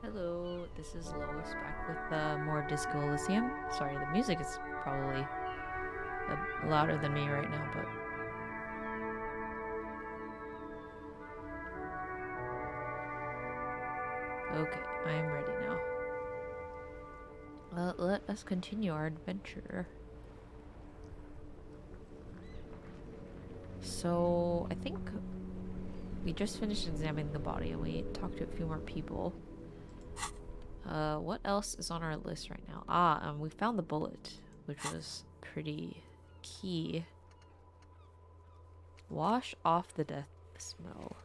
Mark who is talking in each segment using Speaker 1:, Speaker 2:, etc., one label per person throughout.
Speaker 1: Hello, this is Lois back with more Disco Elysium. Sorry, the music is probably louder than me right now, but okay, I am ready now. Let us continue our adventure. So, I think we just finished examining the body and we talked to a few more people. What else is on our list right now? We found the bullet, which was pretty key. Wash off the death smell.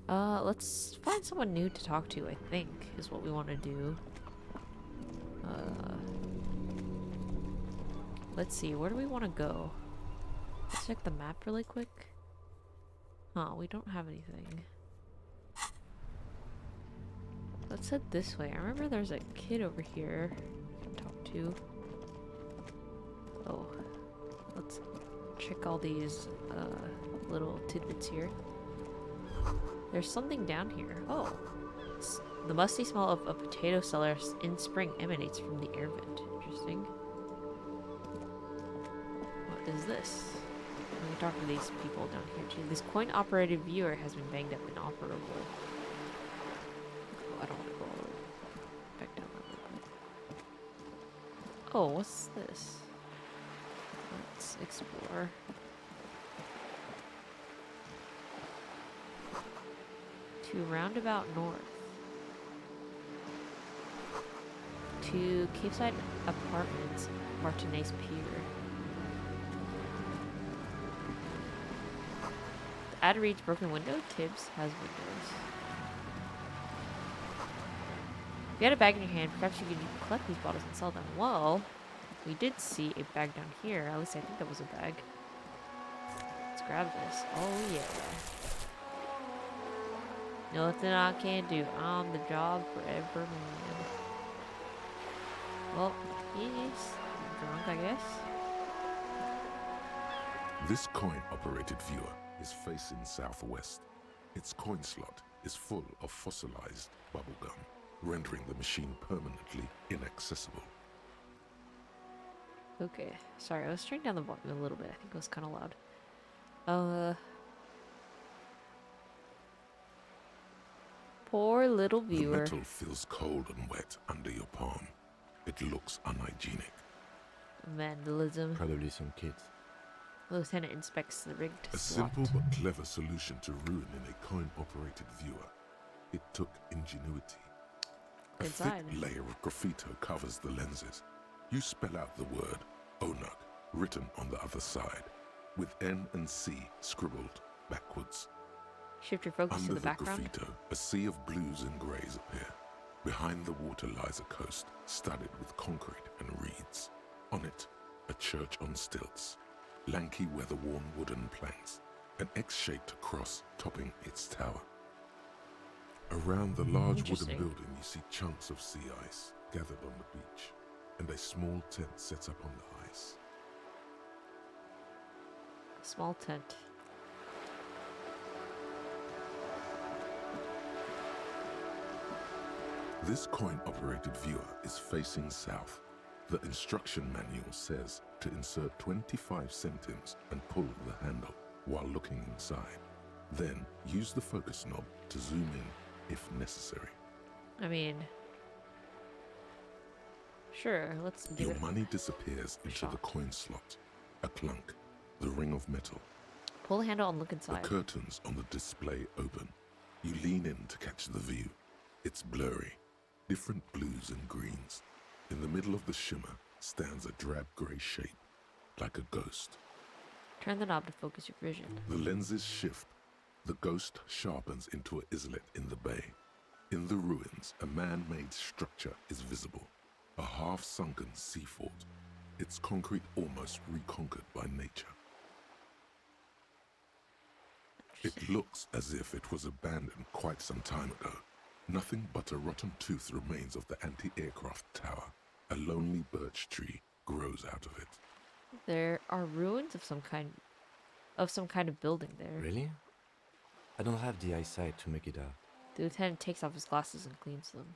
Speaker 1: Let's find someone new to talk to, I think, is what we want to do. Let's see, where do we want to go? Let's check the map really quick. Huh, we don't have anything. Let's head this way. I remember there's a kid over here we can talk to. Oh, let's check all these little tidbits here. There's something down here. Oh, the musty smell of a potato cellar in spring emanates from the air vent. Interesting. What is this? We can talk to these people down here too. This coin-operated viewer has been banged up and inoperable. Oh, I don't want to go all the way back down that way. Oh, what's this? Let's explore. To Roundabout North. To Capeside Apartments, Martinez Pier. The ad reads broken window. Tibbs has windows. If you had a bag in your hand, perhaps you could collect these bottles and sell them. Well, we did see a bag down here. At least I think that was a bag. Let's grab this. Oh yeah. Nothing I can't do. On the job forever, man. Well, he's drunk, I guess.
Speaker 2: This coin-operated viewer is facing southwest. Its coin slot is full of fossilized bubblegum, rendering the machine permanently inaccessible.
Speaker 1: Okay, sorry, I was turning down the volume a little bit. I think it was kind of loud. Poor little viewer.
Speaker 2: The metal feels cold and wet under your palm. It looks unhygienic.
Speaker 1: Vandalism.
Speaker 3: Probably some kids.
Speaker 1: Lieutenant inspects the rigged
Speaker 2: A
Speaker 1: slot.
Speaker 2: simple but clever solution to ruining a coin-operated viewer. It took ingenuity. A
Speaker 1: Inside.
Speaker 2: thick layer of graffito covers the lenses. You spell out the word Onug written on the other side, with N and C scribbled backwards.
Speaker 1: Shift your focus
Speaker 2: Under
Speaker 1: to the
Speaker 2: the
Speaker 1: background.
Speaker 2: graffito, a sea of blues and greys appear. Behind the water lies a coast studded with concrete and reeds. On it, a church on stilts, lanky weather-worn wooden planks, an X-shaped cross topping its tower. Around the large wooden
Speaker 1: Interesting.
Speaker 2: building, you see chunks of sea ice gathered on the beach, and a small tent sets up on the ice.
Speaker 1: Small tent.
Speaker 2: This coin-operated viewer is facing south. The instruction manual says to insert 25 centimes and pull the handle while looking inside. Then use the focus knob to zoom in if necessary.
Speaker 1: I mean, sure, let's give
Speaker 2: Your
Speaker 1: it.
Speaker 2: money disappears into
Speaker 1: shot.
Speaker 2: the coin slot. A clunk, the ring of metal.
Speaker 1: Pull the handle and look
Speaker 2: The
Speaker 1: inside.
Speaker 2: curtains on the display open. You lean in to catch the view. It's blurry, different blues and greens. In the middle of the shimmer stands a drab grey shape, like a ghost.
Speaker 1: Turn the knob to focus your vision.
Speaker 2: The lenses shift. The ghost sharpens into an islet in the bay. In the ruins, a man-made structure is visible, a half-sunken sea fort, its concrete almost reconquered by nature. It looks as if it was abandoned quite some time ago. Nothing but a rotten tooth remains of the anti-aircraft tower. A lonely birch tree grows out of it.
Speaker 1: There are ruins of some kind of building there.
Speaker 3: Really? I don't have the eyesight to make it out.
Speaker 1: The lieutenant takes off his glasses and cleans them.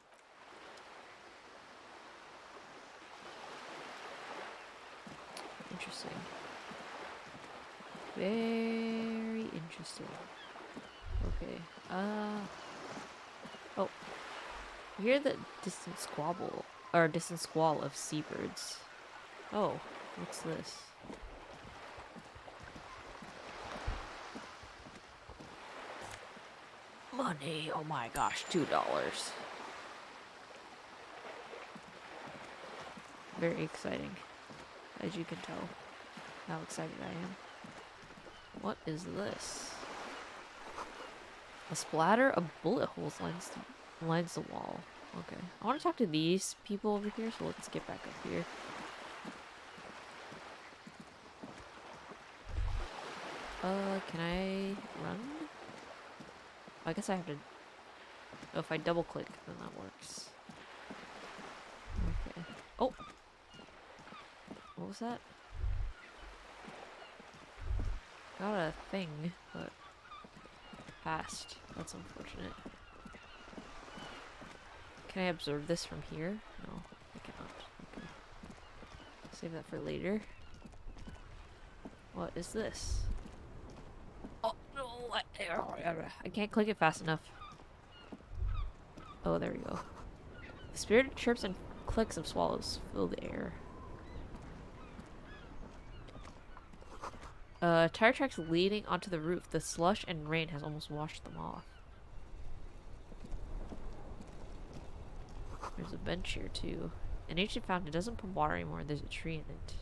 Speaker 1: Interesting. Very interesting. Okay. Oh. You hear the distant squabble, or distant squall of seabirds. Oh, what's this? Money! Oh my gosh, $2. Very exciting, as you can tell how excited I am. What is this? A splatter of bullet holes lines the wall. Okay, I want to talk to these people over here, so let's get back up here. Can I run? I guess I have to... Oh, if I double click, then that works. Okay. Oh! What was that? Got a thing, but... Passed. That's unfortunate. Can I observe this from here? No, I cannot. Okay. Save that for later. What is this? Oh, no! I can't click it fast enough. Oh, there we go. The spirited chirps and clicks of swallows fill the air. Tire tracks leading onto the roof. The slush and rain has almost washed them off. There's a bench here too. An ancient fountain doesn't pump water anymore. There's a tree in it.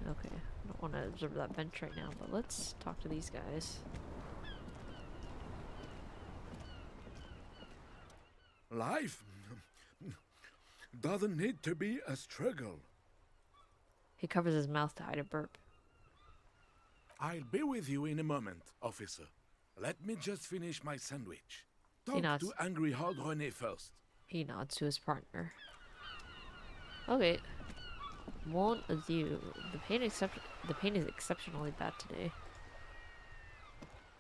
Speaker 1: Okay, I don't want to observe that bench right now, but let's talk to these guys.
Speaker 4: Life doesn't need to be a struggle.
Speaker 1: He covers his mouth to hide a burp.
Speaker 4: I'll be with you in a moment, officer. Let me just finish my sandwich. Talk
Speaker 1: nods.
Speaker 4: to Angry Hard René first.
Speaker 1: He nods to his partner. Okay. Mon adieu. The pain is exceptionally bad today.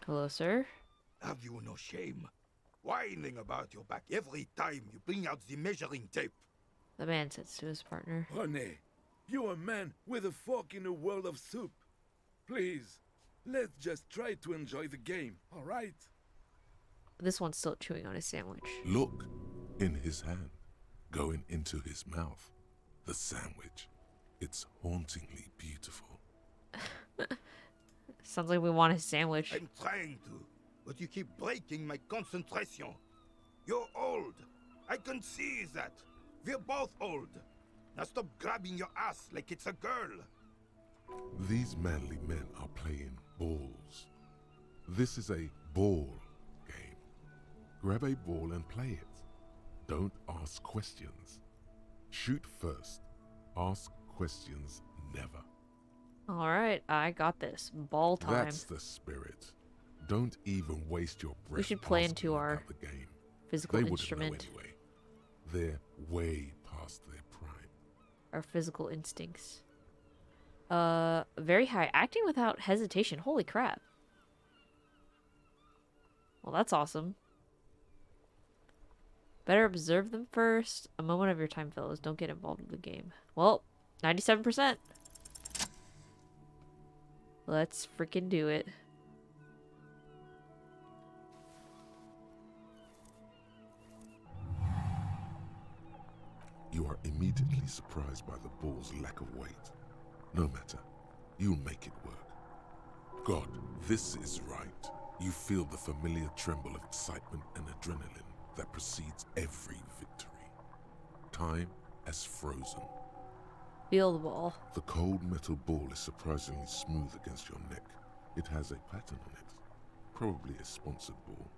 Speaker 1: Hello, sir.
Speaker 5: Have you no shame? Whining about your back every time you bring out the measuring tape.
Speaker 1: The man says to his partner.
Speaker 4: René, you're a man with a fork in a world of soup. Please, let's just try to enjoy the game, all right?
Speaker 1: This one's still chewing on his sandwich.
Speaker 2: Look, in his hand, going into his mouth. The sandwich. It's hauntingly beautiful.
Speaker 1: Sounds like we want his sandwich.
Speaker 5: I'm trying to, but you keep breaking my concentration. You're old. I can see that. We're both old. Now stop grabbing your ass like it's a girl.
Speaker 2: These manly men are playing balls. This is a ball game. Grab a ball and play it. Don't ask questions. Shoot first. Ask questions never.
Speaker 1: Alright, I got this. Ball time.
Speaker 2: That's the spirit. Don't even waste your breath.
Speaker 1: We should play
Speaker 2: asking
Speaker 1: into our
Speaker 2: about the game.
Speaker 1: physical
Speaker 2: They
Speaker 1: instrument.
Speaker 2: wouldn't know anyway. They're way past their prime.
Speaker 1: Our physical instincts. Very high. Acting without hesitation. Holy crap. Well, that's awesome. Better observe them first. A moment of your time, fellows. Don't get involved with the game. Well, 97%. Let's freaking do it.
Speaker 2: You are immediately surprised by the ball's lack of weight. No matter, you'll make it work. God, this is right. You feel the familiar tremble of excitement and adrenaline that precedes every victory. Time has frozen.
Speaker 1: Feel the ball.
Speaker 2: The cold metal ball is surprisingly smooth against your neck. It has a pattern on it, probably a sponsored ball.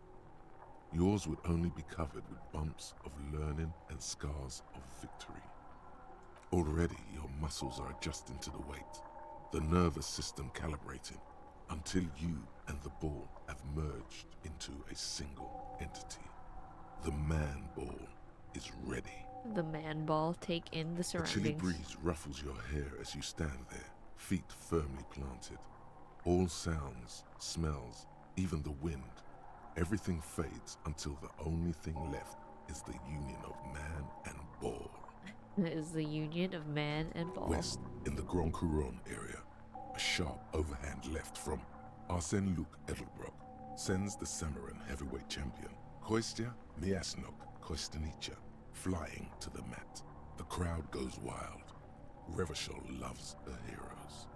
Speaker 2: Yours would only be covered with bumps of learning and scars of victory. Already your muscles are adjusting to the weight, the nervous system calibrating, until you and the ball have merged into a single entity. The man ball is ready.
Speaker 1: The man ball. Take in the
Speaker 2: A chilly
Speaker 1: surroundings.
Speaker 2: breeze ruffles your hair as you stand there, feet firmly planted. All sounds, smells, even the wind. Everything fades until the only thing left is the union of man and ball.
Speaker 1: Is the union of man and ball.
Speaker 2: West, in the Grand Couronne area, a sharp overhand left from Arsène Luc Edelbrock sends the Samarin heavyweight champion, Kostya Miasnok Kostanicha, flying to the mat. The crowd goes wild. Revachol loves her heroes.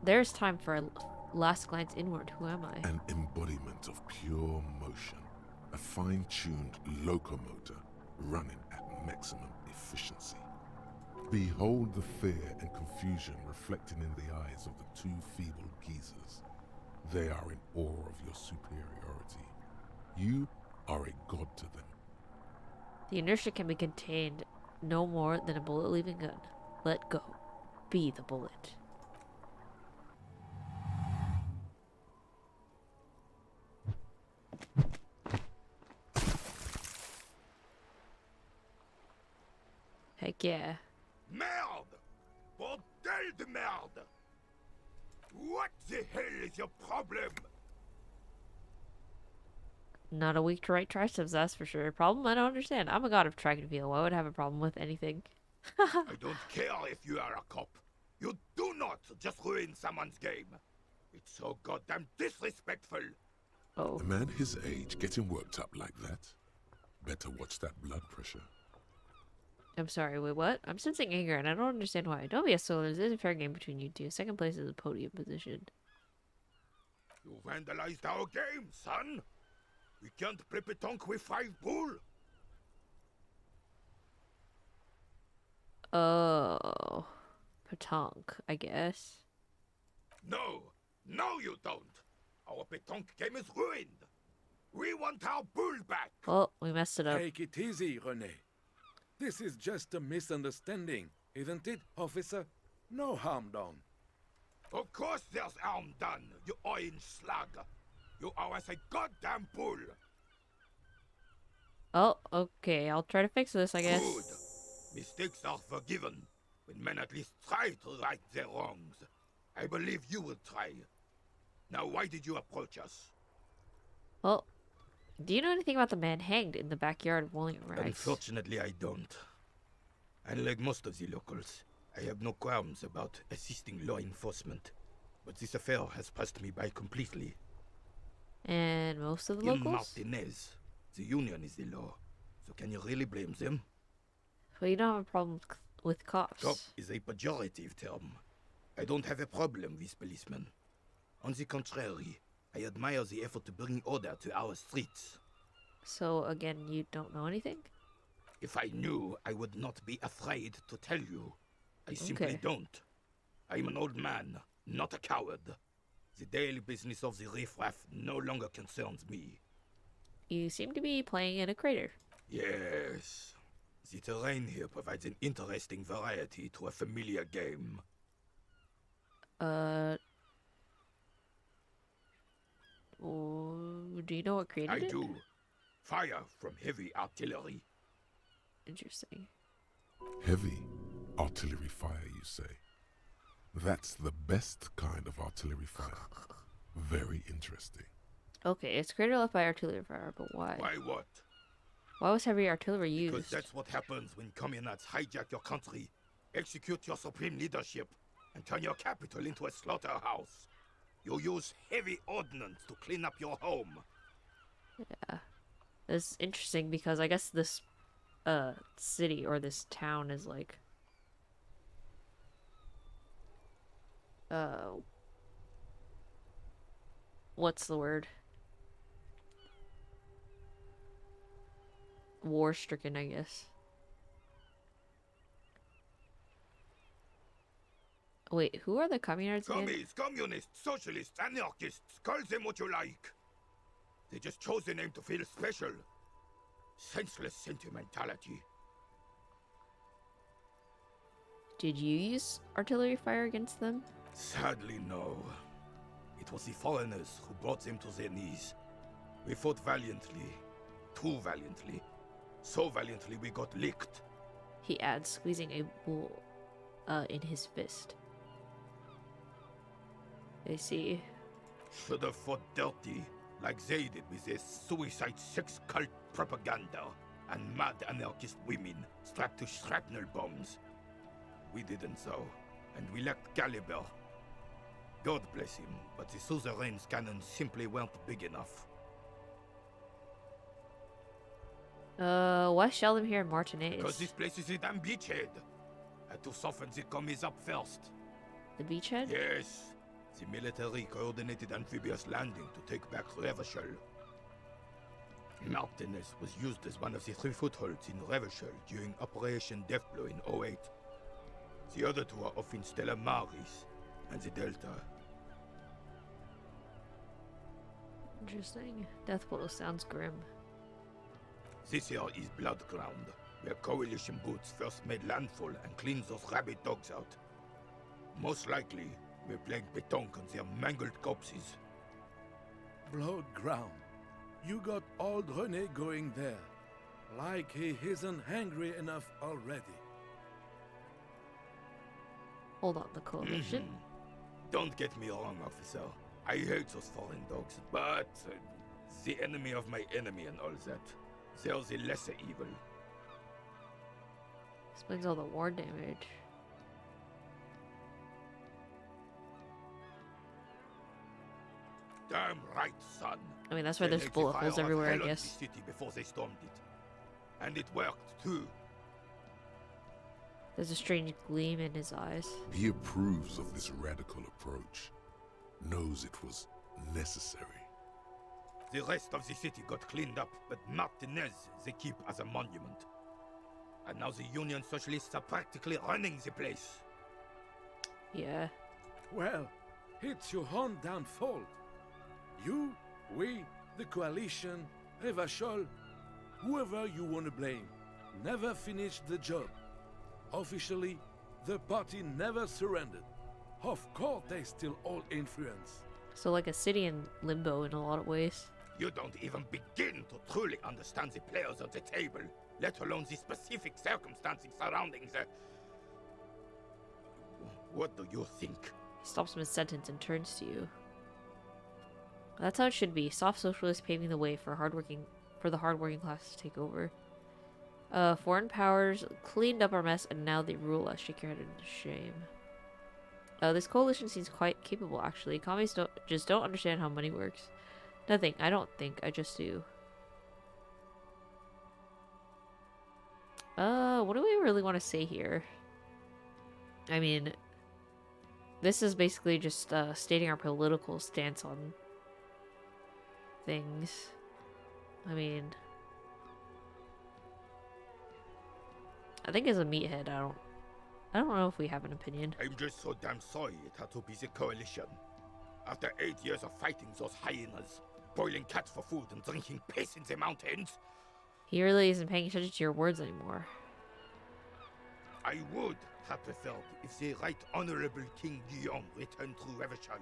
Speaker 1: There's time for a last glance inward. Who am I?
Speaker 2: An embodiment of pure motion, a fine-tuned locomotor running at maximum efficiency. Behold the fear and confusion reflected in the eyes of the two feeble geezers. They are in awe of your superiority. You are a god to them.
Speaker 1: The inertia can be contained no more than a bullet leaving a gun. Let go. Be the bullet. Heck yeah.
Speaker 5: Merde! Bordel de merde! What the hell is your problem?
Speaker 1: Not a week to write triceps, that's for sure. Problem? I don't understand. I'm a god of track and field. Why would I have a problem with anything?
Speaker 5: I don't care if you are a cop. You do not just ruin someone's game. It's so goddamn disrespectful.
Speaker 1: Oh.
Speaker 2: A man his age getting worked up like that? Better watch that blood pressure.
Speaker 1: I'm sorry, wait, what? I'm sensing anger and I don't understand why. Don't be a soul. This is a fair game between you two. Second place is a podium position.
Speaker 5: You vandalized our game, son. We can't play pétanque with 5 bull.
Speaker 1: Oh. Pétanque, I guess.
Speaker 5: No, no you don't. Our pétanque game is ruined. We want our bull back.
Speaker 1: Well, we messed it up.
Speaker 4: Take it easy, René. This is just a misunderstanding, isn't it, officer? No harm done.
Speaker 5: Of course there's harm done, you orange slug. You owe us a goddamn bull.
Speaker 1: Oh, okay. I'll try to fix this, I guess.
Speaker 5: Good. Mistakes are forgiven when men at least try to right their wrongs. I believe you will try. Now, why did you approach us?
Speaker 1: Well, do you know anything about the man hanged in the backyard of William Rice?
Speaker 5: Unfortunately, I don't. Unlike most of the locals, I have no qualms about assisting law enforcement. But this affair has passed me by completely.
Speaker 1: And most of the
Speaker 5: In
Speaker 1: locals?
Speaker 5: Martinez, the union is the law. So can you really blame them?
Speaker 1: Well, you don't have a problem with cops.
Speaker 5: Cop is a pejorative term. I don't have a problem with policemen. On the contrary, I admire the effort to bring order to our streets.
Speaker 1: So, again, you don't know anything?
Speaker 5: If I knew, I would not be afraid to tell you. I simply
Speaker 1: Okay.
Speaker 5: don't. I'm an old man, not a coward. The daily business of the riffraff no longer concerns me.
Speaker 1: You seem to be playing in a crater.
Speaker 5: Yes. The terrain here provides an interesting variety to a familiar game.
Speaker 1: Do you know what created
Speaker 5: I
Speaker 1: it?
Speaker 5: do. Fire from heavy artillery.
Speaker 1: Interesting.
Speaker 2: Heavy artillery fire, you say? That's the best kind of artillery fire. Very interesting.
Speaker 1: Okay, it's crater left by artillery fire, but why?
Speaker 5: Why what?
Speaker 1: Why was heavy artillery
Speaker 5: Because
Speaker 1: used?
Speaker 5: that's what happens when communists hijack your country, execute your supreme leadership, and turn your capital into a slaughterhouse. You use heavy ordnance to clean up your home.
Speaker 1: Yeah. It's interesting because I guess this city or this town is like what's the word? War stricken, I guess. Wait, who are the communists again?
Speaker 5: Commies, communists, socialists, anarchists, call them what you like. They just chose the name to feel special. Senseless sentimentality.
Speaker 1: Did you use artillery fire against them?
Speaker 5: Sadly, no. It was the foreigners who brought them to their knees. We fought valiantly. Too valiantly. So valiantly we got licked.
Speaker 1: He adds, squeezing a bull in his fist. I see.
Speaker 5: Should have fought dirty, like they did with their suicide sex cult propaganda and mad anarchist women strapped to shrapnel bombs. We didn't though, and we lacked caliber. God bless him, but the suzerain's cannons simply weren't big enough.
Speaker 1: Why shell them here in Martinez?
Speaker 5: Because this place is a damn beachhead. Had to soften the commies up first.
Speaker 1: The beachhead?
Speaker 5: Yes. The military coordinated amphibious landing to take back Revachol. Martinez was used as one of the 3 footholds in Revachol during Operation Deathblow in 08. The other 2 are off in Stella Maris and the Delta.
Speaker 1: Interesting. Deathblow sounds grim.
Speaker 5: This here is Blood Ground, where Coalition boots first made landfall and cleaned those rabid dogs out. Most likely, we're playing pétanque on their mangled corpses.
Speaker 4: Blood ground. You got old René going there. Like he isn't hungry enough already.
Speaker 1: Hold on, the coalition?
Speaker 5: Don't get me wrong, officer. I hate those foreign dogs, but the enemy of my enemy and all that. They're the lesser evil.
Speaker 1: Explains all the war damage.
Speaker 5: Damn right, son.
Speaker 1: I mean, that's why
Speaker 5: They
Speaker 1: there's
Speaker 5: laid the
Speaker 1: bullet
Speaker 5: fire
Speaker 1: holes
Speaker 5: of
Speaker 1: everywhere, I
Speaker 5: hell on
Speaker 1: guess.
Speaker 5: the city before they stormed it. And it worked, too.
Speaker 1: There's a strange gleam in his eyes.
Speaker 2: He approves of this radical approach, knows it was necessary.
Speaker 5: The rest of the city got cleaned up, but Martinez they keep as a monument. And now the Union Socialists are practically running the place.
Speaker 1: Yeah.
Speaker 4: Well, it's your own damn fault. You, we, the coalition, Revachol, whoever you want to blame, never finished the job. Officially, the party never surrendered. Of course, they still hold influence.
Speaker 1: So like a city in limbo in a lot of ways.
Speaker 5: You don't even begin to truly understand the players at the table, let alone the specific circumstances surrounding the... What do you think?
Speaker 1: He stops mid-sentence and turns to you. That's how it should be. Soft socialists paving the way for the hardworking class to take over. Foreign powers cleaned up our mess and now they rule us. Shake your head in shame. This coalition seems quite capable, actually. Commies don't understand how money works. Nothing. I don't think. I just do. What do we really want to say here? I mean, this is basically just stating our political stance on things. I mean, I think as a meathead, I don't know if we have an opinion.
Speaker 5: I'm just so damn sorry it had to be the coalition. After 8 years of fighting those hyenas, boiling cats for food and drinking piss in the mountains,
Speaker 1: He really isn't paying attention to your words anymore.
Speaker 5: I would have preferred if the Right Honorable King Guillaume returned to Revachol,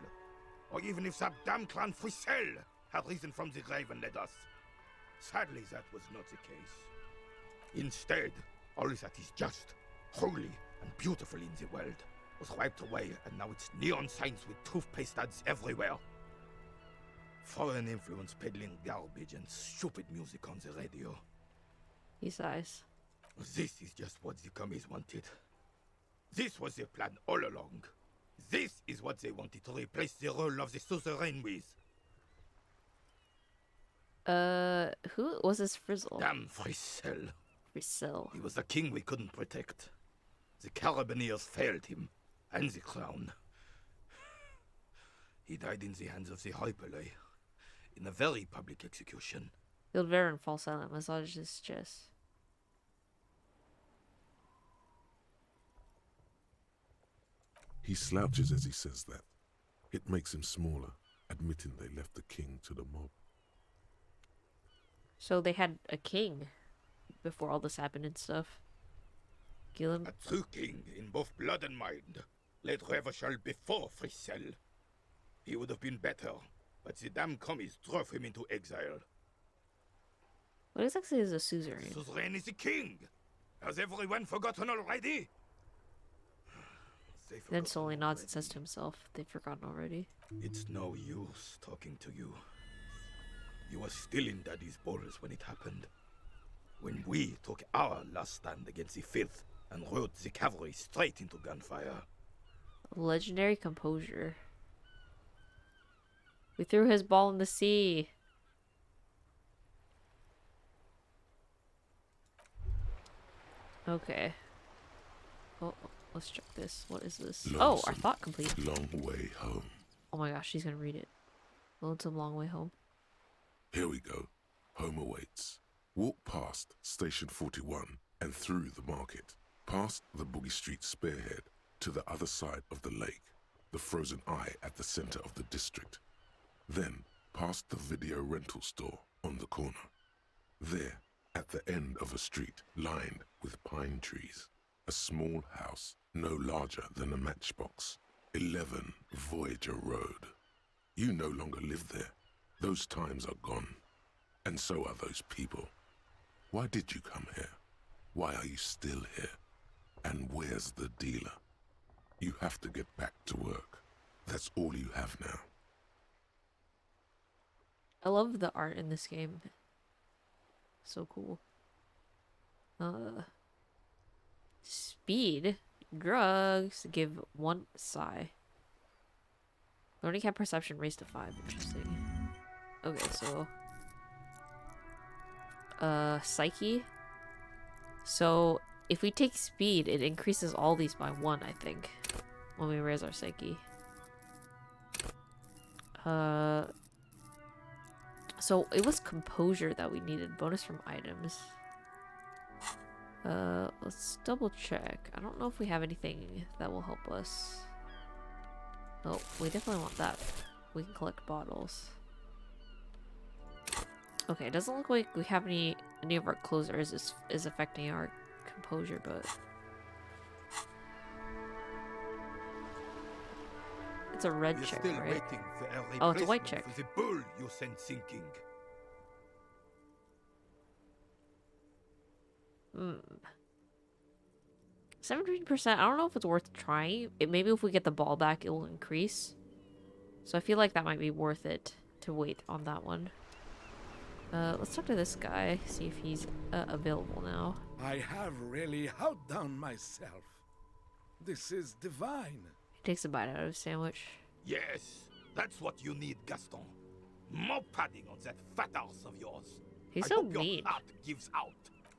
Speaker 5: or even if that damn clan Frisel had risen from the grave and led us. Sadly, that was not the case. Instead, all that is just, holy, and beautiful in the world was wiped away, and now it's neon signs with toothpaste ads everywhere. Foreign influence peddling garbage and stupid music on the radio.
Speaker 1: He sighs.
Speaker 5: This is just what the commies wanted. This was their plan all along. This is what they wanted to replace the role of the suzerain with.
Speaker 1: Who was this Frizzle?
Speaker 5: Damn Frisel.
Speaker 1: Frizzle.
Speaker 5: He was the king we couldn't protect. The Carabineers failed him, and the crown. He died in the hands of the Hyperlay, in a very public execution.
Speaker 1: Gilverin falls silent, massages his chest.
Speaker 2: He slouches as he says that. It makes him smaller, admitting they left the king to the mob.
Speaker 1: So they had a king before all this happened and stuff. Gillen.
Speaker 5: A true king in both blood and mind led Revachol before Frisel. He would have been better, but the damn commies drove him into exile.
Speaker 1: What exactly is a suzerain?
Speaker 5: Suzerain is the king! Has everyone forgotten already? They
Speaker 1: Then
Speaker 5: forgotten
Speaker 1: slowly nods and
Speaker 5: already.
Speaker 1: says to himself, they've forgotten already.
Speaker 5: It's no use talking to you. You were still in Daddy's borders when it happened. When we took our last stand against the filth and rode the cavalry straight into gunfire.
Speaker 1: Legendary composure. We threw his ball in the sea. Okay. Oh, let's check this. What is this? Oh, our
Speaker 2: Lonesome,
Speaker 1: thought complete.
Speaker 2: Long way home.
Speaker 1: Oh my gosh, she's gonna read it. Lonesome long way home.
Speaker 2: Here we go. Home awaits. Walk past Station 41 and through the market, past the Boogie Street spearhead to the other side of the lake, the frozen eye at the center of the district. Then past the video rental store on the corner. There, at the end of a street lined with pine trees, a small house no larger than a matchbox. 11 Voyager Road. You no longer live there. Those times are gone. And so are those people. Why did you come here? Why are you still here? And where's the dealer? You have to get back to work. That's all you have now.
Speaker 1: I love the art in this game. So cool. Speed. Drugs. Give 1 sigh. Learning cap perception raised to 5. Interesting. Okay, so... Psyche. So, if we take speed, it increases all these by 1, I think. When we raise our psyche. So, it was composure that we needed. Bonus from items. Let's double check. I don't know if we have anything that will help us. Oh, we definitely want that. We can collect bottles. Okay, it doesn't look like we have any of our closers is affecting our composure, but it's a red
Speaker 5: We're
Speaker 1: check,
Speaker 5: still
Speaker 1: right?
Speaker 5: waiting for a
Speaker 1: Oh, it's a white
Speaker 5: replacement
Speaker 1: check.
Speaker 5: for the bull you sent sinking.
Speaker 1: 17%. I don't know if it's worth trying. Maybe if we get the ball back, it will increase. So I feel like that might be worth it to wait on that one. Let's talk to this guy, see if he's available now.
Speaker 4: I have really outdone myself. This is divine.
Speaker 1: He takes a bite out of his sandwich.
Speaker 5: Yes, that's what you need, Gaston. More padding on that fat arse of yours.
Speaker 1: He's
Speaker 5: I
Speaker 1: so
Speaker 5: hope
Speaker 1: mean.
Speaker 5: your heart gives out.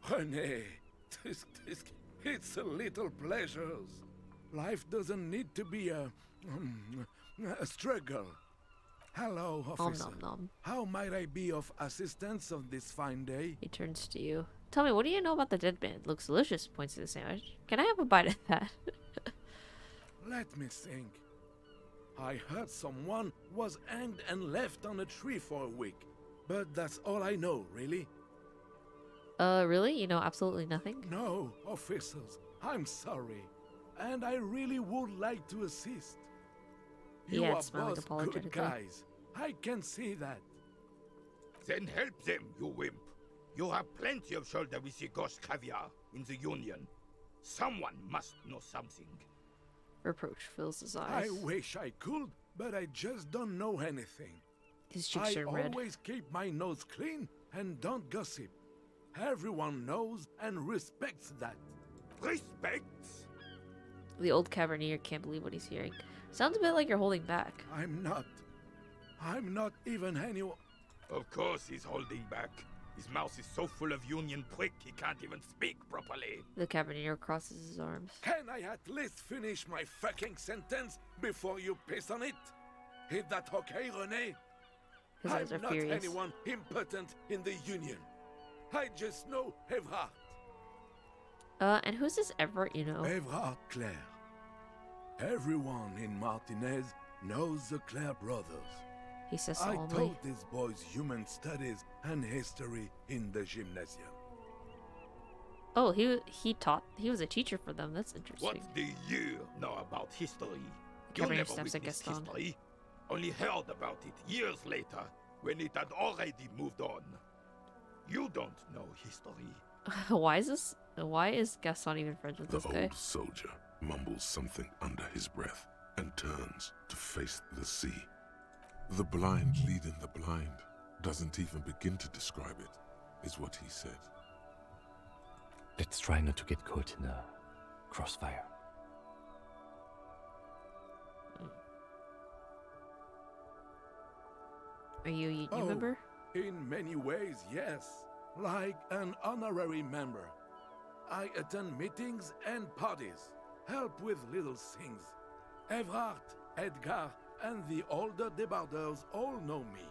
Speaker 4: René, it's a little pleasures. Life doesn't need to be a struggle. Hello,
Speaker 1: Nom
Speaker 4: officer.
Speaker 1: nom nom.
Speaker 4: How might I be of assistance on this fine day?
Speaker 1: He turns to you. Tell me, what do you know about the dead man? Looks delicious, points to the sandwich. Can I have a bite of that?
Speaker 4: Let me think. I heard someone was hanged and left on a tree for a week. But that's all I know, really.
Speaker 1: Really? You know absolutely nothing?
Speaker 4: No, officers, I'm sorry. And I really would like to assist. You
Speaker 1: Yeah,
Speaker 4: are
Speaker 1: it's smiling
Speaker 4: both good
Speaker 1: apologetically.
Speaker 4: guys. I can see that.
Speaker 5: Then help them, you wimp. You have plenty of shoulder with the ghost caviar in the Union. Someone must know something.
Speaker 1: Reproach fills his eyes.
Speaker 4: I wish I could, but I just don't know anything.
Speaker 1: His cheeks
Speaker 4: I
Speaker 1: turn red.
Speaker 4: always keep my nose clean and don't gossip. Everyone knows and respects that.
Speaker 5: Respects?
Speaker 1: The old cavernier can't believe what he's hearing. Sounds a bit like you're holding back.
Speaker 4: I'm not even anyone.
Speaker 5: Of course he's holding back. His mouth is so full of Union prick he can't even speak properly.
Speaker 1: The cavernier crosses his arms.
Speaker 4: Can I at least finish my fucking sentence before you piss on it? Is that okay, René?
Speaker 1: His eyes are
Speaker 4: I'm not
Speaker 1: furious.
Speaker 4: anyone impotent in the Union. I just know Evrard.
Speaker 1: And who's this Everett, you know?
Speaker 4: Evrard Claire. Everyone in Martinez knows the Claire brothers.
Speaker 1: He says
Speaker 4: I
Speaker 1: solemnly.
Speaker 4: taught these boys human studies and history in the gymnasium.
Speaker 1: Oh, he was a teacher for them. That's interesting.
Speaker 5: What do you know about history? You
Speaker 1: Cabernet
Speaker 5: never
Speaker 1: snaps at
Speaker 5: witnessed
Speaker 1: Gaston.
Speaker 5: history. Only heard about it years later, when it had already moved on. You don't know history.
Speaker 1: Why is Gaston even friends with
Speaker 2: The
Speaker 1: this guy?
Speaker 2: old soldier. mumbles something under his breath, and turns to face the sea. The blind leading the blind doesn't even begin to describe it, is what he said.
Speaker 3: Let's try not to get caught in a crossfire.
Speaker 1: Are you a union member?
Speaker 4: In many ways, yes. Like an honorary member. I attend meetings and parties, help with little things. Evrard, Edgar, and the older debarders all know me.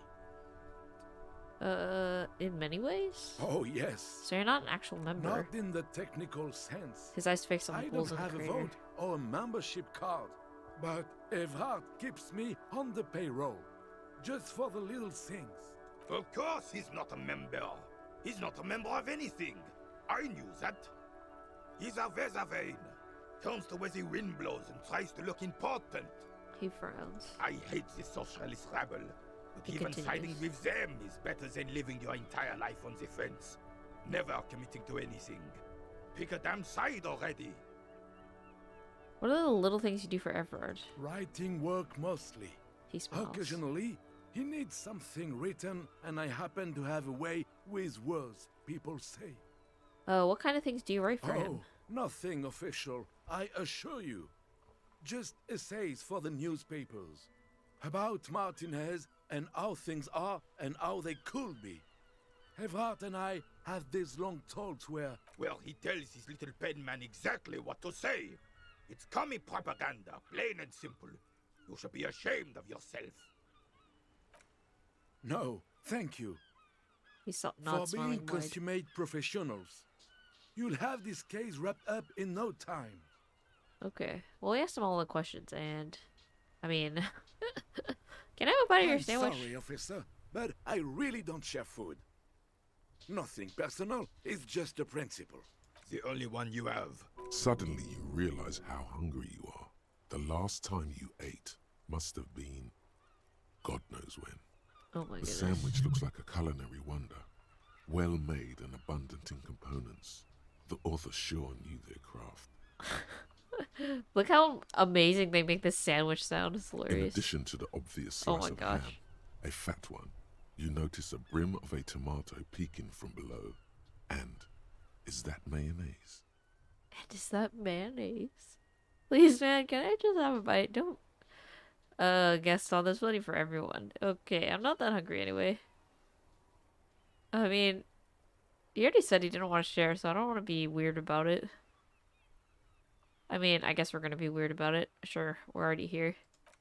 Speaker 1: In many ways?
Speaker 4: Oh, yes.
Speaker 1: So you're not an actual member.
Speaker 4: Not in the technical sense.
Speaker 1: His eyes fixed on
Speaker 4: I
Speaker 1: the
Speaker 4: don't
Speaker 1: bulls of the
Speaker 4: have a
Speaker 1: creator.
Speaker 4: vote or a membership card, but Evrard keeps me on the payroll, just for the little things.
Speaker 5: Of course he's not a member. He's not a member of anything. I knew that. He's a Vezavane. Turns to where the wind blows and tries to look important.
Speaker 1: He frowns.
Speaker 5: I hate the socialist rabble. But
Speaker 1: He
Speaker 5: even
Speaker 1: continues.
Speaker 5: siding with them is better than living your entire life on the fence. Never committing to anything. Pick a damn side already.
Speaker 1: What are the little things you do for Everard?
Speaker 4: Writing work mostly.
Speaker 1: He smiles.
Speaker 4: Occasionally, he needs something written, and I happen to have a way with words, people say.
Speaker 1: What kind of things do you write for him?
Speaker 4: Nothing official, I assure you. Just essays for the newspapers. About Martinez and how things are and how they could be. Evrard and I have these long talks where...
Speaker 5: Well, he tells his little pen man exactly what to say. It's commie propaganda, plain and simple. You should be ashamed of yourself.
Speaker 4: No, thank you.
Speaker 1: He's not
Speaker 4: For
Speaker 1: smiling
Speaker 4: being
Speaker 1: wide.
Speaker 4: consummate professionals. You'll have this case wrapped up in no time.
Speaker 1: Okay. Well, we asked him all the questions, and... I mean... Can I have a bite of your
Speaker 4: I'm
Speaker 1: sandwich?
Speaker 4: sorry, officer, but I really don't share food. Nothing personal, it's just a principle.
Speaker 5: The only one you have.
Speaker 2: Suddenly you realize how hungry you are. The last time you ate must have been God knows when.
Speaker 1: Oh my
Speaker 2: The
Speaker 1: goodness.
Speaker 2: sandwich looks like a culinary wonder. Well made and abundant in components. The author sure knew their craft.
Speaker 1: Look how amazing they make this sandwich sound. It's
Speaker 2: In
Speaker 1: hilarious.
Speaker 2: addition to the obvious
Speaker 1: Oh
Speaker 2: slice
Speaker 1: my
Speaker 2: of
Speaker 1: gosh.
Speaker 2: ham, a fat one, you notice a brim of a tomato peeking from below. And is that mayonnaise?
Speaker 1: And is that mayonnaise? Please, man, can I just have a bite? Don't... Gaston, there's plenty for everyone. Okay, I'm not that hungry anyway. I mean... He already said he didn't want to share, so I don't want to be weird about it. I mean, I guess we're gonna be weird about it. Sure, we're already here.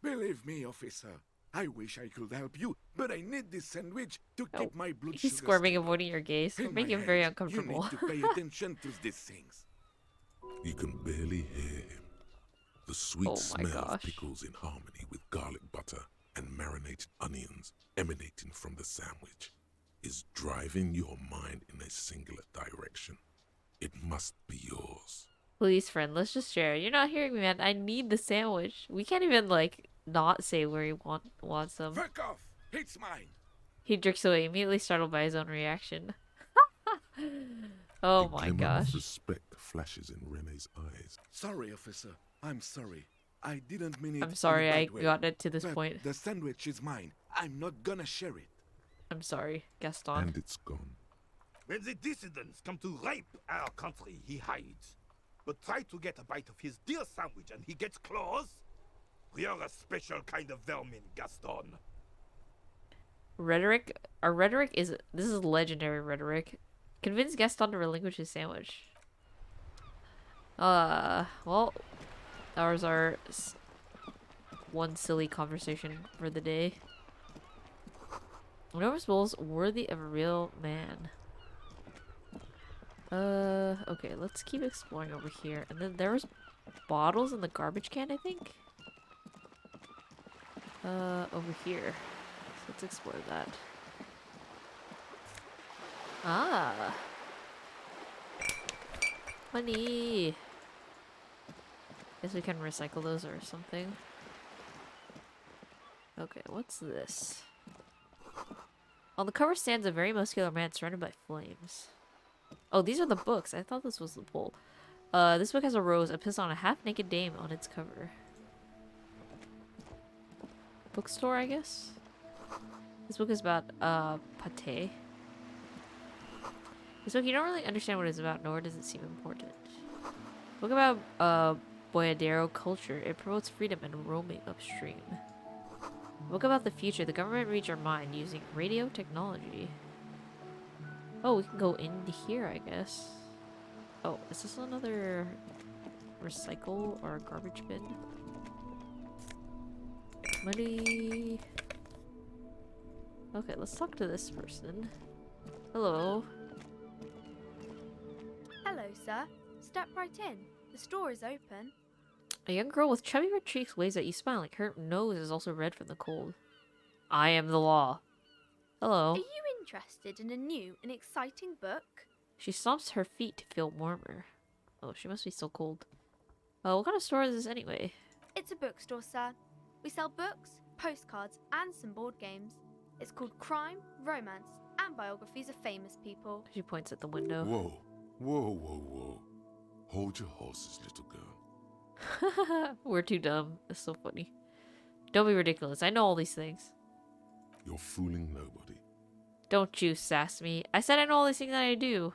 Speaker 4: Believe me, officer, I wish I could help you, but I need this sandwich to
Speaker 1: Oh,
Speaker 4: keep my blood
Speaker 1: He's
Speaker 4: sugar
Speaker 1: squirming,
Speaker 4: stable.
Speaker 1: avoiding your gaze. We're
Speaker 4: In my
Speaker 1: making him very
Speaker 4: head,
Speaker 1: uncomfortable.
Speaker 4: You need to pay attention to these things.
Speaker 2: You can barely hear him. The sweet
Speaker 1: Oh my
Speaker 2: smell of
Speaker 1: gosh.
Speaker 2: pickles in harmony with garlic butter and marinated onions emanating from the sandwich is driving your mind in a singular direction. It must be yours.
Speaker 1: Please, friend, let's just share. You're not hearing me, man. I need the sandwich. We can't even, like, not say where he wants them.
Speaker 4: Fuck off! It's mine!
Speaker 1: He jerks away, immediately startled by his own reaction. Oh
Speaker 2: A
Speaker 1: my
Speaker 2: glimmer
Speaker 1: gosh.
Speaker 2: of respect flashes in Rene's eyes.
Speaker 4: Sorry, officer. I'm sorry. I didn't mean it
Speaker 1: I'm sorry
Speaker 4: in a
Speaker 1: I
Speaker 4: bad way.
Speaker 1: got it to this
Speaker 4: But
Speaker 1: point.
Speaker 4: the sandwich is mine. I'm not gonna share it.
Speaker 1: I'm sorry, Gaston.
Speaker 2: And it's gone.
Speaker 5: When the dissidents come to rape our country, he hides. But try to get a bite of his dear sandwich and he gets claws? You're a special kind of vermin, Gaston.
Speaker 1: Rhetoric? Our rhetoric is... This is legendary rhetoric. Convince Gaston to relinquish his sandwich. Well... That was our... one silly conversation for the day. Enormous bowls worthy of a real man. Okay, let's keep exploring over here. And then there was bottles in the garbage can, I think? Over here. So let's explore that. Ah! Money! Guess we can recycle those or something. Okay, what's this? On the cover stands a very muscular man surrounded by flames. Oh, these are the books. I thought this was the bowl. This book has a rose, a piss on a half-naked dame on its cover. Bookstore, I guess? This book is about, pate. This book, you don't really understand what it's about, nor does it seem important. Book about, Boyadero culture. It promotes freedom and roaming upstream. Book about the future. The government reads our mind using radio technology. Oh, we can go into here, I guess. Oh, is this another recycle or garbage bin? Money. Okay, let's talk to this person. Hello.
Speaker 6: Hello, sir. Step right in. The store is open.
Speaker 1: A young girl with chubby red cheeks waves at you smiling. Her nose is also red from the cold. I am the law. Hello.
Speaker 6: Are you interested in a new and exciting book?
Speaker 1: She stomps her feet to feel warmer. Oh, she must be so cold. What kind of store is this anyway?
Speaker 6: It's a bookstore, sir. We sell books, postcards, and some board games. It's called Crime, Romance, and Biographies of Famous People.
Speaker 1: She points at the window.
Speaker 2: Whoa, whoa, whoa, whoa. Hold your horses, little girl.
Speaker 1: We're too dumb. It's so funny. Don't be ridiculous. I know all these things.
Speaker 2: You're fooling nobody.
Speaker 1: Don't you sass me. I said I know all these things that I do.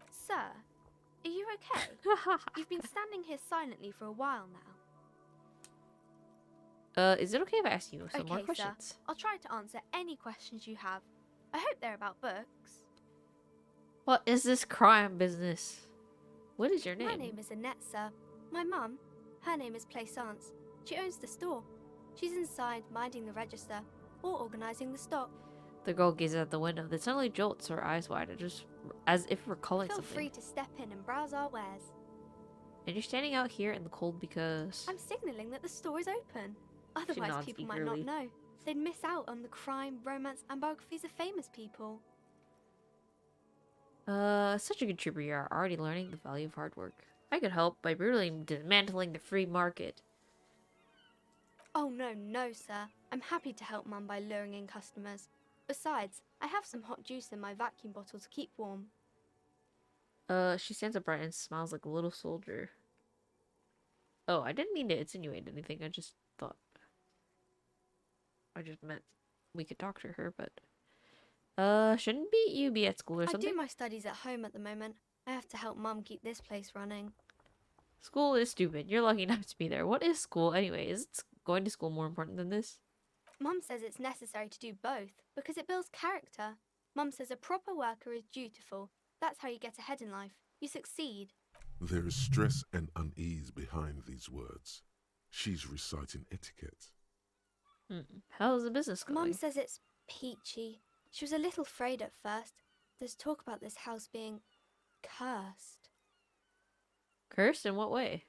Speaker 6: Sir, are you okay? You've been standing here silently for a while now.
Speaker 1: Is it okay if I ask you some more
Speaker 6: Okay,
Speaker 1: questions?
Speaker 6: sir. I'll try to answer any questions you have. I hope they're about books.
Speaker 1: What is this crime business? What is your name?
Speaker 6: My name is Annette, sir. My mum, her name is Plaisance. She owns the store. She's inside minding the register or organising the stock.
Speaker 1: The girl gazes at the window, then suddenly jolts her eyes wide, just as if recalling
Speaker 6: Feel
Speaker 1: something.
Speaker 6: free to step in and browse our wares.
Speaker 1: And you're standing out here in the cold because...
Speaker 6: I'm signalling that the store is open. Otherwise,
Speaker 1: nods
Speaker 6: people
Speaker 1: eagerly.
Speaker 6: might not know. They'd miss out on the crime, romance, and biographies of famous people.
Speaker 1: Such a good trooper you are, already learning the value of hard work. I could help by brutally dismantling the free market.
Speaker 6: Oh, no, sir. I'm happy to help Mum by luring in customers. Besides, I have some hot juice in my vacuum bottle to keep warm.
Speaker 1: She stands upright and smiles like a little soldier. Oh, I didn't mean to insinuate anything. I just thought... I just meant we could talk to her, but... shouldn't you be at school or
Speaker 6: I
Speaker 1: something?
Speaker 6: do my studies at home at the moment. I have to help Mum keep this place running.
Speaker 1: School is stupid. You're lucky not to be there. What is school anyway? Is going to school more important than this?
Speaker 6: Mum says it's necessary to do both because it builds character. Mum says a proper worker is dutiful. That's how you get ahead in life. You succeed.
Speaker 2: There is stress and unease behind these words. She's reciting etiquette.
Speaker 1: How's the business going?
Speaker 6: Mum says it's peachy. She was a little afraid at first. There's talk about this house being cursed.
Speaker 1: Cursed in what way?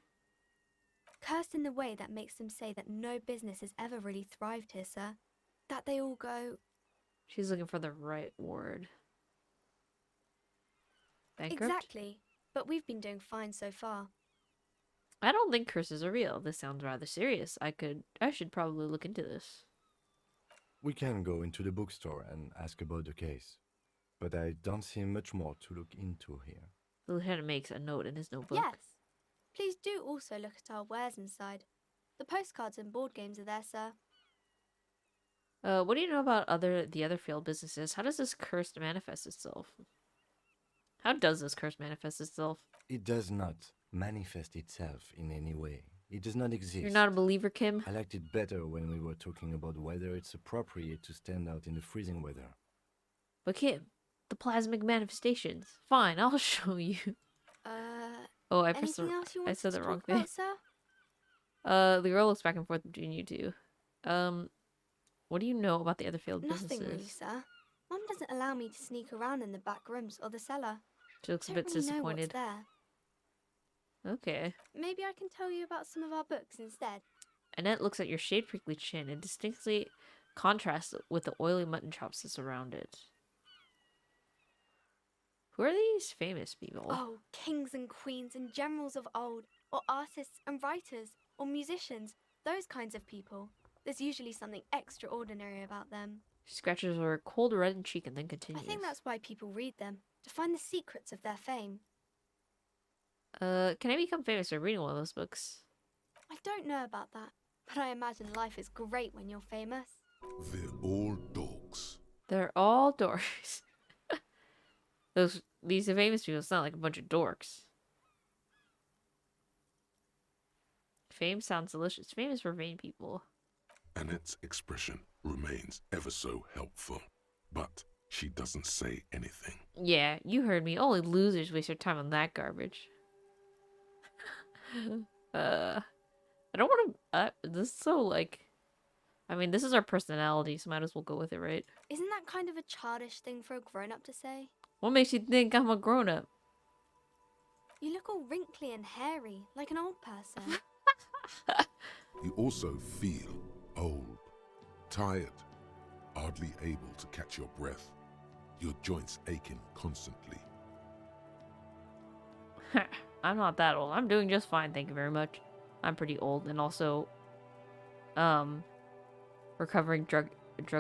Speaker 6: Cursed in the way that makes them say that no business has ever really thrived here, sir. That they all go...
Speaker 1: She's looking for the right word. Bankrupt?
Speaker 6: Exactly. But we've been doing fine so far.
Speaker 1: I don't think curses are real. This sounds rather serious. I should probably look into this.
Speaker 3: We can go into the bookstore and ask about the case, but I don't see much more to look into here.
Speaker 1: The lieutenant makes a note in his notebook.
Speaker 6: Yes. Please do also look at our wares inside. The postcards and board games are there, sir.
Speaker 1: What do you know about the other failed businesses? How does this curse manifest itself? How does this curse manifest itself?
Speaker 3: It does not manifest itself in any way. It does not exist.
Speaker 1: You're not a believer, Kim?
Speaker 3: I liked it better when we were talking about whether it's appropriate to stand out in the freezing weather.
Speaker 1: But Kim, the plasmic manifestations. Fine, I'll show you. Oh, I pressed
Speaker 6: Anything else you
Speaker 1: I
Speaker 6: want
Speaker 1: said
Speaker 6: to
Speaker 1: the wrong
Speaker 6: talk about,
Speaker 1: thing.
Speaker 6: sir?
Speaker 1: The girl looks back and forth between you two. What do you know about the other failed
Speaker 6: Nothing
Speaker 1: businesses?
Speaker 6: really, sir. Mum doesn't allow me to sneak around in the back rooms or the cellar.
Speaker 1: She looks a
Speaker 6: Don't
Speaker 1: bit
Speaker 6: really know what's
Speaker 1: disappointed.
Speaker 6: there.
Speaker 1: Okay.
Speaker 6: Maybe I can tell you about some of our books instead.
Speaker 1: Annette looks at your shade prickly chin and distinctly contrasts with the oily mutton chops that surround it. Who are these famous people?
Speaker 6: Oh, kings and queens and generals of old, or artists and writers, or musicians, those kinds of people. There's usually something extraordinary about them.
Speaker 1: She scratches her cold reddened cheek and then
Speaker 6: I
Speaker 1: continues.
Speaker 6: think that's why people read them, to find the secrets of their fame.
Speaker 1: Can I become famous by reading one of those books?
Speaker 6: I don't know about that, but I imagine life is great when you're famous.
Speaker 2: They're all dogs.
Speaker 1: They're all dorks. These famous people sound like a bunch of dorks. Fame sounds delicious. Fame is for vain people.
Speaker 2: Annette's expression remains ever so helpful, but she doesn't say anything.
Speaker 1: Yeah, you heard me. Only losers waste their time on that garbage. I don't want to. This is so like. I mean, this is our personality, so might as well go with it, right?
Speaker 6: Isn't that kind of a childish thing for a grown-up to say?
Speaker 1: What makes you think I'm a grown-up?
Speaker 6: You look all wrinkly and hairy, like an old person.
Speaker 2: You also feel old, tired, hardly able to catch your breath, your joints aching constantly.
Speaker 1: I'm not that old. I'm doing just fine, thank you very much. I'm pretty old and also, recovering drug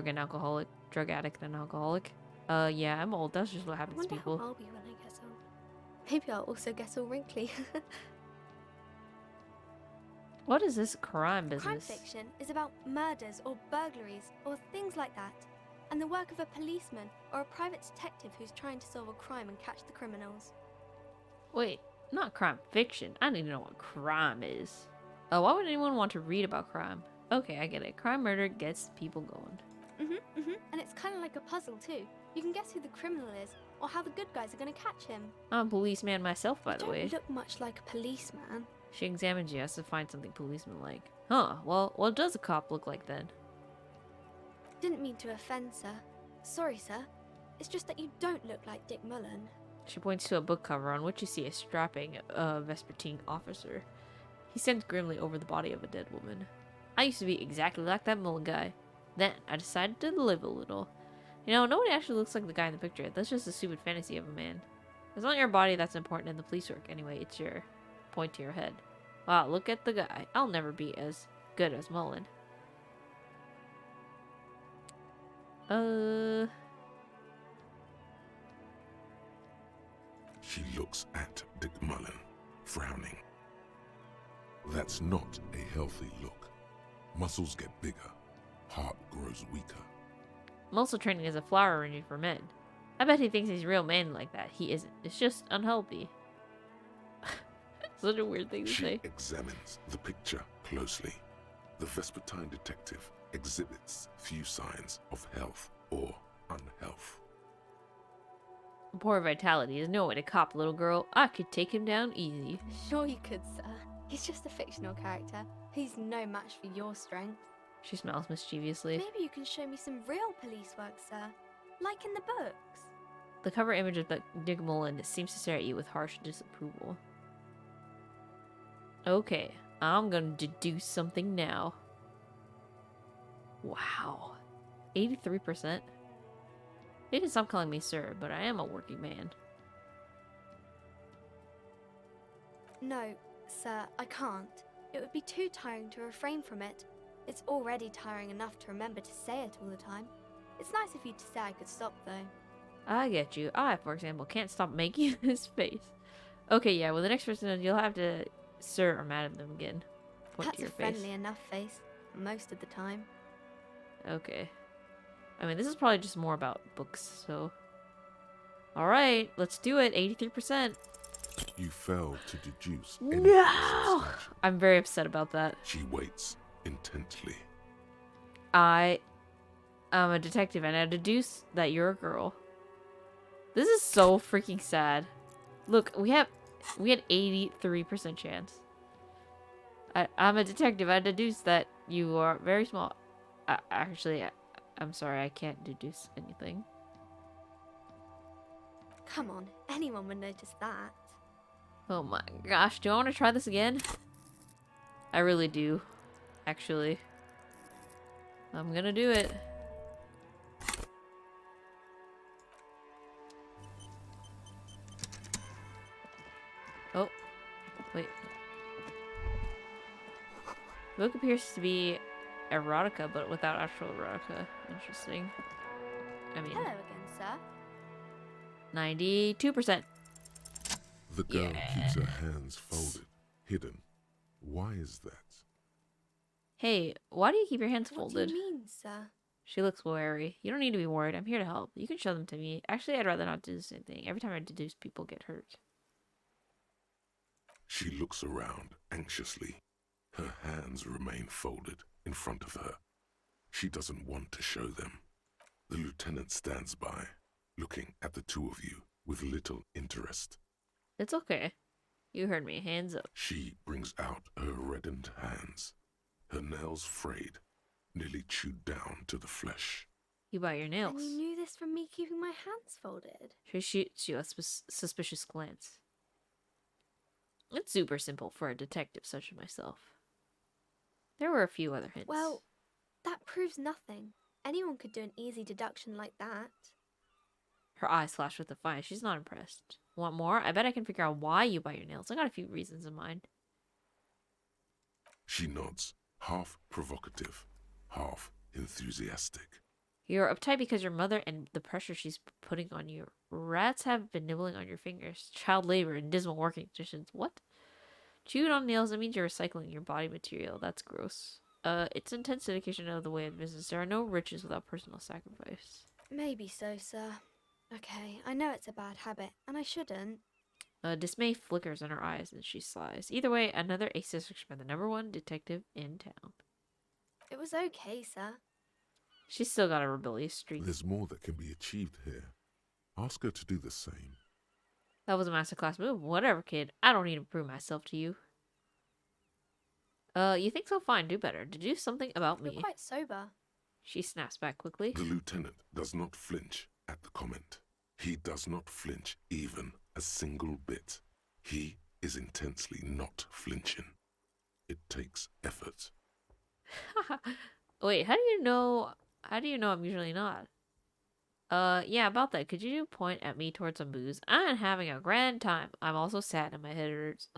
Speaker 1: addict and alcoholic. Yeah, I'm old. That's just what
Speaker 6: I
Speaker 1: happens to
Speaker 6: wonder
Speaker 1: people.
Speaker 6: how I'll be when I get old. Maybe I'll also get all wrinkly.
Speaker 1: What is this crime business?
Speaker 6: Crime fiction is about murders or burglaries or things like that, and the work of a policeman or a private detective who's trying to solve a crime and catch the criminals.
Speaker 1: Wait, not crime fiction. I need to know what crime is. Oh, why would anyone want to read about crime? Okay, I get it. Crime murder gets people going.
Speaker 6: And it's kind of like a puzzle too. You can guess who the criminal is or how the good guys are going to catch him.
Speaker 1: I'm a policeman myself, by
Speaker 6: You
Speaker 1: the
Speaker 6: don't
Speaker 1: way.
Speaker 6: look much like a policeman.
Speaker 1: She examines you, has to find something policeman-like. Huh, well, what does a cop look like then?
Speaker 6: Didn't mean to offend, sir. Sorry, sir. It's just that you don't look like Dick Mullen.
Speaker 1: She points to a book cover on which you see a strapping Vespertine officer. He stands grimly over the body of a dead woman. I used to be exactly like that Mullen guy. Then, I decided to live a little. You know, nobody actually looks like the guy in the picture. That's just a stupid fantasy of a man. It's not your body that's important in the police work anyway, it's your point to your head. Wow, look at the guy. I'll never be as good as Mullen.
Speaker 2: She looks at Dick Mullen, frowning. That's not a healthy look. Muscles get bigger, heart grows weaker.
Speaker 1: Muscle training is a flower arranging for men. I bet he thinks he's real man like that. He isn't. It's just unhealthy. Such a weird thing to
Speaker 2: She
Speaker 1: say.
Speaker 2: examines the picture closely. The Vespertine detective exhibits few signs of health or unhealth.
Speaker 1: Poor vitality is no way to cop, little girl. I could take him down easy.
Speaker 6: Sure you could, sir. He's just a fictional character. He's no match for your strength.
Speaker 1: She smiles mischievously.
Speaker 6: Maybe you can show me some real police work, sir. Like in the books.
Speaker 1: The cover image of Dick Mullen seems to stare at you with harsh disapproval. Okay, I'm gonna deduce something now. Wow. 83%? They didn't stop calling me sir, but I am a working man.
Speaker 6: No, sir, I can't. It would be too tiring to refrain from it. It's already tiring enough to remember to say it all the time. It's nice of you to say I could stop, though.
Speaker 1: I get you. I, for example, can't stop making this face. Okay, yeah, well, the next person, you'll have to sir or madam them again. Point
Speaker 6: That's
Speaker 1: to your
Speaker 6: a friendly
Speaker 1: face.
Speaker 6: enough face, most of the time.
Speaker 1: Okay. I mean, this is probably just more about books, so... Alright, let's do it. 83%.
Speaker 2: You fail to deduce any
Speaker 1: No!
Speaker 2: substantial.
Speaker 1: I'm very upset about that.
Speaker 2: She waits intently.
Speaker 1: I'm a detective, and I deduce that you're a girl. This is so freaking sad. Look, we had 83% chance. I'm a detective. I deduce that you are very small. I'm sorry, I can't deduce anything.
Speaker 6: Come on, anyone would notice that.
Speaker 1: Oh my gosh, do I want to try this again? I really do, actually. I'm gonna do it. Oh, wait. The book appears to be erotica, but without actual erotica. Interesting. I mean,
Speaker 6: Hello again, sir.
Speaker 1: 92%.
Speaker 2: The girl keeps her hands folded, hidden. Why is that?
Speaker 1: Hey, why do you keep your hands
Speaker 6: What
Speaker 1: folded?
Speaker 6: do you mean, sir?
Speaker 1: She looks wary. You don't need to be worried. I'm here to help. You can show them to me. Actually, I'd rather not do the same thing. Every time I deduce, people get hurt.
Speaker 2: She looks around anxiously. Her hands remain folded in front of her. She doesn't want to show them. The lieutenant stands by, looking at the two of you with little interest.
Speaker 1: It's okay. You heard me. Hands up.
Speaker 2: She brings out her reddened hands, her nails frayed, nearly chewed down to the flesh.
Speaker 1: You bite your nails.
Speaker 6: And you knew this from me keeping my hands folded?
Speaker 1: She shoots you a suspicious glance. It's super simple for a detective such as myself. There were a few other hints.
Speaker 6: Well, that proves nothing. Anyone could do an easy deduction like that.
Speaker 1: Her eyes flash with defiance. She's not impressed. Want more? I bet I can figure out why you bite your nails. I got a few reasons in mind.
Speaker 2: She nods, half provocative, half enthusiastic.
Speaker 1: You're uptight because your mother and the pressure she's putting on you. Rats have been nibbling on your fingers. Child labor and dismal working conditions. What? Chewed on nails, that means you're recycling your body material. That's gross. It's intense dedication of the way of business. There are no riches without personal sacrifice.
Speaker 6: Maybe so, sir. Okay, I know it's a bad habit, and I shouldn't.
Speaker 1: Dismay flickers in her eyes and she sighs. Either way, another ace description by the #1 detective in town.
Speaker 6: It was okay, sir.
Speaker 1: She's still got a rebellious streak.
Speaker 2: There's more that can be achieved here. Ask her to do the same.
Speaker 1: That was a masterclass move. Whatever, kid. I don't need to prove myself to you. You think so? Fine. Do better. To do something about
Speaker 6: You're
Speaker 1: me.
Speaker 6: quite sober.
Speaker 1: She snaps back quickly.
Speaker 2: The lieutenant does not flinch at the comment. He does not flinch even a single bit. He is intensely not flinching. It takes effort.
Speaker 1: Wait, how do you know I'm usually not? Yeah, about that. Could you point at me towards some booze? I'm having a grand time. I'm also sad and my head hurts.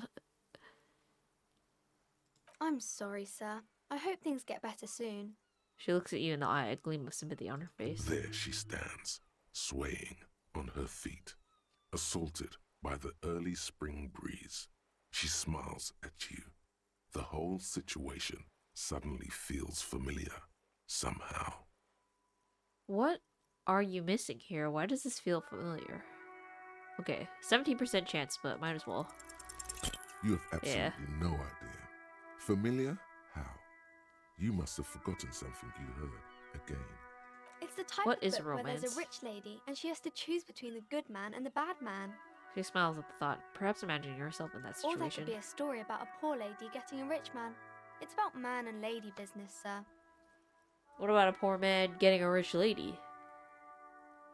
Speaker 6: I'm sorry, sir. I hope things get better soon.
Speaker 1: She looks at you in the eye, a gleam of sympathy on her face.
Speaker 2: There she stands, swaying on her feet, assaulted by the early spring breeze. She smiles at you. The whole situation suddenly feels familiar, somehow.
Speaker 1: What are you missing here? Why does this feel familiar? Okay, 17% chance, but might as well.
Speaker 2: You have absolutely no idea. Familiar? How? You must have forgotten something you heard again.
Speaker 6: It's the type
Speaker 1: What
Speaker 6: of
Speaker 1: is
Speaker 6: book where there's
Speaker 1: romance?
Speaker 6: a rich lady and she has to choose between the good man and the bad man.
Speaker 1: She smiles at the thought, perhaps imagining yourself in that
Speaker 6: Or there
Speaker 1: situation.
Speaker 6: could be a story about a poor lady getting a rich man. It's about man and lady business, sir.
Speaker 1: What about a poor man getting a rich lady?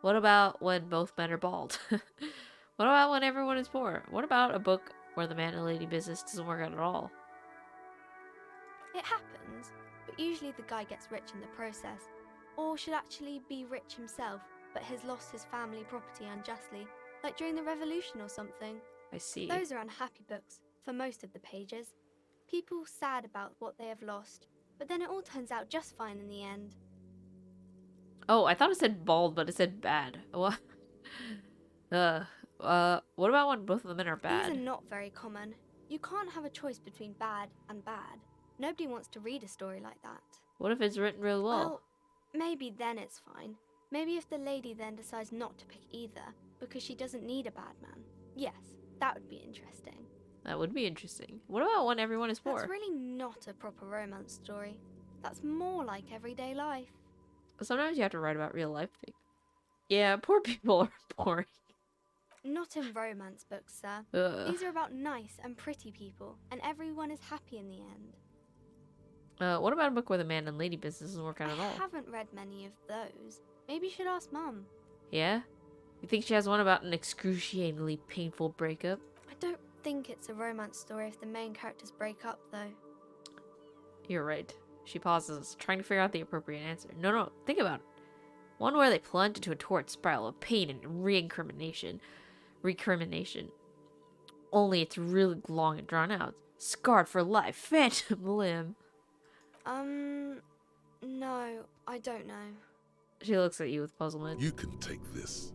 Speaker 1: What about when both men are bald? What about when everyone is poor? What about a book where the man and lady business doesn't work out at all?
Speaker 6: It happens, but usually the guy gets rich in the process. Or should actually be rich himself, but has lost his family property unjustly, like during the revolution or something.
Speaker 1: I see.
Speaker 6: Those are unhappy books, for most of the pages. People sad about what they have lost, but then it all turns out just fine in the end.
Speaker 1: Oh, I thought it said bald, but it said bad. What? What about when both of the men are bad?
Speaker 6: These are not very common. You can't have a choice between bad and bad. Nobody wants to read a story like that.
Speaker 1: What if it's written real well?
Speaker 6: Maybe then it's fine. Maybe if the lady then decides not to pick either, because she doesn't need a bad man. Yes, that would be interesting.
Speaker 1: That would be interesting. What about when everyone is poor?
Speaker 6: That's really not a proper romance story. That's more like everyday life.
Speaker 1: Sometimes you have to write about real life things. Yeah, poor people are boring.
Speaker 6: Not in romance books, sir.
Speaker 1: Ugh.
Speaker 6: These are about nice and pretty people, and everyone is happy in the end.
Speaker 1: What about a book where the man and lady business doesn't work out at
Speaker 6: I
Speaker 1: all?
Speaker 6: haven't read many of those. Maybe you should ask Mum.
Speaker 1: Yeah? You think she has one about an excruciatingly painful breakup?
Speaker 6: I don't think it's a romance story if the main characters break up, though.
Speaker 1: You're right. She pauses, trying to figure out the appropriate answer. No, think about it. One where they plunge into a torrid spiral of pain and recrimination. Only it's really long and drawn out. Scarred for life. Phantom limb.
Speaker 6: No, I don't know.
Speaker 1: She looks at you with puzzlement.
Speaker 2: You can take this.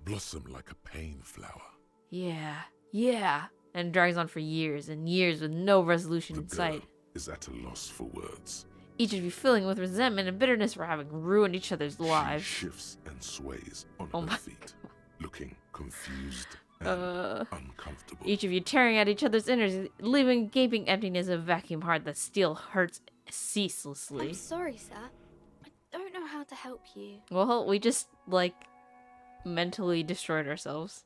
Speaker 2: Blossom like a pain flower.
Speaker 1: Yeah, Yeah. And it drags on for years and years with no resolution
Speaker 2: The
Speaker 1: in
Speaker 2: girl
Speaker 1: sight.
Speaker 2: is at a loss for words.
Speaker 1: Each of you filling with resentment and bitterness for having ruined each other's lives.
Speaker 2: She shifts and sways on
Speaker 1: Oh
Speaker 2: her
Speaker 1: my
Speaker 2: feet, looking confused and uncomfortable.
Speaker 1: Each of you tearing at each other's innards, leaving a gaping emptiness of vacuum heart that still hurts ceaselessly.
Speaker 6: I'm sorry, sir. I don't know how to help you.
Speaker 1: Well, we just, like, mentally destroyed ourselves.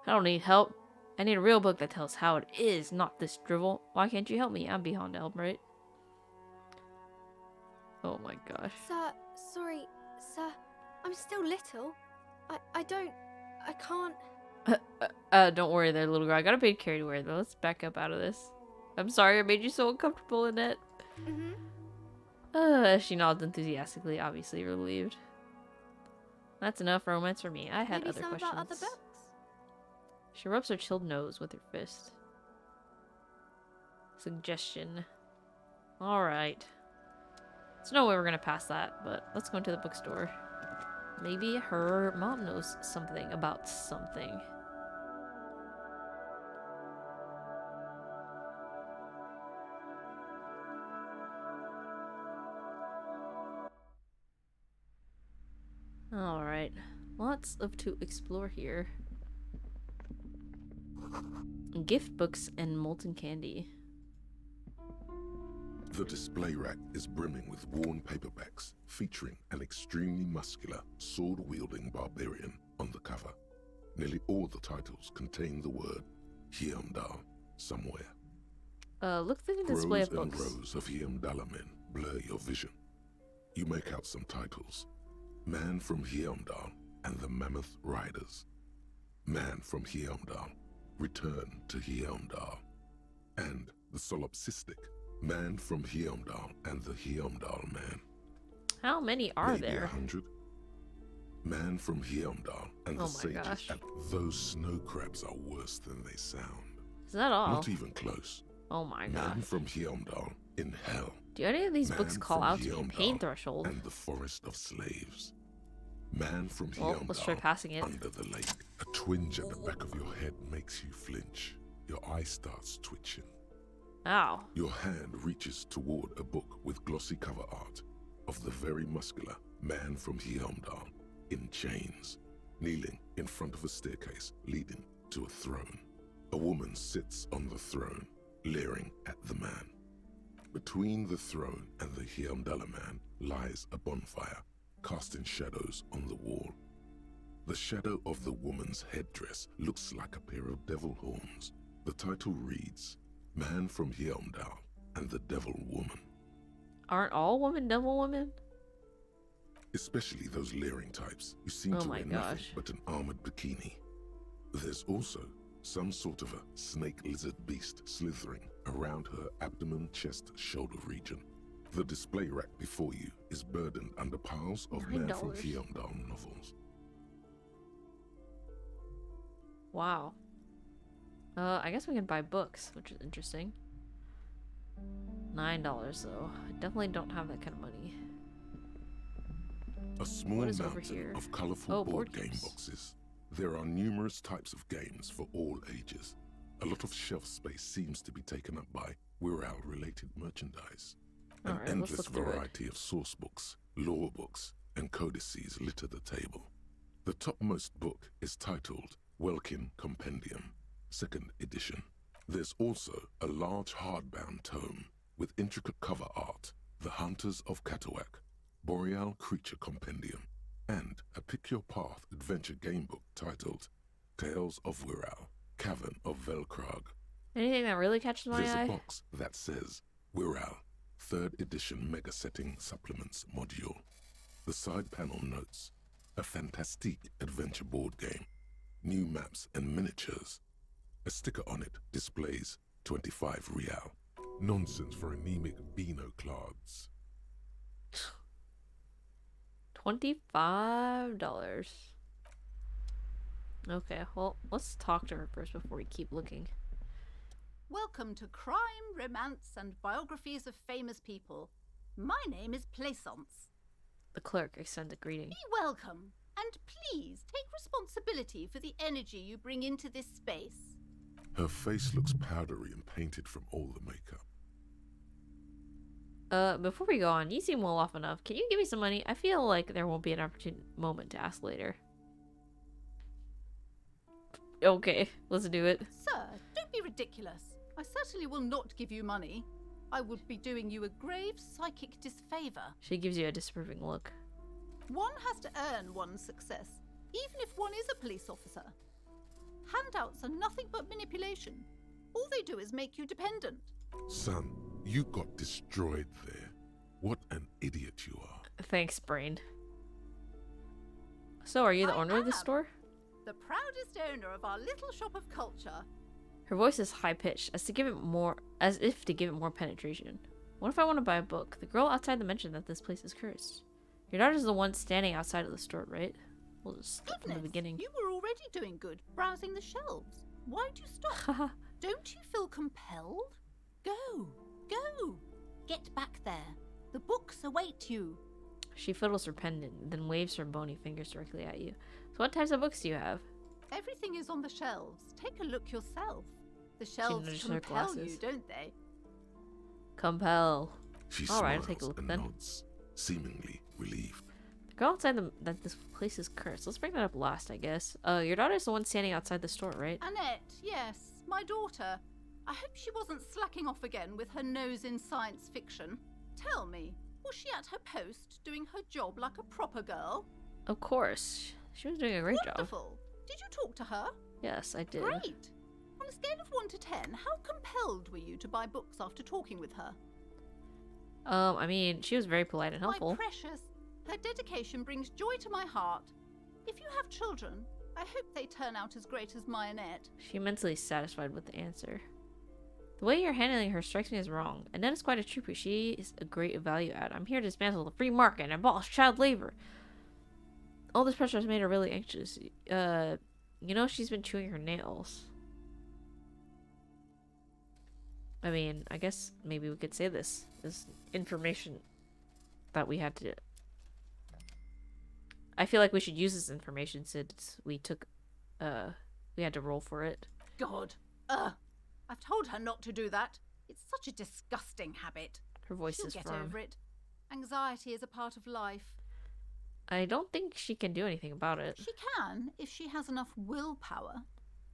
Speaker 1: I don't need help. I need a real book that tells how it is, not this drivel. Why can't you help me? I'm beyond help, right? Oh my gosh.
Speaker 6: Sir, sorry, sir. I'm still little. I can't.
Speaker 1: Don't worry there, little girl. I got a big carried away, though. Let's back up out of this. I'm sorry I made you so uncomfortable, Annette. She nods enthusiastically, obviously relieved. That's enough romance for me. I had
Speaker 6: Maybe
Speaker 1: other
Speaker 6: some
Speaker 1: questions.
Speaker 6: about other books.
Speaker 1: She rubs her chilled nose with her fist. Suggestion. Alright. There's no way we're gonna pass that, but let's go into the bookstore. Maybe her mom knows something about something. Alright. Lots of to explore here. Gift books and molten candy.
Speaker 2: The display rack is brimming with worn paperbacks featuring an extremely muscular, sword-wielding barbarian on the cover. Nearly all the titles contain the word Heimdall somewhere.
Speaker 1: Look through the display
Speaker 2: Rows
Speaker 1: of
Speaker 2: and
Speaker 1: books.
Speaker 2: rows of Heimdall men blur your vision. You make out some titles. Man from Heimdall and the Mammoth Riders. Man from Heimdall, Return to Heimdall. And the solipsistic Man from Heimdall and the Heimdall Man.
Speaker 1: How many are
Speaker 2: Maybe
Speaker 1: there?
Speaker 2: 100. Man from Heimdall and
Speaker 1: Oh
Speaker 2: the
Speaker 1: my
Speaker 2: sages.
Speaker 1: gosh.
Speaker 2: And those snow crabs are worse than they sound.
Speaker 1: Is that all?
Speaker 2: Not even close.
Speaker 1: Oh my
Speaker 2: Man
Speaker 1: god.
Speaker 2: from Heimdall in hell.
Speaker 1: Do any of these books
Speaker 2: Man
Speaker 1: call
Speaker 2: from
Speaker 1: out to the
Speaker 2: Heimdall
Speaker 1: pain threshold?
Speaker 2: And the forest of slaves. Man from
Speaker 1: Well,
Speaker 2: Heimdall
Speaker 1: let's try passing it.
Speaker 2: under the lake. A twinge at the back of your head makes you flinch. Your eye starts twitching.
Speaker 1: Ow.
Speaker 2: Your hand reaches toward a book with glossy cover art of the very muscular Man from Heimdall in chains, kneeling in front of a staircase leading to a throne. A woman sits on the throne, leering at the man. Between the throne and the Heimdall man lies a bonfire, casting shadows on the wall. The shadow of the woman's headdress looks like a pair of devil horns. The title reads, Man from Heimdall and the Devil Woman.
Speaker 1: Aren't all women devil women?
Speaker 2: Especially those leering types who seem
Speaker 1: Oh
Speaker 2: to
Speaker 1: my
Speaker 2: wear nothing
Speaker 1: gosh.
Speaker 2: but an armored bikini. There's also some sort of a snake lizard beast slithering around her abdomen, chest, shoulder region. The display rack before you is burdened under piles of Man from
Speaker 1: $9.
Speaker 2: Heimdall novels.
Speaker 1: Wow. I guess we can buy books, which is interesting. $9 though. I definitely don't have that kind of money.
Speaker 2: A small
Speaker 1: What is over
Speaker 2: mountain
Speaker 1: here?
Speaker 2: of colorful
Speaker 1: Oh,
Speaker 2: board
Speaker 1: board
Speaker 2: game
Speaker 1: games.
Speaker 2: boxes. There are numerous types of games for all ages. A lot of shelf space seems to be taken up by Wirral-related merchandise. An
Speaker 1: Alright, let's
Speaker 2: endless
Speaker 1: look through it.
Speaker 2: variety of source books, lore books, and codices litter the table. The topmost book is titled Welkin Compendium, 2nd edition. There's also a large hardbound tome with intricate cover art, The Hunters of Katawak, Boreal Creature Compendium, and a Pick Your Path adventure game book titled Tales of Wirral, Cavern of Velkrag.
Speaker 1: Anything that really catches my
Speaker 2: There's a
Speaker 1: eye?
Speaker 2: box that says Wirral, 3rd edition Mega Setting Supplements Module. The side panel notes, a fantastique adventure board game, new maps and miniatures. A sticker on it displays 25 real. Nonsense for anemic Beano clods.
Speaker 1: $25. Okay, well, let's talk to her first before we keep looking.
Speaker 7: Welcome to Crime, Romance, and Biographies of Famous People. My name is Plaisance.
Speaker 1: The clerk extends a greeting.
Speaker 7: Be welcome, and please take responsibility for the energy you bring into this space.
Speaker 2: Her face looks powdery and painted from all the makeup.
Speaker 1: Before we go on, you seem well off enough. Can you give me some money? I feel like there won't be an opportune moment to ask later. Okay, let's do it.
Speaker 7: Sir, don't be ridiculous. I certainly will not give you money. I would be doing you a grave psychic disfavor.
Speaker 1: She gives you a disapproving look.
Speaker 7: One has to earn one's success, even if one is a police officer. Handouts are nothing but manipulation. All they do is make you dependent.
Speaker 2: Son, you got destroyed there. What an idiot you are.
Speaker 1: Thanks, Brain. So, are you the owner of the store?
Speaker 7: The proudest owner of our little shop of culture.
Speaker 1: Her voice is high-pitched, as if to give it more penetration. What if I want to buy a book? The girl outside mentioned that this place is cursed. Your daughter's the one standing outside of the store, right? We'll just start from the beginning.
Speaker 7: You were already doing good, browsing the shelves. Why'd you stop? Don't you feel compelled? Go, go, get back there. The books await you.
Speaker 1: She fiddles her pendant, then waves her bony fingers directly at you. So what types of books do you have?
Speaker 7: Everything is on the shelves. Take a look yourself. The shelves
Speaker 1: notices her
Speaker 7: compel
Speaker 1: glasses.
Speaker 7: you, don't they?
Speaker 1: Compel.
Speaker 2: She
Speaker 1: All right,
Speaker 2: smiles
Speaker 1: I'll take a look
Speaker 2: and
Speaker 1: then.
Speaker 2: nods, seemingly relieved.
Speaker 1: The girl outside that this place is cursed. Let's bring that up last, I guess. Your daughter's the one standing outside the store, right?
Speaker 7: Annette, yes, my daughter. I hope she wasn't slacking off again with her nose in science fiction. Tell me, was she at her post, doing her job like a proper girl?
Speaker 1: Of course. She was doing a great job.
Speaker 7: Wonderful. Did you talk to her?
Speaker 1: Yes, I did.
Speaker 7: Great. On a scale of 1 to 10, how compelled were you to buy books after talking with her?
Speaker 1: I mean, she was very polite and helpful.
Speaker 7: My precious, her dedication brings joy to my heart. If you have children, I hope they turn out as great as my Annette.
Speaker 1: She immensely satisfied with the answer. The way you're handling her strikes me as wrong. Annette is quite a trooper. She is a great value add. I'm here to dismantle the free market and abolish child labor. All this pressure has made her really anxious. You know, she's been chewing her nails. I mean, I guess maybe we could say this is information that we had to... I feel like we should use this information since we took, we had to roll for it.
Speaker 7: God. I've told her not to do that. It's such a disgusting habit.
Speaker 1: Her voice
Speaker 7: She'll
Speaker 1: is
Speaker 7: get
Speaker 1: firm.
Speaker 7: over it. Anxiety is a part of life.
Speaker 1: I don't think she can do anything about it.
Speaker 7: She can, if she has enough willpower.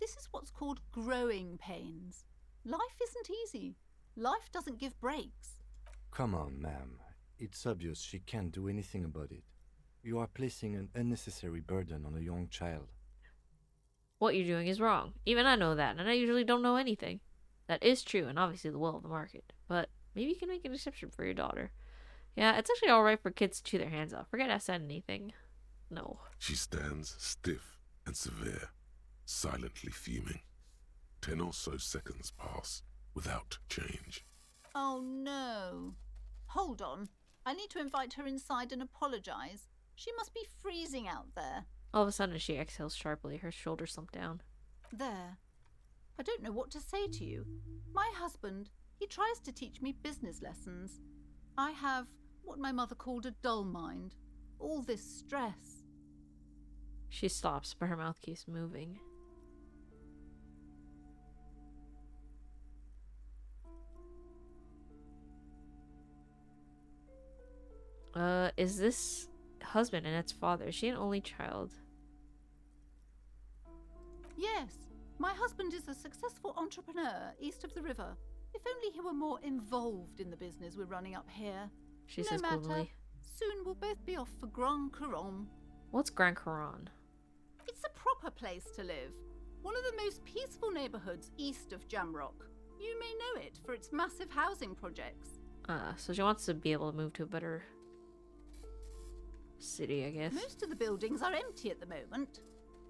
Speaker 7: This is what's called growing pains. Life isn't easy. Life doesn't give breaks.
Speaker 3: Come on, ma'am. It's obvious she can't do anything about it. You are placing an unnecessary burden on a young child.
Speaker 1: What you're doing is wrong. Even I know that, and I usually don't know anything. That is true, and obviously the will of the market. But maybe you can make an exception for your daughter. Yeah, it's actually alright for kids to chew their hands off. Forget I said anything. No.
Speaker 2: She stands stiff and severe, silently fuming. 10 or so seconds pass without change.
Speaker 7: Oh no. Hold on. I need to invite her inside and apologize. She must be freezing out there.
Speaker 1: All of a sudden she exhales sharply, her shoulders slump down.
Speaker 7: There. I don't know what to say to you. My husband, he tries to teach me business lessons. I have what my mother called a dull mind. All this stress.
Speaker 1: She stops, but her mouth keeps moving. Is this husband Annette's father? Is she an only child?
Speaker 7: Yes, my husband is a successful entrepreneur east of the river. If only he were more involved in the business we're running up here.
Speaker 1: She
Speaker 7: No
Speaker 1: says
Speaker 7: matter.
Speaker 1: gloomily.
Speaker 7: Soon we'll both be off for Grand Couronne.
Speaker 1: What's Grand Couronne?
Speaker 7: It's a proper place to live. One of the most peaceful neighborhoods east of Jamrock. You may know it for its massive housing projects.
Speaker 1: So she wants to be able to move to a better city, I guess.
Speaker 7: Most of the buildings are empty at the moment.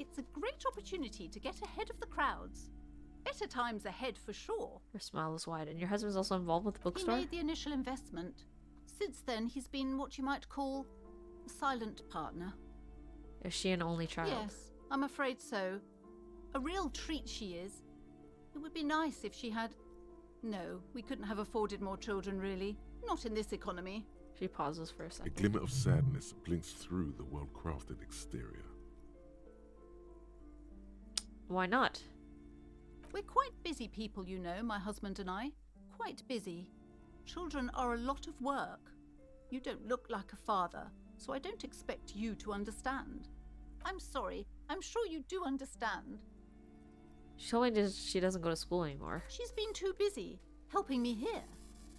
Speaker 7: It's a great opportunity to get ahead of the crowds. Better times ahead for sure.
Speaker 1: Her smile is wide. And your husband's also involved with the
Speaker 7: He
Speaker 1: bookstore?
Speaker 7: made the initial investment. Since then, he's been what you might call a silent partner.
Speaker 1: Is she an only child?
Speaker 7: Yes, I'm afraid so. A real treat she is. It would be nice if she had... No, we couldn't have afforded more children, really. Not in this economy.
Speaker 1: She pauses for a
Speaker 2: A
Speaker 1: second.
Speaker 2: glimmer of sadness blinks through the well-crafted exterior.
Speaker 1: Why not?
Speaker 7: We're quite busy people, you know, my husband and I. Quite busy. Children are a lot of work. You don't look like a father, so I don't expect you to understand. I'm sorry. I'm sure you do understand.
Speaker 1: She told me she doesn't go to school anymore.
Speaker 7: She's been too busy helping me here.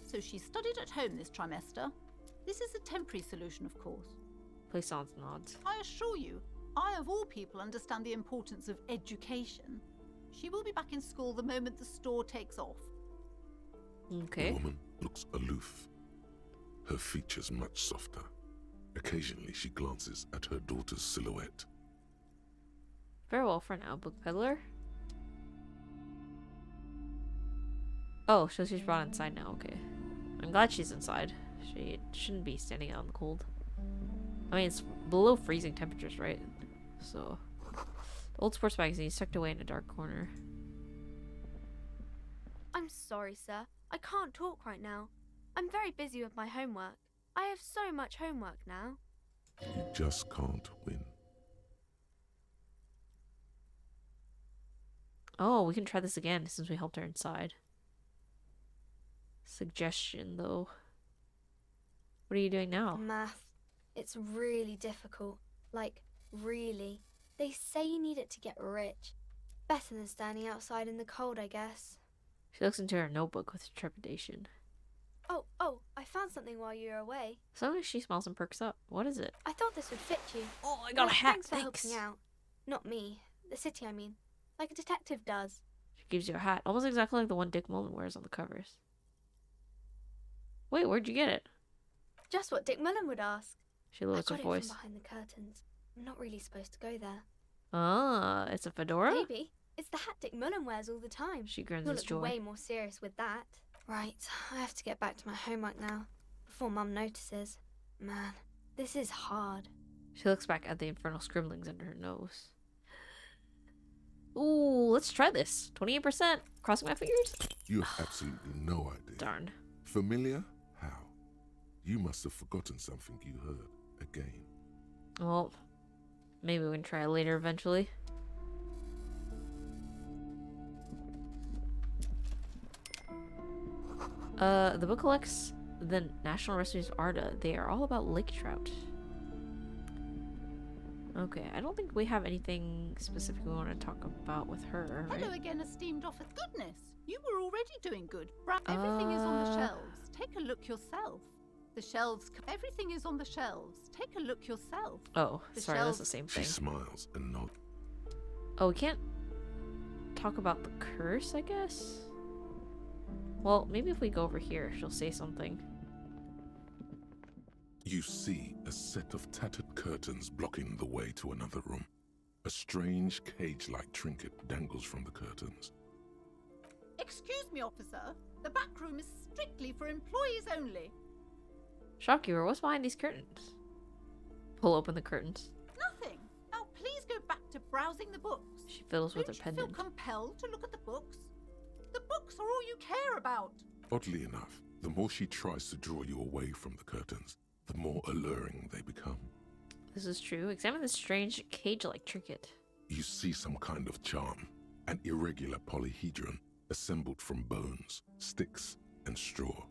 Speaker 7: So she studied at home this trimester. This is a temporary solution, of course.
Speaker 1: Place nods.
Speaker 7: I assure you, I of all people understand the importance of education. She will be back in school the moment the store takes off.
Speaker 1: Okay.
Speaker 2: The woman looks aloof, her features much softer. Occasionally she glances at her daughter's silhouette.
Speaker 1: Farewell for now, book peddler. Oh, so she's brought inside now, okay. I'm glad she's inside. She shouldn't be standing out in the cold. I mean, it's below freezing temperatures, right? So, the old sports magazine is tucked away in a dark corner.
Speaker 6: I'm sorry, sir. I can't talk right now. I'm very busy with my homework. I have so much homework now.
Speaker 2: You just can't win.
Speaker 1: Oh, we can try this again since we helped her inside. Suggestion, though. What are you doing now?
Speaker 6: Math. It's really difficult. Like, really. They say you need it to get rich. Better than standing outside in the cold, I guess.
Speaker 1: She looks into her notebook with trepidation.
Speaker 6: Oh, I found something while you were away.
Speaker 1: Suddenly she smiles and perks up. What is it?
Speaker 6: I thought this would fit you.
Speaker 1: Oh, I got a hat,
Speaker 6: Thanks for helping out. Not me. The city, I mean. Like a detective does.
Speaker 1: She gives you a hat, almost exactly like the one Dick Mullen wears on the covers. Wait, where'd you get it?
Speaker 6: Just what Dick Mullen would ask.
Speaker 1: She lowers her
Speaker 6: I got
Speaker 1: voice.
Speaker 6: it from behind the curtains. I'm not really supposed to go there.
Speaker 1: Ah, it's a fedora?
Speaker 6: Maybe. It's the hat Dick Mullen wears all the time.
Speaker 1: She grins
Speaker 6: You'll
Speaker 1: with
Speaker 6: look
Speaker 1: joy.
Speaker 6: way more serious with that. Right, I have to get back to my homework now, before Mum notices. Man, this is hard.
Speaker 1: She looks back at the infernal scribblings under her nose. Ooh, let's try this. 28%. Crossing my fingers?
Speaker 2: You have absolutely no idea.
Speaker 1: Darn.
Speaker 2: Familiar? How? You must have forgotten something you heard again.
Speaker 1: Well, maybe we can try it later eventually. The book collects the national recipes of Arda. They are all about lake trout. Okay, I don't think we have anything specific we want to talk about with her, right?
Speaker 7: Hello again, esteemed officer. Goodness, you were already doing good. Everything is on the shelves. Take a look yourself. The shelves. Everything is on the shelves. Take a look yourself.
Speaker 1: Oh,
Speaker 7: The
Speaker 1: sorry, that's
Speaker 7: shelves-
Speaker 1: the same
Speaker 2: She
Speaker 1: thing.
Speaker 2: smiles and nods.
Speaker 1: Oh, we can't talk about the curse, I guess? Well, maybe if we go over here, she'll say something.
Speaker 2: You see a set of tattered curtains blocking the way to another room. A strange cage-like trinket dangles from the curtains.
Speaker 7: Excuse me, officer. The back room is strictly for employees only.
Speaker 1: Shopkeeper, what's behind these curtains? Pull open the curtains.
Speaker 7: Nothing. Now please go back to browsing the books.
Speaker 1: She fiddles with her
Speaker 7: Don't you feel
Speaker 1: pendant.
Speaker 7: compelled to look at the books? The books are all you care about.
Speaker 2: Oddly enough, the more she tries to draw you away from the curtains, the more alluring they become.
Speaker 1: This is true. Examine this strange cage-like trinket.
Speaker 2: You see some kind of charm, an irregular polyhedron assembled from bones, sticks, and straw.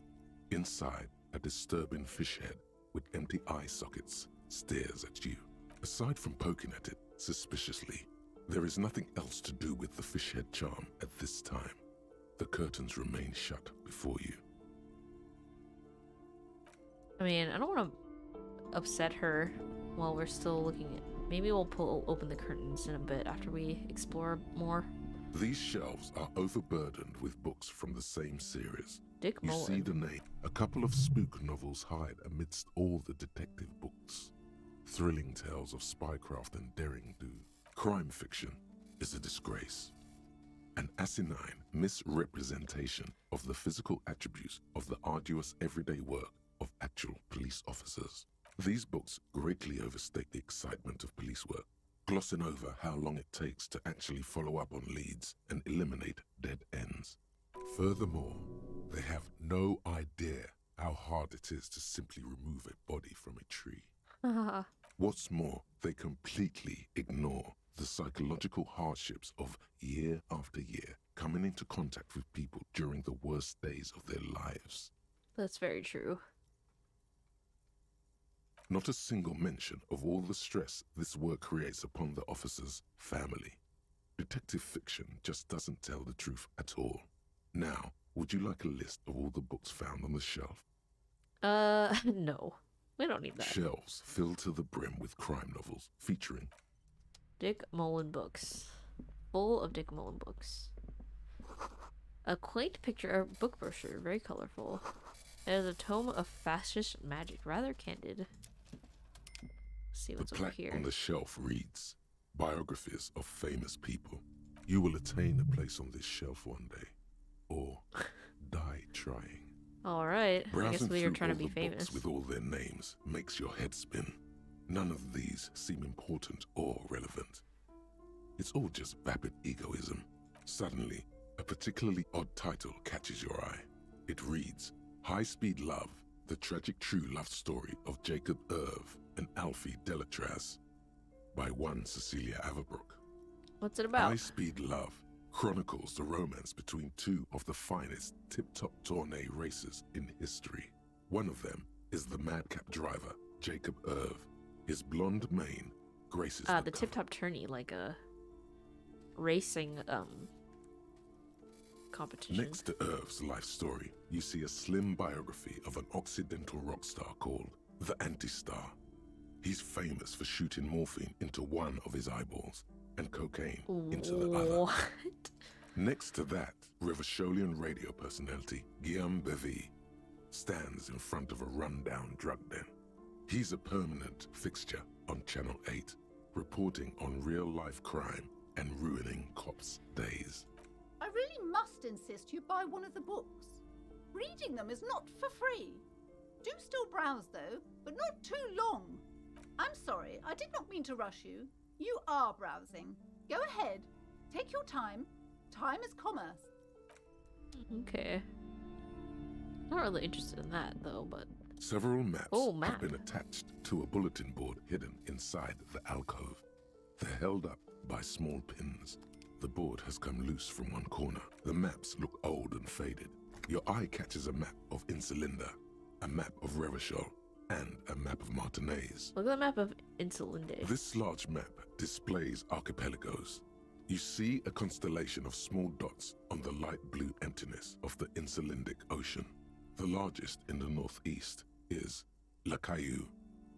Speaker 2: Inside, a disturbing fish head with empty eye sockets stares at you. Aside from poking at it suspiciously, there is nothing else to do with the fish head charm at this time. The curtains remain shut before you.
Speaker 1: I mean, I don't want to upset her while we're still looking at... Maybe we'll pull open the curtains in a bit after we explore more.
Speaker 2: These shelves are overburdened with books from the same series.
Speaker 1: Dick
Speaker 2: You see
Speaker 1: Mullen.
Speaker 2: the name. A couple of spook novels hide amidst all the detective books. Thrilling tales of spycraft and daring do. Crime fiction is a disgrace. An asinine misrepresentation of the physical attributes of the arduous everyday work of actual police officers. These books greatly overstate the excitement of police work, glossing over how long it takes to actually follow up on leads and eliminate dead ends. Furthermore, they have no idea how hard it is to simply remove a body from a tree. What's more, they completely ignore the psychological hardships of year after year coming into contact with people during the worst days of their lives.
Speaker 1: That's very true.
Speaker 2: Not a single mention of all the stress this work creates upon the officer's family. Detective fiction just doesn't tell the truth at all. Now, would you like a list of all the books found on the shelf?
Speaker 1: No. We don't need that.
Speaker 2: Shelves filled to the brim with crime novels featuring
Speaker 1: Dick Mullen books. Full of Dick Mullen books. A quaint picture book brochure, very colorful. It is a tome of fascist magic, rather candid. Let's see what's
Speaker 2: the
Speaker 1: over
Speaker 2: plaque
Speaker 1: here.
Speaker 2: on the shelf reads, Biographies of famous people. You will attain a place on this shelf one day, or die trying.
Speaker 1: Alright, I guess
Speaker 2: Browsing
Speaker 1: we are
Speaker 2: through
Speaker 1: trying to
Speaker 2: all
Speaker 1: be
Speaker 2: the
Speaker 1: famous.
Speaker 2: books with all their names makes your head spin. None of these seem important or relevant. It's all just vapid egoism. Suddenly, a particularly odd title catches your eye. It reads, High Speed Love, the tragic true love story of Jacob Irv and Alfie Delatraz, by one Cecilia Averbrook.
Speaker 1: What's it about?
Speaker 2: High Speed Love chronicles the romance between two of the finest tip-top tourney racers in history. One of them is the madcap driver, Jacob Irv. His blonde mane graces
Speaker 1: The
Speaker 2: cover.
Speaker 1: tip-top tourney, like a racing, competition.
Speaker 2: Next to Irv's life story, you see a slim biography of an Occidental rock star called the Anti-Star. He's famous for shooting morphine into one of his eyeballs and cocaine into the other.
Speaker 1: What?
Speaker 2: Next to that, Revacholian radio personality Guillaume Bevy stands in front of a rundown drug den. He's a permanent fixture on Channel 8, reporting on real-life crime and ruining cops' days.
Speaker 7: I really must insist you buy one of the books. Reading them is not for free. Do still browse, though, but not too long. I'm sorry, I did not mean to rush you. You are browsing. Go ahead. Take your time. Time is commerce.
Speaker 1: Okay. Not really interested in that, though, but...
Speaker 2: Several maps
Speaker 1: Oh,
Speaker 2: have
Speaker 1: map.
Speaker 2: been attached to a bulletin board hidden inside the alcove. They're held up by small pins. The board has come loose from one corner. The maps look old and faded. Your eye catches a map of Insulinda, a map of Revachol, and a map of Martinez.
Speaker 1: Look at the map of Insulinde.
Speaker 2: This large map displays archipelagos. You see a constellation of small dots on the light blue emptiness of the Insulindic Ocean. The largest in the northeast is La Caillou.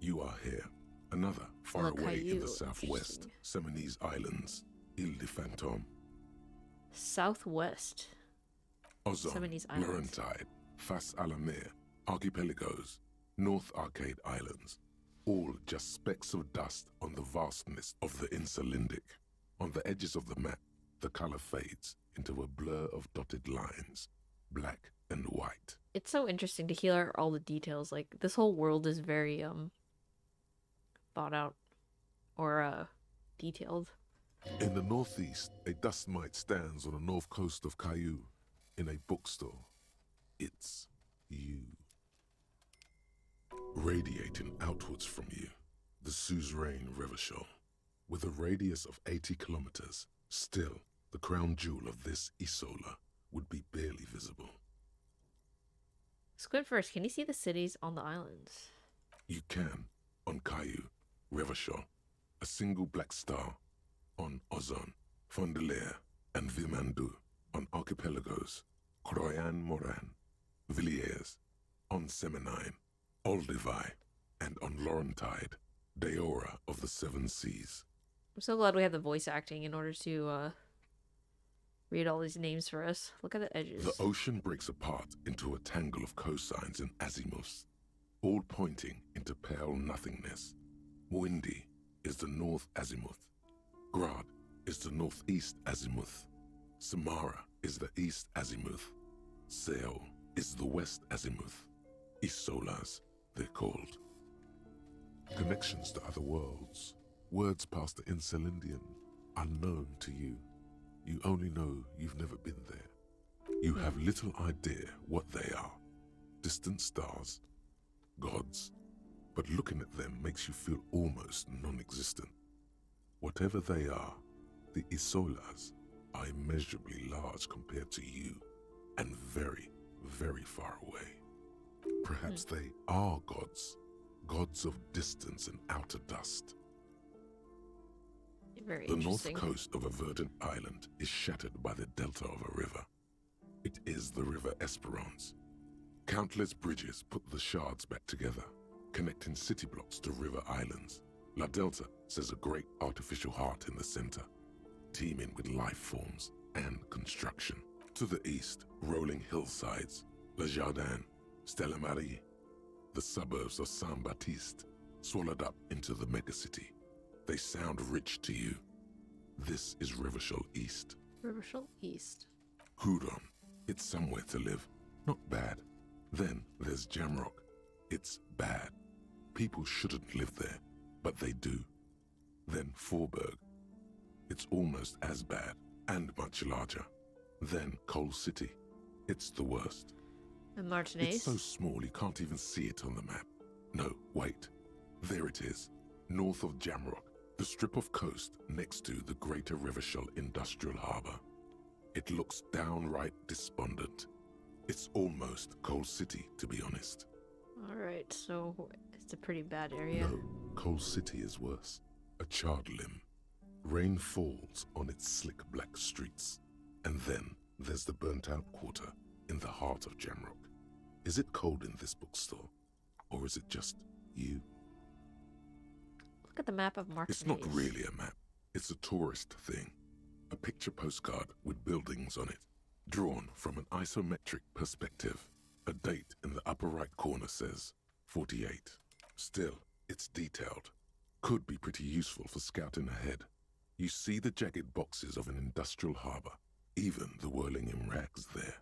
Speaker 2: You are here. Another far
Speaker 1: La
Speaker 2: away in
Speaker 1: Caillou,
Speaker 2: the southwest, Seminese Islands, Ile de Fantôme,
Speaker 1: Southwest.
Speaker 2: Ozon,
Speaker 1: Seminese Islands.
Speaker 2: Laurentide, Fas à la Mer, Archipelagos, North Arcade Islands, all just specks of dust on the vastness of the Insulindic. On the edges of the map, the color fades into a blur of dotted lines, black and white.
Speaker 1: It's so interesting to hear all the details. Like, this whole world is very, thought out. Or, detailed.
Speaker 2: In the northeast, a dust mite stands on the north coast of Caillou in a bookstore. It's you. Radiating outwards from you, the suzerain Revachol. With a radius of 80 kilometers, still, the crown jewel of this Isola would be barely visible.
Speaker 1: Squid first, can you see the cities on the islands?
Speaker 2: You can, on Caillou, Revachol, a single black star, on Ozon, Fondelier, and Vilmandu, on archipelagos, Croyan Moran, Villiers, on Seminine, Olduvai, and on Laurentide, Deora of the Seven Seas.
Speaker 1: I'm so glad we have the voice acting in order to, read all these names for us. Look at the edges.
Speaker 2: The ocean breaks apart into a tangle of cosines and azimuths, all pointing into pale nothingness. Muindi is the north azimuth. Grad is the northeast azimuth. Samara is the east azimuth. Seol is the west azimuth. Isolas, they're called. Connections to other worlds. Words past the Insulindian, unknown to you. You only know you've never been there. You have little idea what they are. Distant stars, gods, but looking at them makes you feel almost non-existent. Whatever they are, the Isolas are immeasurably large compared to you, and very, very far away. Perhaps they are gods, gods of distance and outer dust.
Speaker 1: Very
Speaker 2: The north
Speaker 1: interesting.
Speaker 2: coast of a verdant island is shattered by the delta of a river. It is the River Esperance. Countless bridges put the shards back together, connecting city blocks to river islands. La Delta says a great artificial heart in the center, teeming with life forms and construction. To the east, rolling hillsides, Le Jardin, Stella Marie, the suburbs of Saint-Baptiste, swallowed up into the megacity. They sound rich to you. This is Rivershell East.
Speaker 1: Rivershell East.
Speaker 2: Houdon, it's somewhere to live. Not bad. Then there's Jamrock. It's bad. People shouldn't live there, but they do. Then Forberg. It's almost as bad and much larger. Then Coal City. It's the worst.
Speaker 1: And Martinez.
Speaker 2: It's so small you can't even see it on the map. No, wait. There it is. North of Jamrock. The strip of coast next to the Greater Rivershell Industrial Harbour. It looks downright despondent. It's almost Coal City, to be honest.
Speaker 1: Alright, so it's a pretty bad area.
Speaker 2: No, Coal City is worse. A charred limb. Rain falls on its slick black streets. And then there's the burnt-out quarter in the heart of Jamrock. Is it cold in this bookstore? Or is it just you?
Speaker 1: Look at the map of Martinez.
Speaker 2: It's not really a map. It's a tourist thing. A picture postcard with buildings on it, drawn from an isometric perspective. A date in the upper right corner says 48. Still, it's detailed. Could be pretty useful for scouting ahead. You see the jagged boxes of an industrial harbour, even the whirling in rags there.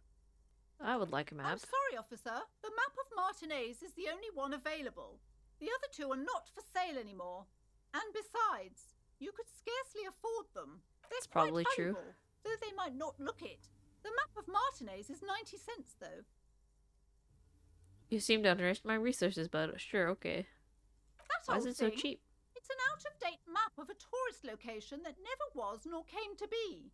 Speaker 1: I would like a map.
Speaker 7: I'm sorry, officer. The map of Martinez is the only one available. The other two are not for sale anymore. And besides, you could scarcely afford them. They're
Speaker 1: That's probably
Speaker 7: quite
Speaker 1: true.
Speaker 7: valuable, though they might not look it. The map of Martinez is 90 cents, though.
Speaker 1: You seem to underestimate my resources, but sure, okay.
Speaker 7: That
Speaker 1: Why is
Speaker 7: old
Speaker 1: it so
Speaker 7: thing,
Speaker 1: cheap?
Speaker 7: It's an out-of-date map of a tourist location that never was nor came to be.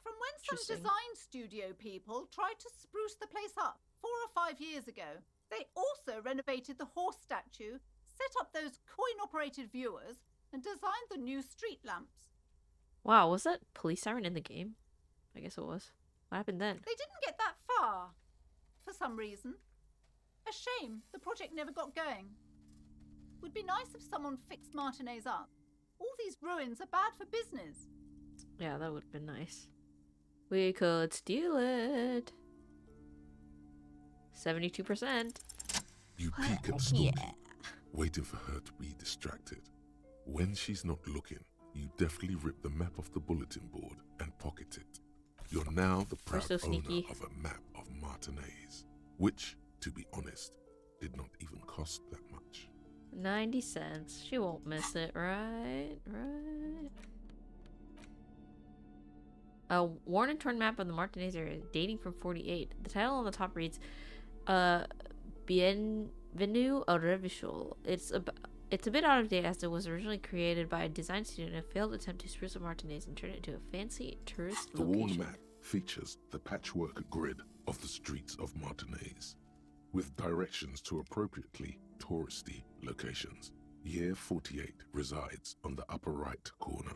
Speaker 7: From when some
Speaker 1: Interesting.
Speaker 7: design studio people tried to spruce the place up 4 or 5 years ago. They also renovated the horse statue, set up those coin-operated viewers, and designed the new street lamps.
Speaker 1: Wow, was that police siren in the game? I guess it was. What happened then?
Speaker 7: They didn't get that far, for some reason. A shame the project never got going. Would be nice if someone fixed Martinez up. All these ruins are bad for business.
Speaker 1: Yeah, that would have been nice. We could steal it. 72%.
Speaker 2: You peek at Stalky, waiting for her to be distracted. When she's not looking, you deftly rip the map off the bulletin board and pocket it. You're now the
Speaker 1: We're
Speaker 2: proud
Speaker 1: so
Speaker 2: owner
Speaker 1: sneaky.
Speaker 2: of a map of Martinez, which, to be honest, did not even cost that much.
Speaker 1: 90 cents. She won't miss it, right? Right. A worn and torn map of the Martinez area dating from 48. The title on the top reads, Bienvenue au Revichol. It's a bit out of date as it was originally created by a design student in a failed attempt to spruce up Martinez and turn it into a fancy tourist
Speaker 2: The
Speaker 1: location.
Speaker 2: worn map features the patchwork grid of the streets of Martinez, with directions to appropriately touristy locations. Year 48 resides on the upper right corner.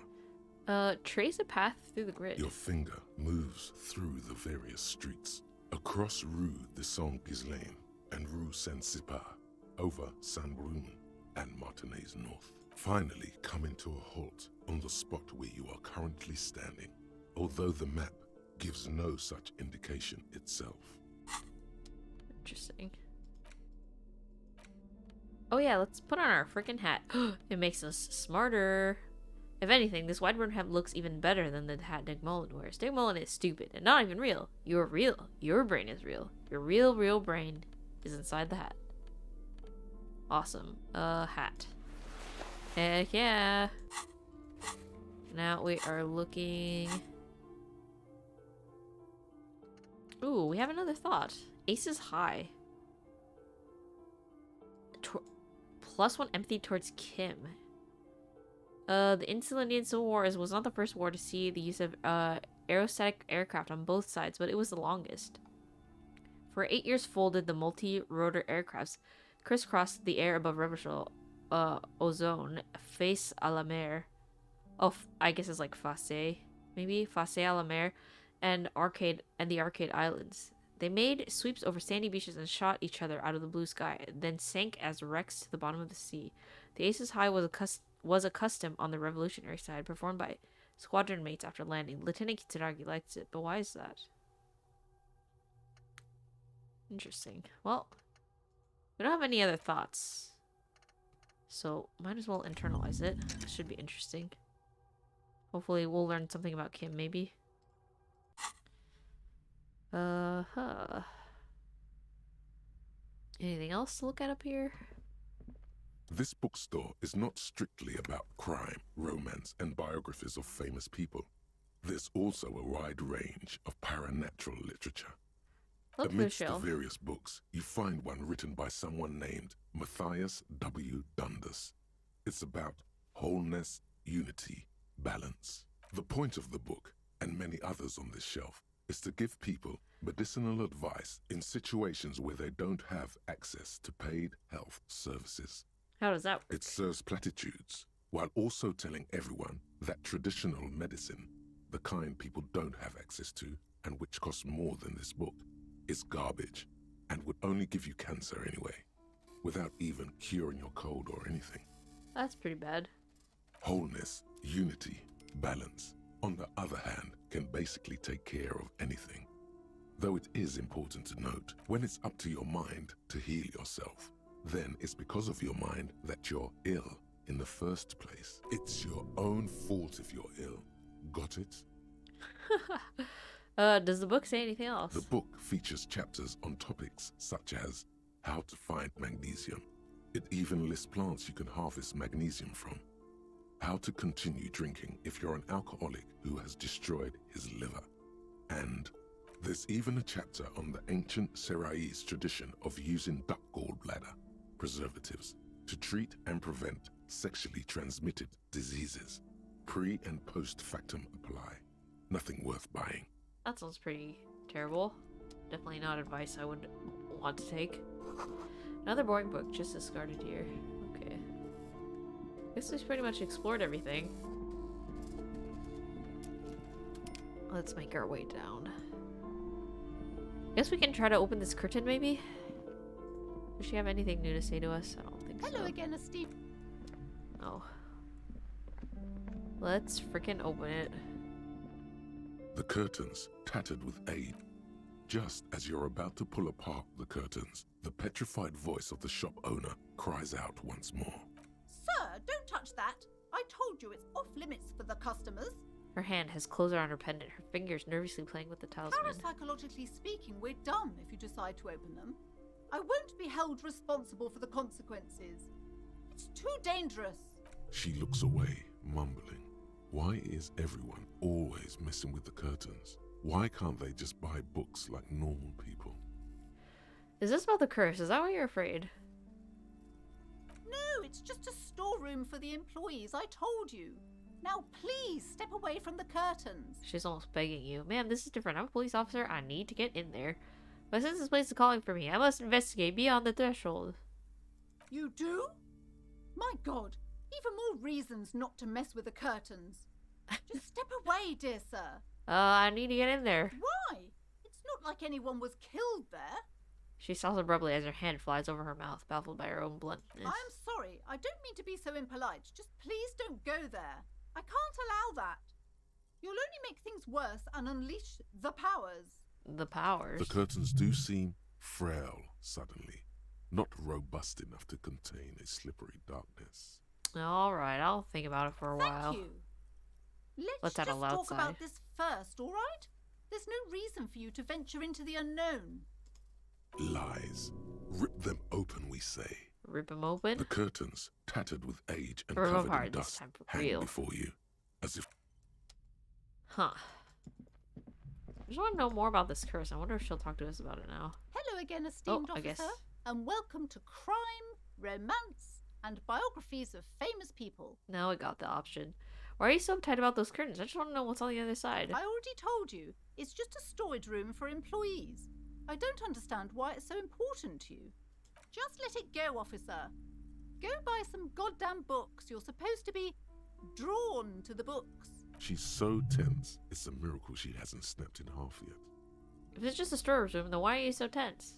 Speaker 1: Trace a path through the grid.
Speaker 2: Your finger moves through the various streets, across Rue de Saint-Ghislain and Rue Saint-Sipar, over Saint-Brun and Martinez North. Finally coming to a halt on the spot where you are currently standing, although the map gives no such indication itself.
Speaker 1: Interesting. Oh yeah, let's put on our freaking hat. It makes us smarter. If anything, this wide brim hat looks even better than the hat Dick Mullen wears. Dick Mullen is stupid and not even real. You're real. Your brain is real. Your real brain is inside the hat. Awesome. Hat. Heck yeah. Now we are looking... Ooh, we have another thought. Ace is high. +1 empathy towards Kim. The Insulindian Civil War was not the first war to see the use of aerostatic aircraft on both sides, but it was the longest. For 8 years full did the multi-rotor aircrafts crisscross the air above Revachol, Ozone, Face à la Mer. Oh, I guess it's like Face, maybe Face à la Mer, and the Arcade Islands. They made sweeps over sandy beaches and shot each other out of the blue sky, then sank as wrecks to the bottom of the sea. The Aces High was a custom on the revolutionary side, performed by squadron mates after landing. Lieutenant Kitsuragi likes it, but why is that? Interesting. Well, we don't have any other thoughts, so might as well internalize it. Should be interesting. Hopefully we'll learn something about Kim, maybe. Anything else to look at up here?
Speaker 2: This bookstore is not strictly about crime, romance, and biographies of famous people. There's also a wide range of paranatural literature. Amidst the various books, you find one written by someone named Matthias W. Dundas. It's about wholeness, unity, balance. The point of the book, and many others on this shelf, is to give people medicinal advice in situations where they don't have access to paid health services.
Speaker 1: How does that work?
Speaker 2: It serves platitudes, while also telling everyone that traditional medicine, the kind people don't have access to, and which costs more than this book, is garbage, and would only give you cancer anyway, without even curing your cold or anything.
Speaker 1: That's pretty bad.
Speaker 2: Wholeness, unity, balance, on the other hand, can basically take care of anything. Though it is important to note, when it's up to your mind to heal yourself, then it's because of your mind that you're ill in the first place. It's your own fault if you're ill. Got it?
Speaker 1: Does the book say anything else?
Speaker 2: The book features chapters on topics such as how to find magnesium. It even lists plants you can harvest magnesium from. How to continue drinking if you're an alcoholic who has destroyed his liver. And there's even a chapter on the ancient Seraïs tradition of using duck gallbladder preservatives to treat and prevent sexually transmitted diseases. Pre and post factum apply. Nothing worth buying.
Speaker 1: That sounds pretty terrible. Definitely not advice I would want to take. Another boring book, just discarded here. Okay. Guess we've pretty much explored everything. Let's make our way down. Guess we can try to open this curtain, maybe? Does she have anything new to say to us? I don't think so.
Speaker 7: Hello again, esteemed.
Speaker 1: Oh. Let's freaking open it.
Speaker 2: The curtains, tattered with age. Just as you're about to pull apart the curtains, the petrified voice of the shop owner cries out once more.
Speaker 7: Sir, don't touch that. I told you it's off limits for the customers.
Speaker 1: Her hand has closed around her pendant, her fingers nervously playing with the talisman.
Speaker 7: Parapsychologically speaking, we're done if you decide to open them. I won't be held responsible for the consequences. It's too dangerous.
Speaker 2: She looks away, mumbling. Why is everyone always messing with the curtains? Why can't they just buy books like normal people?
Speaker 1: Is this about the curse? Is that why you're afraid?
Speaker 7: No, it's just a storeroom for the employees, I told you. Now please step away from the curtains.
Speaker 1: She's almost begging you. Ma'am, this is different. I'm a police officer. I need to get in there. But since this place is calling for me, I must investigate beyond the threshold.
Speaker 7: You do? My God, even more reasons not to mess with the curtains. Just step away, dear sir.
Speaker 1: I need to get in there.
Speaker 7: Why? It's not like anyone was killed there.
Speaker 1: She stops abruptly as her hand flies over her mouth, baffled by her own bluntness.
Speaker 7: I'm sorry. I don't mean to be so impolite. Just please don't go there. I can't allow that. You'll only make things worse and unleash the powers.
Speaker 1: The powers?
Speaker 2: The curtains do seem frail suddenly, not robust enough to contain a slippery darkness.
Speaker 1: Alright, I'll think about it for a while.
Speaker 7: Thank you. Let's
Speaker 1: have a
Speaker 7: just
Speaker 1: loud
Speaker 7: talk
Speaker 1: sigh.
Speaker 7: about this first, all right? There's no reason for you to venture into the unknown.
Speaker 2: Lies. Rip them open, we say.
Speaker 1: Rip them open?
Speaker 2: The curtains, tattered with age and
Speaker 1: Rip 'em
Speaker 2: covered
Speaker 1: apart
Speaker 2: in
Speaker 1: this
Speaker 2: dust,
Speaker 1: time for
Speaker 2: hang
Speaker 1: real.
Speaker 2: before you, as if...
Speaker 1: Huh. I just want to know more about this curse. I wonder if she'll talk to us about it now.
Speaker 7: Hello again, esteemed
Speaker 1: I guess.
Speaker 7: officer, and welcome to Crime, Romance, and biographies of famous people.
Speaker 1: Now I got the option. Why are you so uptight about those curtains? I just want to know what's on the other side.
Speaker 7: I already told you, it's just a storage room for employees. I don't understand why it's so important to you. Just let it go, officer. Go buy some goddamn books. You're supposed to be drawn to the books.
Speaker 2: She's so tense, it's a miracle she hasn't snapped in half yet.
Speaker 1: If it's just a storage room, then why are you so tense?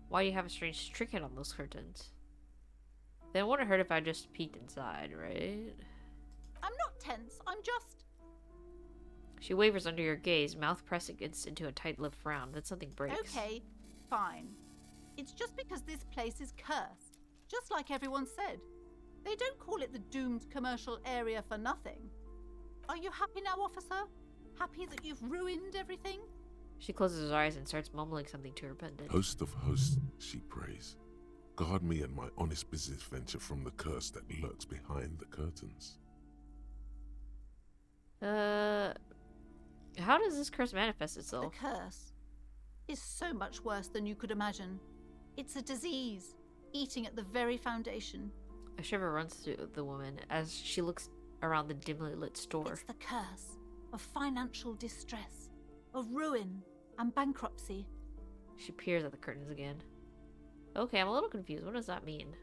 Speaker 1: Why do you have a strange trinket on those curtains? Then it wouldn't hurt if I just peeked inside, right?
Speaker 7: I'm not tense, I'm just...
Speaker 1: She wavers under your gaze, mouth pressing into a tight-lipped frown. Then something breaks.
Speaker 7: Okay, fine. It's just because this place is cursed, just like everyone said. They don't call it the doomed commercial area for nothing. Are you happy now, officer? Happy that you've ruined everything?
Speaker 1: She closes her eyes and starts mumbling something to her pendant.
Speaker 2: Host of hosts, she prays. Guard me and my honest business venture from the curse that lurks behind the curtains.
Speaker 1: How does this curse manifest itself?
Speaker 7: The curse is so much worse than you could imagine. It's a disease, eating at the very foundation.
Speaker 1: A shiver runs through the woman as she looks around the dimly lit store.
Speaker 7: It's the curse of financial distress, of ruin and bankruptcy.
Speaker 1: She peers at the curtains again. Okay, I'm a little confused. What does that mean?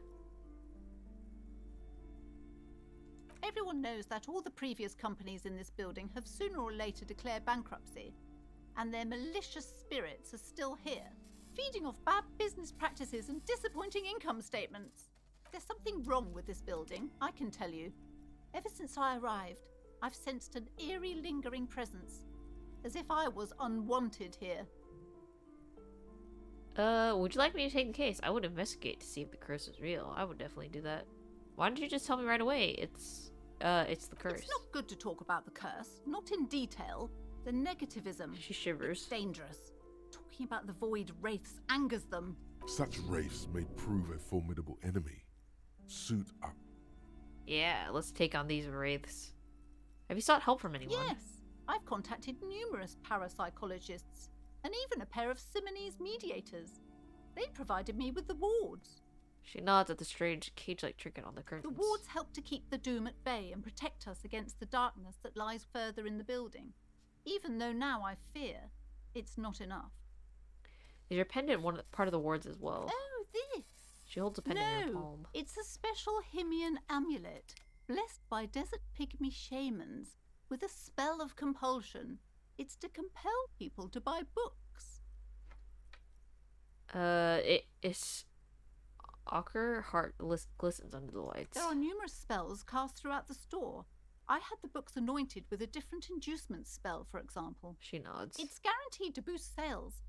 Speaker 7: Everyone knows that all the previous companies in this building have sooner or later declared bankruptcy, and their malicious spirits are still here, feeding off bad business practices and disappointing income statements. There's something wrong with this building, I can tell you. Ever since I arrived, I've sensed an eerie lingering presence, as if I was unwanted here.
Speaker 1: Would you like me to take the case? I would investigate to see if the curse is real. I would definitely do that. Why didn't you just tell me right away? It's the curse.
Speaker 7: It's not good to talk about the curse, not in detail. The negativism.
Speaker 1: She shivers.
Speaker 7: It's dangerous. Talking about the void wraiths angers them.
Speaker 2: Such wraiths may prove a formidable enemy. Suit up.
Speaker 1: Yeah, let's take on these wraiths. Have you sought help from anyone?
Speaker 7: Yes, I've contacted numerous parapsychologists and even a pair of Simonese mediators. They provided me with the wards.
Speaker 1: She nods at the strange cage-like trinket on the curtains.
Speaker 7: The wards help to keep the doom at bay and protect us against the darkness that lies further in the building. Even though now I fear it's not enough.
Speaker 1: Is your pendant part of the wards as well?
Speaker 7: Oh, this!
Speaker 1: She holds a pendant in her palm.
Speaker 7: It's a special Himian amulet, blessed by desert pygmy shamans with a spell of compulsion. It's to compel people to buy books.
Speaker 1: It's ochre heart glistens under the lights.
Speaker 7: There are numerous spells cast throughout the store. I had the books anointed with a different inducement spell, for example.
Speaker 1: She nods.
Speaker 7: It's guaranteed to boost sales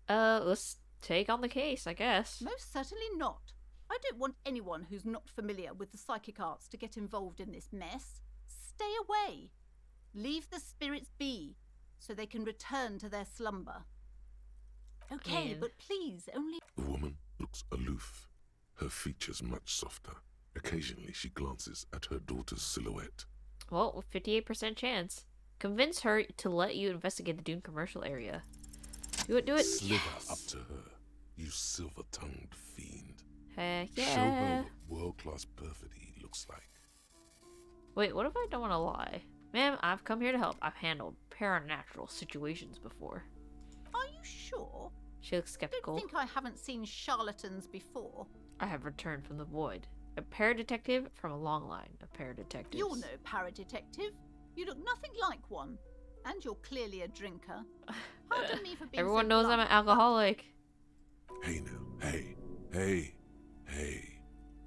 Speaker 7: 15%.
Speaker 1: Let's take on the case, I guess.
Speaker 7: Most certainly not. I don't want anyone who's not familiar with the psychic arts to get involved in this mess. Stay away. Leave the spirits be, so they can return to their slumber. Okay,
Speaker 1: Ian.
Speaker 7: but please, only...
Speaker 2: The woman looks aloof, her features much softer. Occasionally she glances at her daughter's silhouette.
Speaker 1: Well, 58% chance. Convince her to let you investigate the doomed commercial area. Do it.
Speaker 2: Slither
Speaker 1: Yes.
Speaker 2: up to her, you silver-tongued fiend.
Speaker 1: Heck
Speaker 2: Show
Speaker 1: yeah.
Speaker 2: her what world-class perfidy looks like.
Speaker 1: Wait, what if I don't want to lie? Ma'am, I've come here to help. I've handled paranatural situations before.
Speaker 7: Are you sure?
Speaker 1: She looks
Speaker 7: I
Speaker 1: skeptical.
Speaker 7: don't think I haven't seen charlatans before.
Speaker 1: I have returned from the void. A paradetective from a long line of paradetectives.
Speaker 7: You're no paradetective. You look nothing like one. And you're clearly a drinker. Pardon me for being
Speaker 1: Everyone
Speaker 7: so
Speaker 1: knows I'm
Speaker 7: blunt,
Speaker 1: an alcoholic.
Speaker 2: Hey now, hey.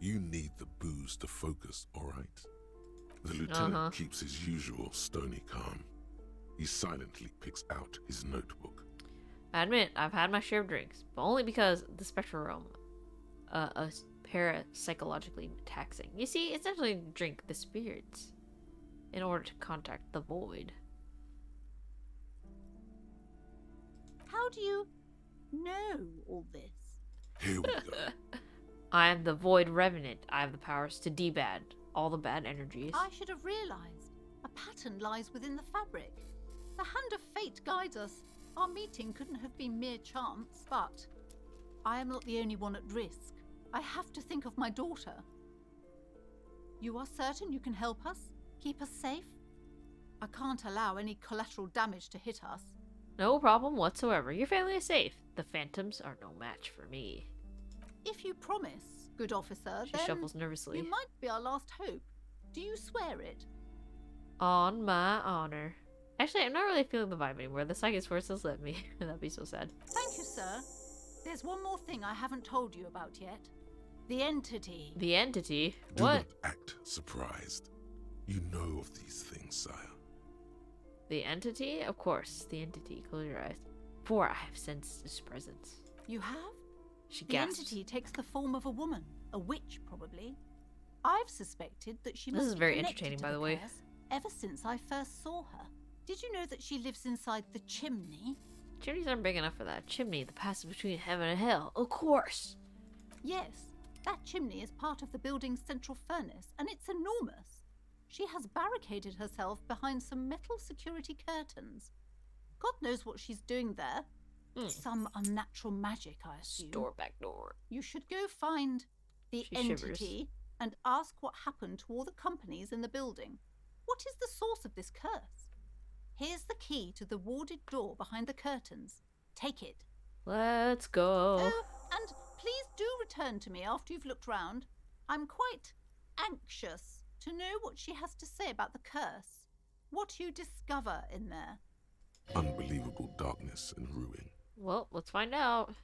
Speaker 2: You need the booze to focus, alright? The lieutenant keeps his usual stony calm. He silently picks out his notebook.
Speaker 1: I admit, I've had my share of drinks, but only because the spectral realm is parapsychologically taxing. You see, essentially drink the spirits in order to contact the void.
Speaker 7: How do you know all this?
Speaker 2: Here we go.
Speaker 1: I am the void revenant. I have the powers to debad all the bad energies.
Speaker 7: I should have realized. A pattern lies within the fabric. The hand of fate guides us, Our meeting couldn't have been mere chance, but I am not the only one at risk. I have to think of my daughter. You are certain you can help us? Keep us safe? I can't allow any collateral damage to hit us.
Speaker 1: No problem whatsoever. Your family is safe. The phantoms are no match for me.
Speaker 7: If you promise, good officer,
Speaker 1: She
Speaker 7: then
Speaker 1: shuffles nervously.
Speaker 7: you might be our last hope. Do you swear it?
Speaker 1: On my honor. Actually, I'm not really feeling the vibe anymore. The psychic forces let me. That'd be so sad.
Speaker 7: Thank you, sir. There's one more thing I haven't told you about yet. The entity.
Speaker 1: The entity?
Speaker 2: Do
Speaker 1: What?
Speaker 2: not act surprised. You know of these things, sire.
Speaker 1: The entity? Of course, the entity. Close your eyes. For I have sensed his presence.
Speaker 7: You have?
Speaker 1: She
Speaker 7: The
Speaker 1: gasps.
Speaker 7: entity takes the form of a woman. A witch, probably. I've suspected that she
Speaker 1: This
Speaker 7: must
Speaker 1: is
Speaker 7: be
Speaker 1: very
Speaker 7: connected
Speaker 1: entertaining,
Speaker 7: to
Speaker 1: by the way.
Speaker 7: curse ever since I first saw her. Did you know that she lives inside the chimney?
Speaker 1: Chimneys aren't big enough for that. Chimney, the passage between heaven and hell. Of course.
Speaker 7: Yes, that chimney is part of the building's central furnace, and it's enormous. She has barricaded herself behind some metal security curtains. God knows what she's doing there. Some unnatural magic, I assume.
Speaker 1: Door back door.
Speaker 7: You should go find the
Speaker 1: She shivers.
Speaker 7: entity and ask what happened to all the companies in the building. What is the source of this curse? Here's the key to the warded door behind the curtains. Take it.
Speaker 1: Let's go.
Speaker 7: Oh, and please do return to me after you've looked round. I'm quite anxious to know what she has to say about the curse. What you discover in there.
Speaker 2: Unbelievable darkness and ruin.
Speaker 1: Well, let's find out.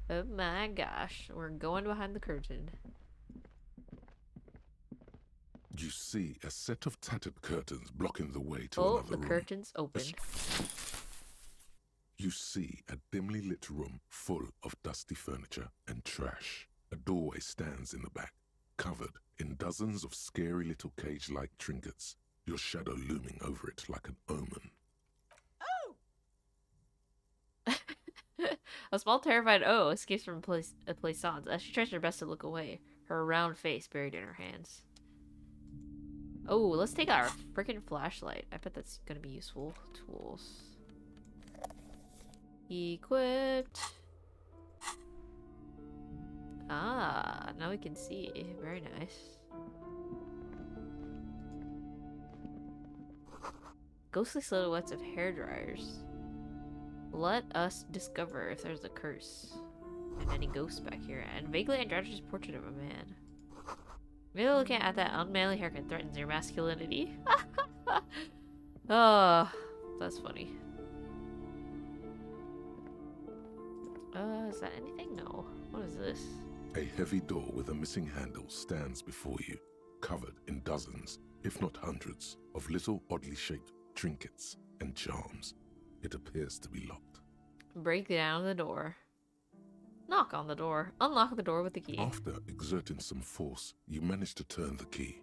Speaker 1: Oh my gosh. We're going behind the curtain.
Speaker 2: You see a set of tattered curtains blocking the way to
Speaker 1: Oh,
Speaker 2: another
Speaker 1: the
Speaker 2: room.
Speaker 1: curtain's open.
Speaker 2: You see a dimly lit room full of dusty furniture and trash. A doorway stands in the back, covered in dozens of scary little cage-like trinkets, your shadow looming over it like an omen.
Speaker 1: A small, terrified O escapes from Plaisance as she tries her best to look away, her round face buried in her hands. Oh, let's take our freaking flashlight. I bet that's gonna be useful. Tools. Equipped. Ah, now we can see. Very nice. Ghostly silhouettes of hairdryers. Let us discover if there's a curse and any ghosts back here. And vaguely androgynous portrait of a man. Maybe looking at that unmanly haircut threatens your masculinity. Oh, that's funny. Is that anything? No. What is this?
Speaker 2: A heavy door with a missing handle stands before you, covered in dozens, if not hundreds, of little oddly shaped trinkets and charms. It appears to be locked.
Speaker 1: Break down the door. Knock on the door. Unlock the door with the key.
Speaker 2: After exerting some force, you manage to turn the key.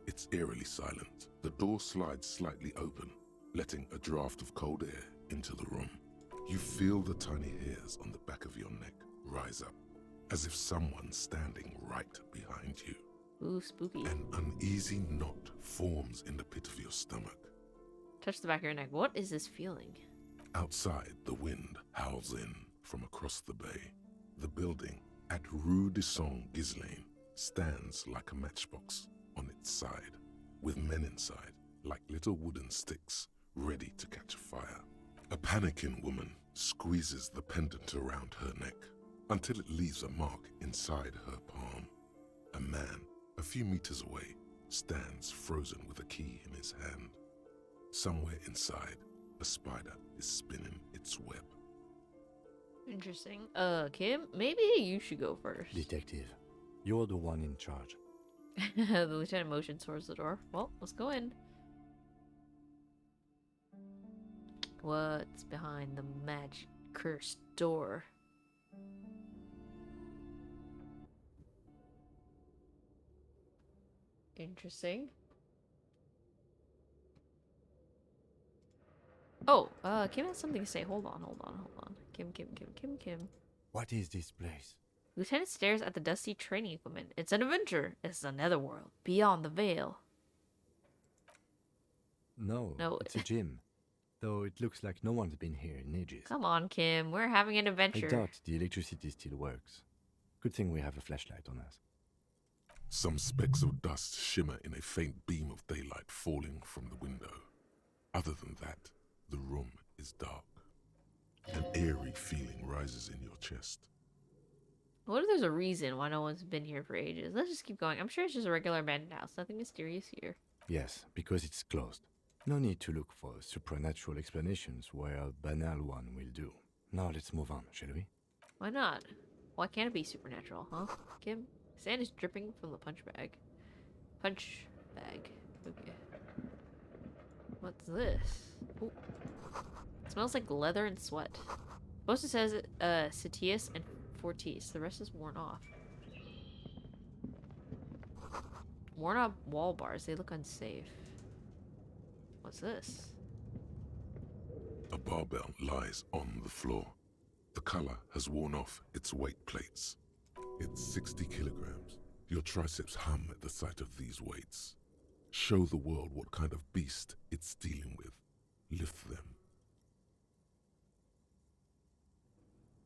Speaker 2: It's eerily silent. The door slides slightly open, letting a draft of cold air into the room. You feel the tiny hairs on the back of your neck rise up, as if someone's standing right behind you.
Speaker 1: Ooh, spooky.
Speaker 2: An uneasy knot forms in the pit of your stomach.
Speaker 1: Touch the back of your neck. What is this feeling?
Speaker 2: Outside, the wind howls in from across the bay. The building at Rue de Saint-Ghislain stands like a matchbox on its side, with men inside like little wooden sticks ready to catch fire. A panicking woman squeezes the pendant around her neck until it leaves a mark inside her palm. A man, a few meters away, stands frozen with a key in his hand. Somewhere inside, a spider is spinning its web.
Speaker 1: Interesting. Kim, maybe you should go first.
Speaker 3: Detective, you're the one in charge.
Speaker 1: The lieutenant motions towards the door. Well, let's go in. What's behind the magic cursed door? Interesting. Oh, Kim has something to say. Hold on. Kim.
Speaker 3: What is this place?
Speaker 1: Lieutenant stares at the dusty training equipment. It's an adventure. It's a netherworld, beyond the veil.
Speaker 3: No,
Speaker 1: No.
Speaker 3: it's a gym. though it looks like no one's been here in ages.
Speaker 1: Come on, Kim. We're having an
Speaker 3: I
Speaker 1: adventure.
Speaker 3: doubt the electricity still works. Good thing we have a flashlight on us.
Speaker 2: Some specks of dust shimmer in a faint beam of daylight falling from the window. Other than that, the room is dark. An eerie feeling rises in your chest.
Speaker 1: What if there's a reason why no one's been here for ages? Let's just keep going. I'm sure it's just a regular abandoned house. Nothing mysterious here.
Speaker 3: Yes, because it's closed. No need to look for supernatural explanations where a banal one will do. Now let's move on, shall we?
Speaker 1: Why not? Why can't it be supernatural, huh? Kim? Sand is dripping from the punch bag. Punch bag. Okay. What's this? Ooh. It smells like leather and sweat. Poster says Citius and Fortis. The rest is worn off. Worn off wall bars. They look unsafe. What's this?
Speaker 2: A barbell lies on the floor. The color has worn off its weight plates. It's 60 kilograms. Your triceps hum at the sight of these weights. Show the world what kind of beast it's dealing with. Lift them.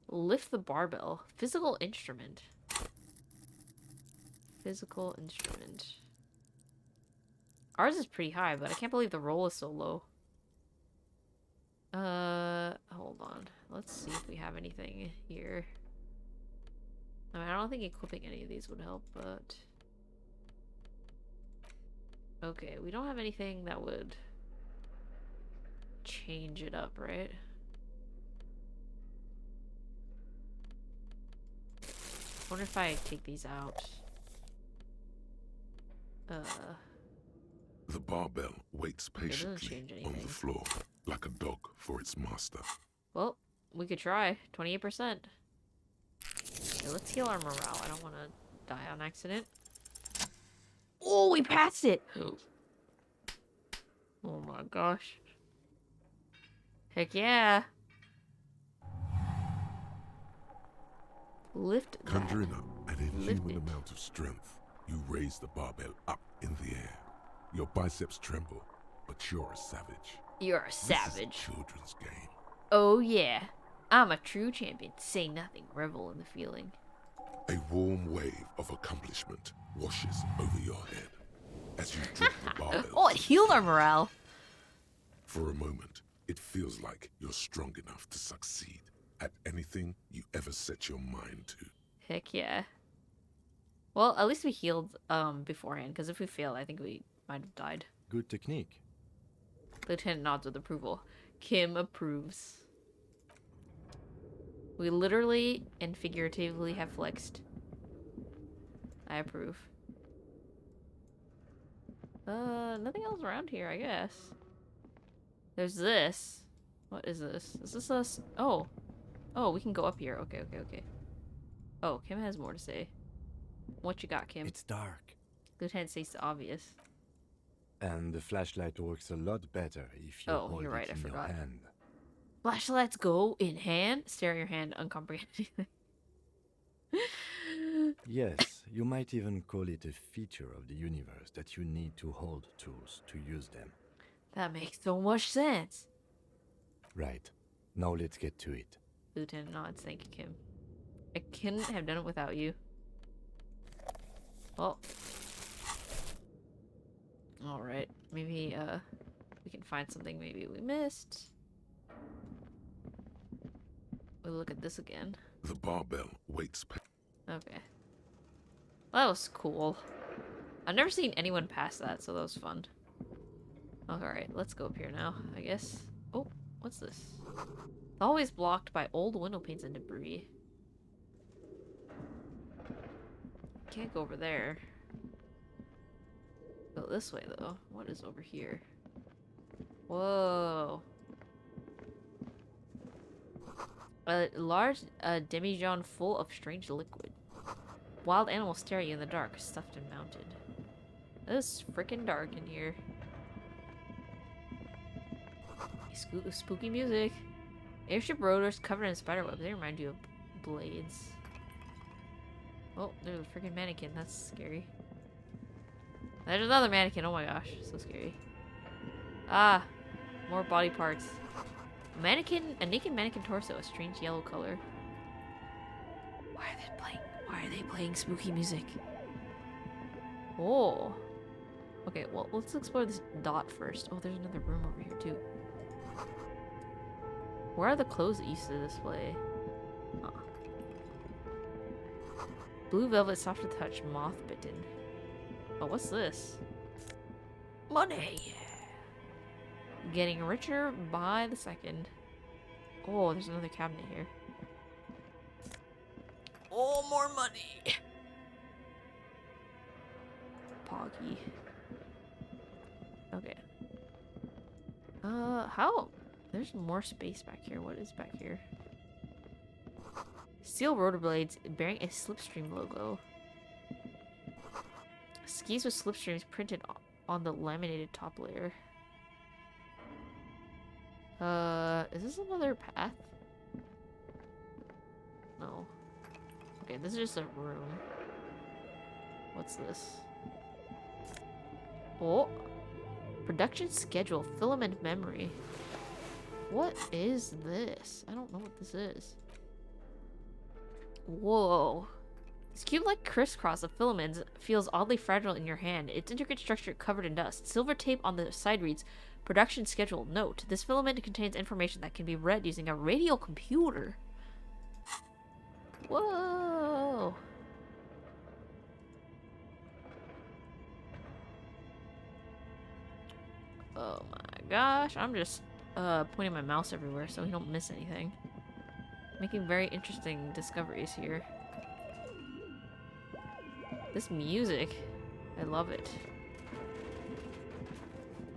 Speaker 1: Lift the barbell. Physical instrument. Physical instrument. Ours is pretty high, but I can't believe the roll is so low. Hold on. Let's see if we have anything here. I mean, I don't think equipping any of these would help, but... Okay, we don't have anything that would change it up, right? I wonder if I take these out.
Speaker 2: The barbell waits
Speaker 1: doesn't
Speaker 2: patiently
Speaker 1: change
Speaker 2: on
Speaker 1: anything.
Speaker 2: the floor, like a dog for its master.
Speaker 1: Well, we could try. 28%. Okay, let's heal our morale. I don't want to die on accident. Oh, we passed it! Oh my gosh. Heck yeah. Lift that.
Speaker 2: Conjuring up an
Speaker 1: Lift
Speaker 2: inhuman
Speaker 1: it.
Speaker 2: amount of strength, you raise the barbell up in the air. Your biceps tremble, but you're a savage.
Speaker 1: You're a
Speaker 2: This is
Speaker 1: savage.
Speaker 2: a children's game.
Speaker 1: Oh yeah. I'm a true champion. Say nothing. Revel in the feeling.
Speaker 2: A warm wave of accomplishment washes over your head as you drop the barbell.
Speaker 1: Oh, it healed our morale.
Speaker 2: For a moment, it feels like you're strong enough to succeed at anything you ever set your mind to.
Speaker 1: Heck yeah. Well, at least we healed beforehand, because if we failed, I think we might have died.
Speaker 3: Good technique.
Speaker 1: Lieutenant nods with approval. Kim approves. We literally and figuratively have flexed. I approve. Nothing else around here, I guess. There's this. What is this? Is this us? Oh. Oh, we can go up here. Okay, okay, okay. Oh, Kim has more to say. What you got, Kim?
Speaker 3: It's dark.
Speaker 1: Lieutenant states the obvious.
Speaker 3: And the flashlight works a lot better if you
Speaker 1: Oh,
Speaker 3: hold
Speaker 1: you're right,
Speaker 3: it
Speaker 1: I
Speaker 3: in your
Speaker 1: forgot.
Speaker 3: hand.
Speaker 1: Flashlights go in hand. Stare at your hand uncomprehendingly.
Speaker 3: Yes, you might even call it a feature of the universe that you need to hold tools to use them.
Speaker 1: That makes so much sense.
Speaker 3: Right. Now let's get to it.
Speaker 1: Lieutenant nods. Thank you, Kim. I couldn't have done it without you. Well. Alright. Maybe, we can find something maybe we missed. We'll look at this again.
Speaker 2: The barbell waits
Speaker 1: Okay. Well, that was cool. I've never seen anyone pass that, so that was fun. Alright, let's go up here now, I guess. Oh, what's this? Always blocked by old window panes and debris. Can't go over there. Go this way, though. What is over here? Whoa. A large demijohn full of strange liquid. Wild animals stare at you in the dark, stuffed and mounted. It's freaking dark in here. Spooky music. Airship rotors covered in spiderwebs. They remind you of blades. Oh, there's a freaking mannequin. That's scary. There's another mannequin. Oh my gosh, so scary. Ah, More body parts. A naked mannequin torso, a strange yellow color. Why are they playing spooky music? Oh. Okay, well, let's explore this dot first. Oh, there's another room over here, too. Where are the clothes that used to display? Huh. Blue velvet, soft to touch, moth bitten. Oh, what's this? Money! Getting richer by the second. Oh, there's another cabinet here. Oh, more money! Poggy. Okay. How? There's more space back here. What is back here? Steel rotor blades bearing a slipstream logo. Skis with slipstreams printed on the laminated top layer. Is this another path? No. Okay, this is just a room. What's this? Oh! Production schedule, filament memory. What is this? I don't know what this is. Whoa. This cube-like crisscross of filaments feels oddly fragile in your hand. Its intricate structure covered in dust. Silver tape on the side reads, Production schedule. Note, this filament contains information that can be read using a radio computer. Whoa. Oh my gosh, I'm just pointing my mouse everywhere so we don't miss anything. Making very interesting discoveries here. This music, I love it.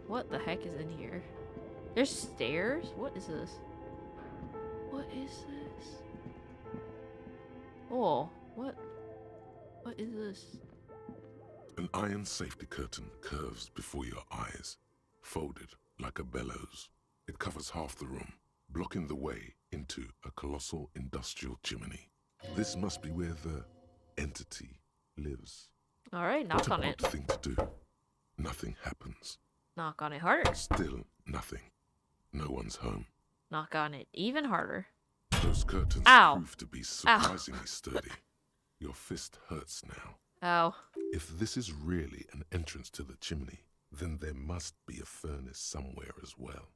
Speaker 1: What the heck is in here? There's stairs? What is this? What is this? Oh, what is this?
Speaker 2: An iron safety curtain curves before your eyes, folded like a bellows. It covers half the room, blocking the way into a colossal industrial chimney. This must be where the entity lives.
Speaker 1: Alright, knock on it.
Speaker 2: What an odd thing to do. Nothing happens.
Speaker 1: Knock on it harder.
Speaker 2: Still nothing. No one's home.
Speaker 1: Knock on it even harder.
Speaker 2: Those curtains
Speaker 1: Ow.
Speaker 2: prove to be surprisingly sturdy. Your fist hurts now.
Speaker 1: Ow.
Speaker 2: If this is really an entrance to the chimney, then there must be a furnace somewhere as well.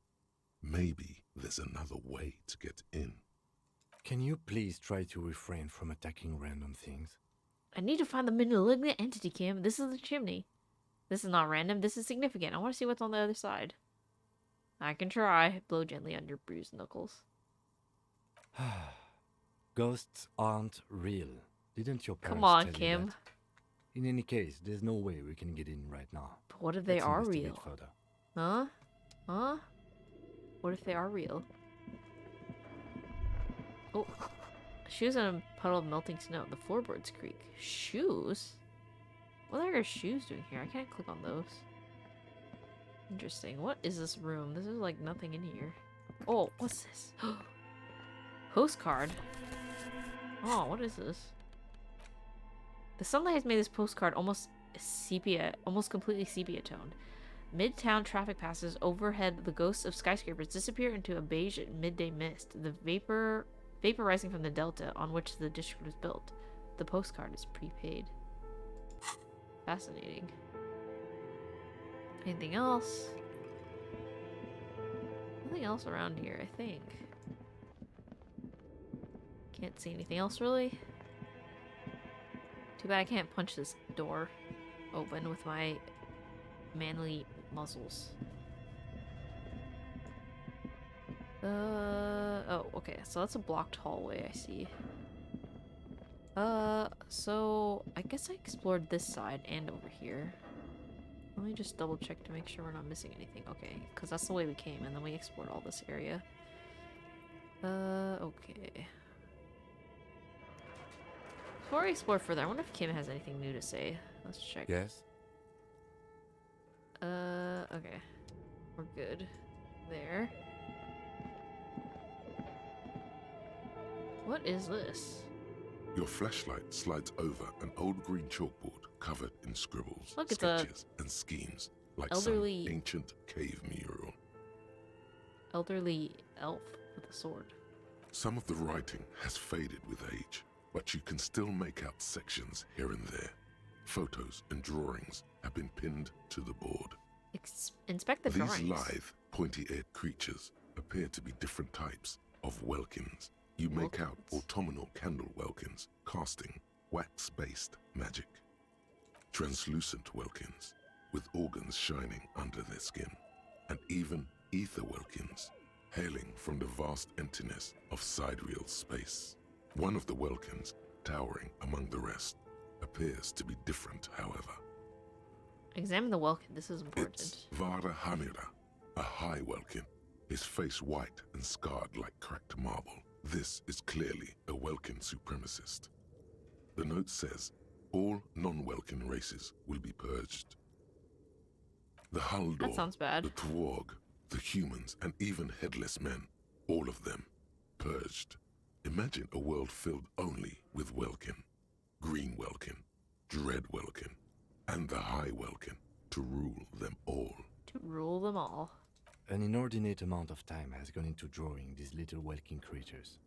Speaker 2: Maybe there's another way to get in.
Speaker 3: Can you please try to refrain from attacking random things?
Speaker 1: I need to find the malignant entity, Kim. This is the chimney. This is not random. This is significant. I want to see what's on the other side. I can try. Blow gently on your bruised knuckles.
Speaker 3: Ghosts aren't real. Didn't your parents
Speaker 1: Come on,
Speaker 3: tell you
Speaker 1: Kim.
Speaker 3: that? In any case, there's no way we can get in right now.
Speaker 1: But what if they
Speaker 3: Let's
Speaker 1: are
Speaker 3: investigate
Speaker 1: real?
Speaker 3: further.
Speaker 1: Huh? Huh? What if they are real? Oh. Shoes on a puddle of melting snow. The floorboards creak. Shoes? What are shoes doing here? I can't click on those. Interesting. What is this room? This is like nothing in here. Oh, what's this? Postcard. Oh, what is this? The sunlight has made this postcard almost completely sepia toned. Midtown traffic passes overhead. The ghosts of skyscrapers disappear into a beige midday mist. The vapor rising from the delta on which the district was built. The postcard is prepaid. Fascinating. Anything else? Nothing else around here, I think. Can't see anything else really. Too bad I can't punch this door open with my manly muscles. Oh, okay. So that's a blocked hallway, I see. So I guess I explored this side and over here. Let me just double check to make sure we're not missing anything. Okay, because that's the way we came, and then we explored all this area. Okay. Before I explore further, I wonder if Kim has anything new to say. Let's check.
Speaker 3: Yes?
Speaker 1: Okay. We're good. There. What is this?
Speaker 2: Your flashlight slides over an old green chalkboard covered in scribbles,
Speaker 1: Look, it's a
Speaker 2: sketches, and schemes like
Speaker 1: elderly-
Speaker 2: some ancient cave mural.
Speaker 1: elderly elf with a sword.
Speaker 2: Some of the writing has faded with age, but you can still make out sections here and there. Photos and drawings have been pinned to the board.
Speaker 1: Inspect the
Speaker 2: These
Speaker 1: drawings.
Speaker 2: lithe, pointy-eared creatures appear to be different types of welkins. You make out
Speaker 1: Welkins.
Speaker 2: autumnal candle welkins casting wax-based magic. Translucent welkins with organs shining under their skin, and even ether welkins hailing from the vast emptiness of sidereal space. One of the welkins, towering among the rest, appears to be different, however.
Speaker 1: Examine the welkin. This is important.
Speaker 2: It's Vara Hamira, a high welkin, his face white and scarred like cracked marble. This is clearly a welkin supremacist. The note says, all non-welkin races will be purged. The Haldor,
Speaker 1: That sounds bad.
Speaker 2: the Twarg, the humans, and even headless men, all of them, purged. Imagine a world filled only with welkin, green welkin, dread welkin, and the high welkin to rule them all.
Speaker 1: To rule them all.
Speaker 3: An inordinate amount of time has gone into drawing these little welkin creatures.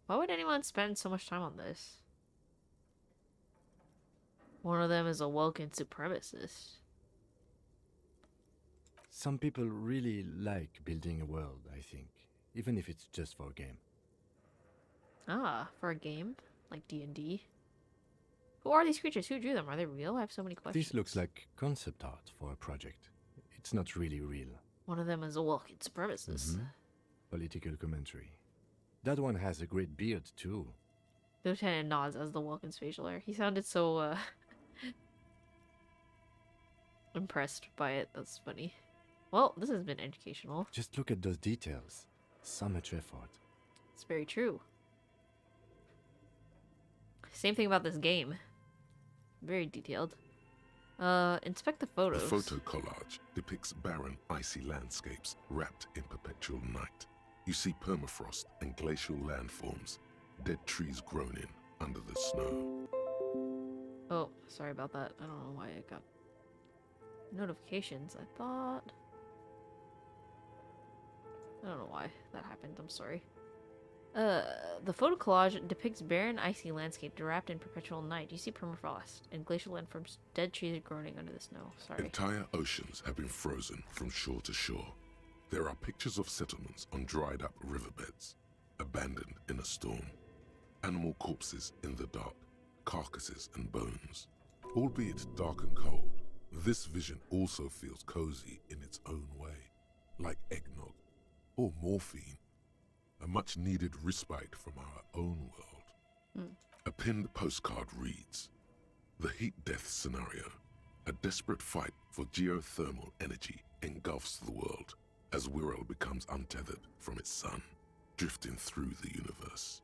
Speaker 1: Why would anyone spend so much time on this? One of them is a welkin supremacist.
Speaker 3: Some people really like building a world, I think, even if it's just for a game.
Speaker 1: Ah, for a game? Like D&D? Who are these creatures? Who drew them? Are they real? I have so many questions.
Speaker 3: This looks like concept art for a project. It's not really real.
Speaker 1: One of them is a welkin supremacist.
Speaker 3: Political commentary. That one has a great beard, too.
Speaker 1: Lieutenant nods as the welkin's facial hair. He sounded so, impressed by it. That's funny. Well, this has been educational.
Speaker 3: Just look at those details. So much effort.
Speaker 1: It's very true. Same thing about this game. Very detailed. Inspect the
Speaker 2: The
Speaker 1: photos.
Speaker 2: photo collage depicts barren, icy landscapes wrapped in perpetual night. You see permafrost and glacial landforms, dead trees grown in under the snow.
Speaker 1: Oh, sorry about that. I don't know why I got notifications. I thought... I don't know why that happened. I'm sorry. The photo collage depicts barren, icy landscape wrapped in perpetual night. You see permafrost and glacial landforms, dead trees groaning under the snow. Sorry.
Speaker 2: Entire oceans have been frozen from shore to shore. There are pictures of settlements on dried up riverbeds, abandoned in a storm. Animal corpses in the dark, carcasses and bones. Albeit dark and cold, this vision also feels cozy in its own way, like eggnog or morphine. A much-needed respite from our own world. A pinned postcard reads, the heat death scenario. A desperate fight for geothermal energy engulfs the world as Wirral becomes untethered from its sun, drifting through the universe.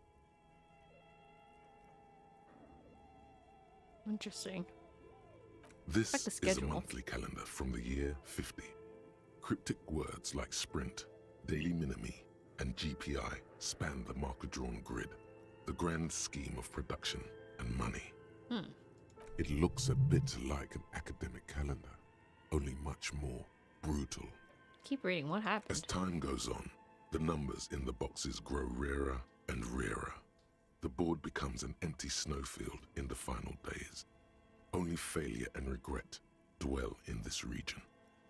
Speaker 1: Interesting.
Speaker 2: This
Speaker 1: Like the
Speaker 2: is a
Speaker 1: schedule.
Speaker 2: monthly calendar from the year 50. Cryptic words like sprint, daily minimi, and GPI span the marker-drawn grid, the grand scheme of production and money. It looks a bit like an academic calendar, only much more brutal.
Speaker 1: Keep reading. What
Speaker 2: As
Speaker 1: happened?
Speaker 2: time goes on, the numbers in the boxes grow rarer and rarer. The board becomes an empty snowfield in the final days. Only failure and regret dwell in this region.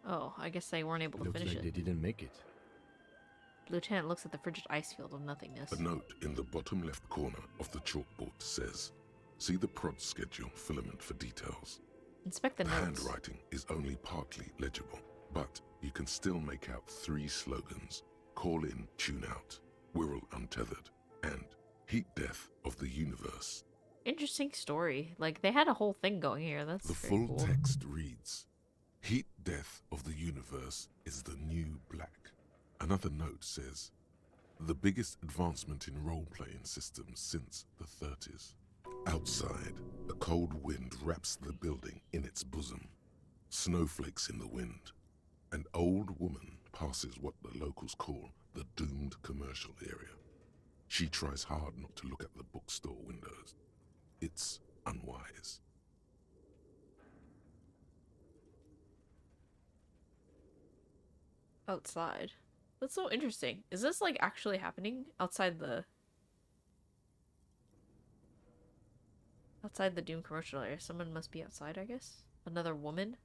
Speaker 1: Oh, I guess they weren't able to
Speaker 3: Looks
Speaker 1: finish
Speaker 3: like
Speaker 1: it.
Speaker 3: they didn't make it.
Speaker 1: Lieutenant looks at the frigid ice field of nothingness.
Speaker 2: A note in the bottom left corner of the chalkboard says, see the prod schedule filament for details.
Speaker 1: Inspect the
Speaker 2: The
Speaker 1: notes.
Speaker 2: handwriting is only partly legible, but you can still make out 3 slogans: Call in, Tune out, Wirral Untethered, and Heat Death of the Universe.
Speaker 1: Interesting story. Like, they had a whole thing going here. That's
Speaker 2: The
Speaker 1: very
Speaker 2: full
Speaker 1: cool.
Speaker 2: text reads, Heat Death of the Universe is the new black. Another note says, the biggest advancement in role-playing systems since the 30s. Outside, a cold wind wraps the building in its bosom. Snowflakes in the wind. An old woman passes what the locals call the doomed commercial area. She tries hard not to look at the bookstore windows. It's unwise.
Speaker 1: Outside. That's so interesting. Is this like actually happening outside the Doom commercial area? Someone must be outside, I guess. Another woman.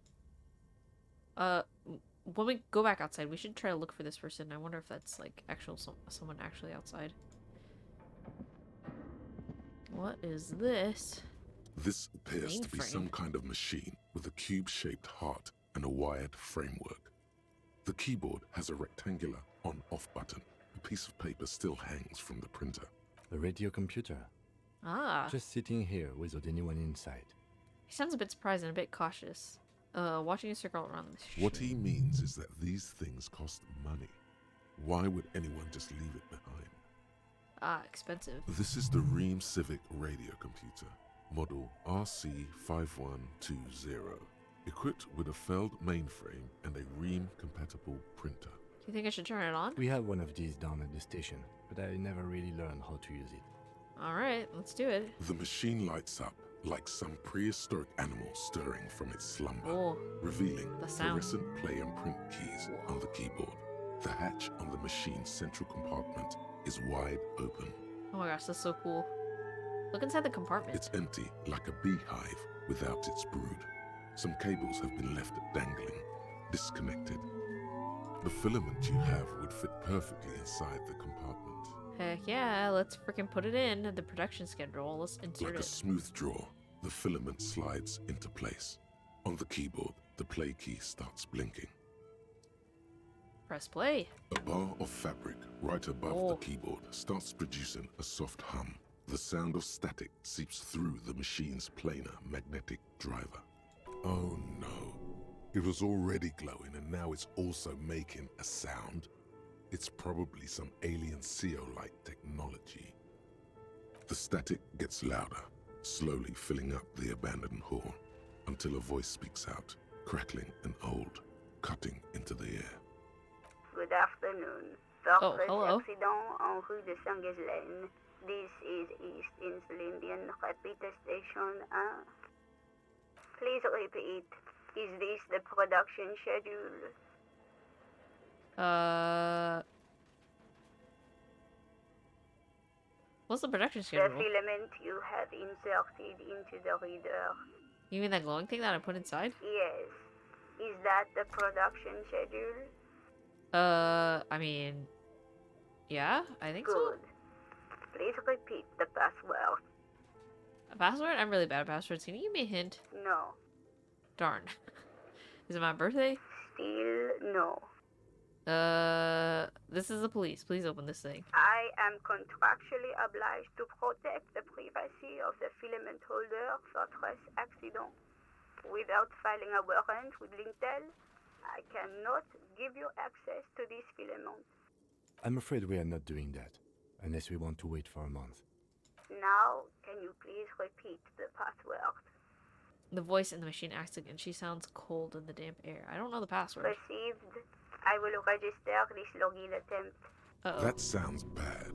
Speaker 1: Woman, go back outside. We should try to look for this person. I wonder if that's like someone actually outside. What is this?
Speaker 2: This appears to be
Speaker 1: Mainframe.
Speaker 2: some kind of machine with a cube-shaped heart and a wired framework. The keyboard has a rectangular on-off button. A piece of paper still hangs from the printer.
Speaker 3: The radio computer.
Speaker 1: Ah,
Speaker 3: Just sitting here without anyone inside.
Speaker 1: he sounds a bit surprised and a bit cautious. Watching a circle around the machine.
Speaker 2: What he means is that these things cost money. Why would anyone just leave it behind?
Speaker 1: Ah, expensive.
Speaker 2: This is the Ream Civic radio computer, model RC5120, equipped with a Feld mainframe and a Ream-compatible printer.
Speaker 1: Do you think I should turn it on?
Speaker 3: We have one of these down at the station, but I never really learned how to use it.
Speaker 1: Alright, let's do it.
Speaker 2: The machine lights up like some prehistoric animal stirring from its slumber,
Speaker 1: Oh,
Speaker 2: revealing
Speaker 1: the sound.
Speaker 2: fluorescent play and print keys on the keyboard. The hatch on the machine's central compartment is wide open.
Speaker 1: oh my gosh, that's so cool. Look inside the compartment.
Speaker 2: It's empty, like a beehive without its brood. Some cables have been left dangling, disconnected. The filament you have would fit perfectly inside the compartment.
Speaker 1: Heck yeah, let's freaking put it in the production schedule. Let's insert
Speaker 2: Like a
Speaker 1: it.
Speaker 2: smooth draw, the filament slides into place. On the keyboard, the play key starts blinking.
Speaker 1: Press play.
Speaker 2: A bar of fabric right above
Speaker 1: Oh.
Speaker 2: the keyboard starts producing a soft hum. The sound of static seeps through the machine's planar magnetic driver. Oh no. It was already glowing and now it's also making a sound. It's probably some alien CO-like technology. The static gets louder, slowly filling up the abandoned hall, until a voice speaks out, crackling and old, cutting into the air.
Speaker 8: Good afternoon.
Speaker 1: Oh, hello.
Speaker 8: Accident en rue de Saint-Ghislaine. This is East Insulindian Repeater Station 1. Please repeat. Is this the production schedule?
Speaker 1: What's the production
Speaker 8: The
Speaker 1: schedule?
Speaker 8: filament you have inserted into the reader.
Speaker 1: You mean that glowing thing that I put inside?
Speaker 8: Yes. Is that the production schedule?
Speaker 1: I mean, yeah, I think so.
Speaker 8: Good. Please repeat the password.
Speaker 1: A password? I'm really bad at passwords. Can you give me a hint?
Speaker 8: No.
Speaker 1: Darn. Is it my birthday?
Speaker 8: Still no.
Speaker 1: This is the police. Please open this thing.
Speaker 8: I am contractually obliged to protect the privacy of the filament holder for stress accident. Without filing a warrant with Lintel, I cannot give you access to this filament.
Speaker 3: I'm afraid we are not doing that, unless we want to wait for a month.
Speaker 8: Now, can you please repeat the password?
Speaker 1: The voice in the machine acts again. She sounds cold in the damp air. I don't know the password.
Speaker 8: Received. I will register this login attempt.
Speaker 1: Uh-oh.
Speaker 2: That sounds bad.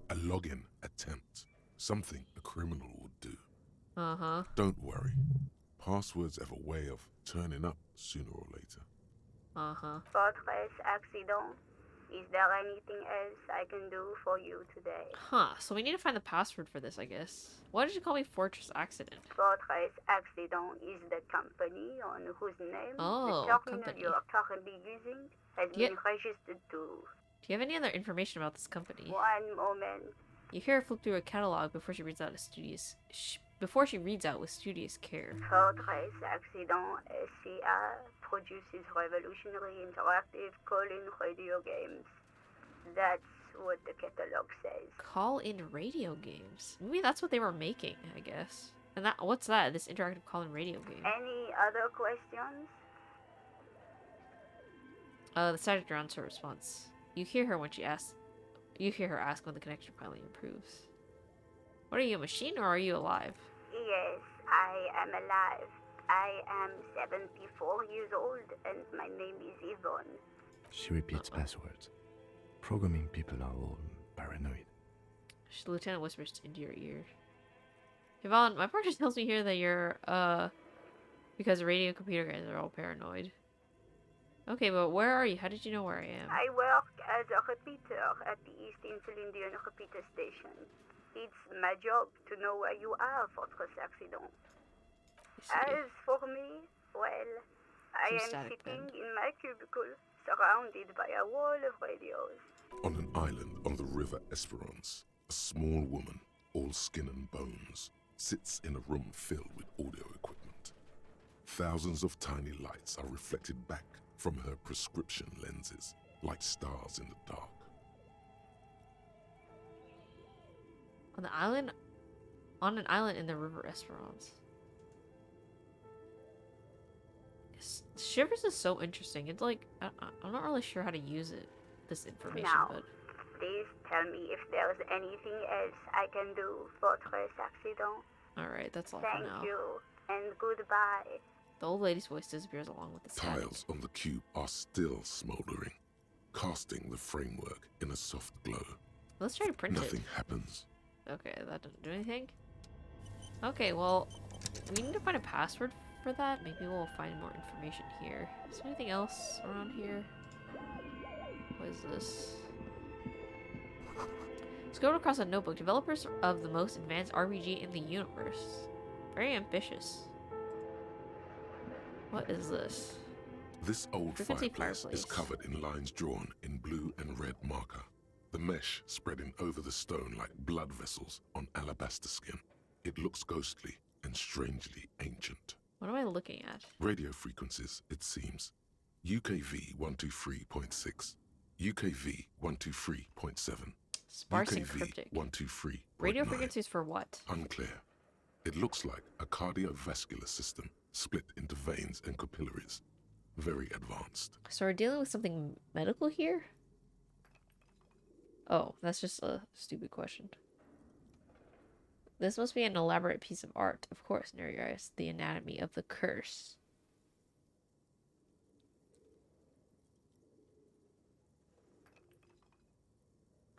Speaker 2: A login attempt. Something a criminal would do.
Speaker 1: Uh-huh.
Speaker 2: Don't worry. Passwords have a way of turning up sooner or later.
Speaker 1: Uh-huh.
Speaker 8: Fortress accident. Is there anything else I can do for you today?
Speaker 1: Huh. So we need to find the password for this, I guess. Why did you call me Fortress Accident?
Speaker 8: Fortress Accident is the company on whose name
Speaker 1: Oh,
Speaker 8: the terminal
Speaker 1: company.
Speaker 8: you are currently using has
Speaker 1: Yeah.
Speaker 8: been registered to.
Speaker 1: Do you have any other information about this company?
Speaker 8: One moment.
Speaker 1: You hear her flip through a catalog before she reads out with studious care.
Speaker 8: Fortress Accident SCA produces revolutionary interactive call-in radio games. That's what the catalog says.
Speaker 1: Call-in radio games. Maybe that's what they were making, I guess. And what's that? This interactive call-in radio game.
Speaker 8: Any other questions?
Speaker 1: The static drowns her response. You hear her ask when the connection finally improves. What are you, a machine, or are you alive?
Speaker 8: Yes, I am alive. I am 74 years old and my name is Yvonne.
Speaker 3: She repeats passwords. Programming people are all paranoid.
Speaker 1: The lieutenant whispers into your ear. Yvonne, my partner tells me here that you're, because radio computer guys are all paranoid. Okay, but where are you? How did you know where I am?
Speaker 8: I work as a repeater at the East Insulindian repeater station. It's my job to know where you are, Fortress Accident.
Speaker 1: I see.
Speaker 8: As for me, well, I
Speaker 1: Some
Speaker 8: am
Speaker 1: static
Speaker 8: sitting
Speaker 1: then.
Speaker 8: in my cubicle, surrounded by a wall of radios.
Speaker 2: On an island on the river Esperance, a small woman, all skin and bones, sits in a room filled with audio equipment. Thousands of tiny lights are reflected back from her prescription lenses, like stars in the dark.
Speaker 1: On an island in the river Esperance. Shivers is so interesting. It's like I'm not really sure how to use it, this information,
Speaker 8: Now,
Speaker 1: but
Speaker 8: please tell me if there's anything else I can do, Fortress Accident.
Speaker 1: all right, that's all for
Speaker 8: Thank
Speaker 1: now.
Speaker 8: you, and goodbye.
Speaker 1: The old lady's voice disappears along with the static.
Speaker 2: Tiles on the cube are still smoldering, casting the framework in a soft glow.
Speaker 1: Let's try to print
Speaker 2: Nothing
Speaker 1: it.
Speaker 2: happens.
Speaker 1: Okay, that doesn't do anything. Okay, well, we need to find a password for that. Maybe we'll find more information here. Is there anything else around here? What is this? Scroll across a notebook. Developers of the most advanced RPG in the universe. Very ambitious. What is this?
Speaker 2: This old
Speaker 1: Frequency
Speaker 2: fireplace is
Speaker 1: fireplace.
Speaker 2: covered in lines drawn in blue and red marker, the mesh spreading over the stone like blood vessels on alabaster skin. It looks ghostly and strangely ancient.
Speaker 1: What am I looking at?
Speaker 2: Radio frequencies, it seems. UKV 123.6, UKV 123.7,
Speaker 1: Sparse and
Speaker 2: UKV
Speaker 1: cryptic.
Speaker 2: 123.9.
Speaker 1: Radio frequencies for what?
Speaker 2: Unclear. It looks like a cardiovascular system split into veins and capillaries. Very advanced.
Speaker 1: So we're dealing with something medical here? Oh, that's just a stupid question. This must be an elaborate piece of art. Of course, Nereus, the anatomy of the curse.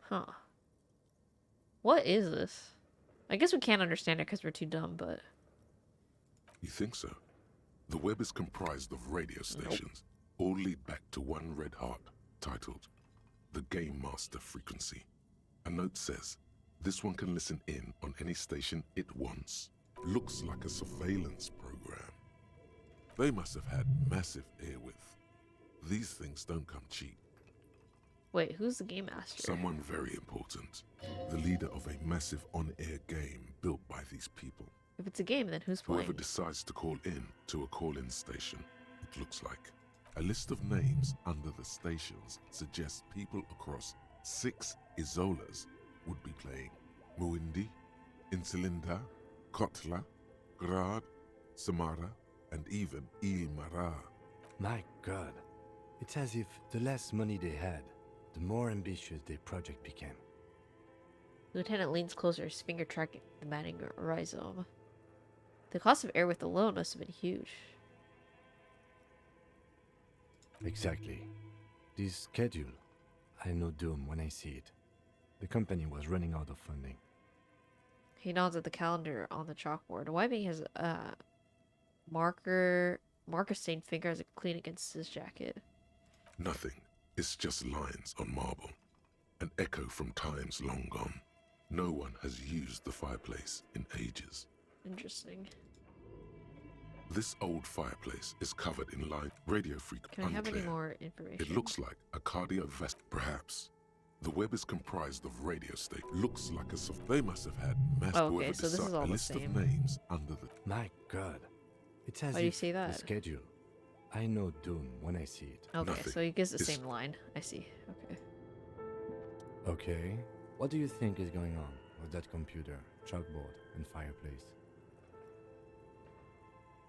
Speaker 1: Huh. What is this? I guess we can't understand it because we're too dumb, but...
Speaker 2: You think so? The web is comprised of radio stations, all lead back to one red heart, titled the Game Master Frequency. A note says, this one can listen in on any station it wants. Looks like a surveillance program. They must have had massive airwidth. These things don't come cheap.
Speaker 1: Wait, who's the game master?
Speaker 2: Someone very important. The leader of a massive on-air game built by these people.
Speaker 1: If it's a game, then who's playing?
Speaker 2: Whoever decides to call in to a call-in station, it looks like. A list of names under the stations suggests people across 6 Isolas would be playing. Muindi, Insulinda, Kotla, Grad, Samara, and even Ilmara.
Speaker 3: My god. It's as if the less money they had, the more ambitious their project became.
Speaker 1: Lieutenant leans closer, his finger tracking the matting rhizome. The cost of airwidth alone must have been huge.
Speaker 3: Exactly. This schedule, I know doom when I see it. The company was running out of funding.
Speaker 1: He nods at the calendar on the chalkboard, wiping his marker-stained finger as it clean against his jacket.
Speaker 2: Nothing. It's just lines on marble. An echo from times long gone. No one has used the fireplace in ages.
Speaker 1: Interesting.
Speaker 2: This old fireplace is covered in line radio frequency.
Speaker 1: Can I have any more information?
Speaker 2: It looks like a cardiovascular, perhaps. The web is comprised of radio stations. Looks like a soft. They must have had mass.
Speaker 1: Oh, okay,
Speaker 2: whoever
Speaker 1: so this is
Speaker 2: decide-
Speaker 1: all
Speaker 2: a
Speaker 1: the
Speaker 2: list
Speaker 1: same.
Speaker 2: of names under the.
Speaker 3: My god. It's as
Speaker 1: Why do you
Speaker 3: if
Speaker 1: say that?
Speaker 3: the schedule. I know doom when I see it.
Speaker 1: Okay,
Speaker 2: Nothing.
Speaker 1: so he gives the
Speaker 2: It's-
Speaker 1: same line. I see. Okay.
Speaker 3: Okay. What do you think is going on with that computer, chalkboard, and fireplace?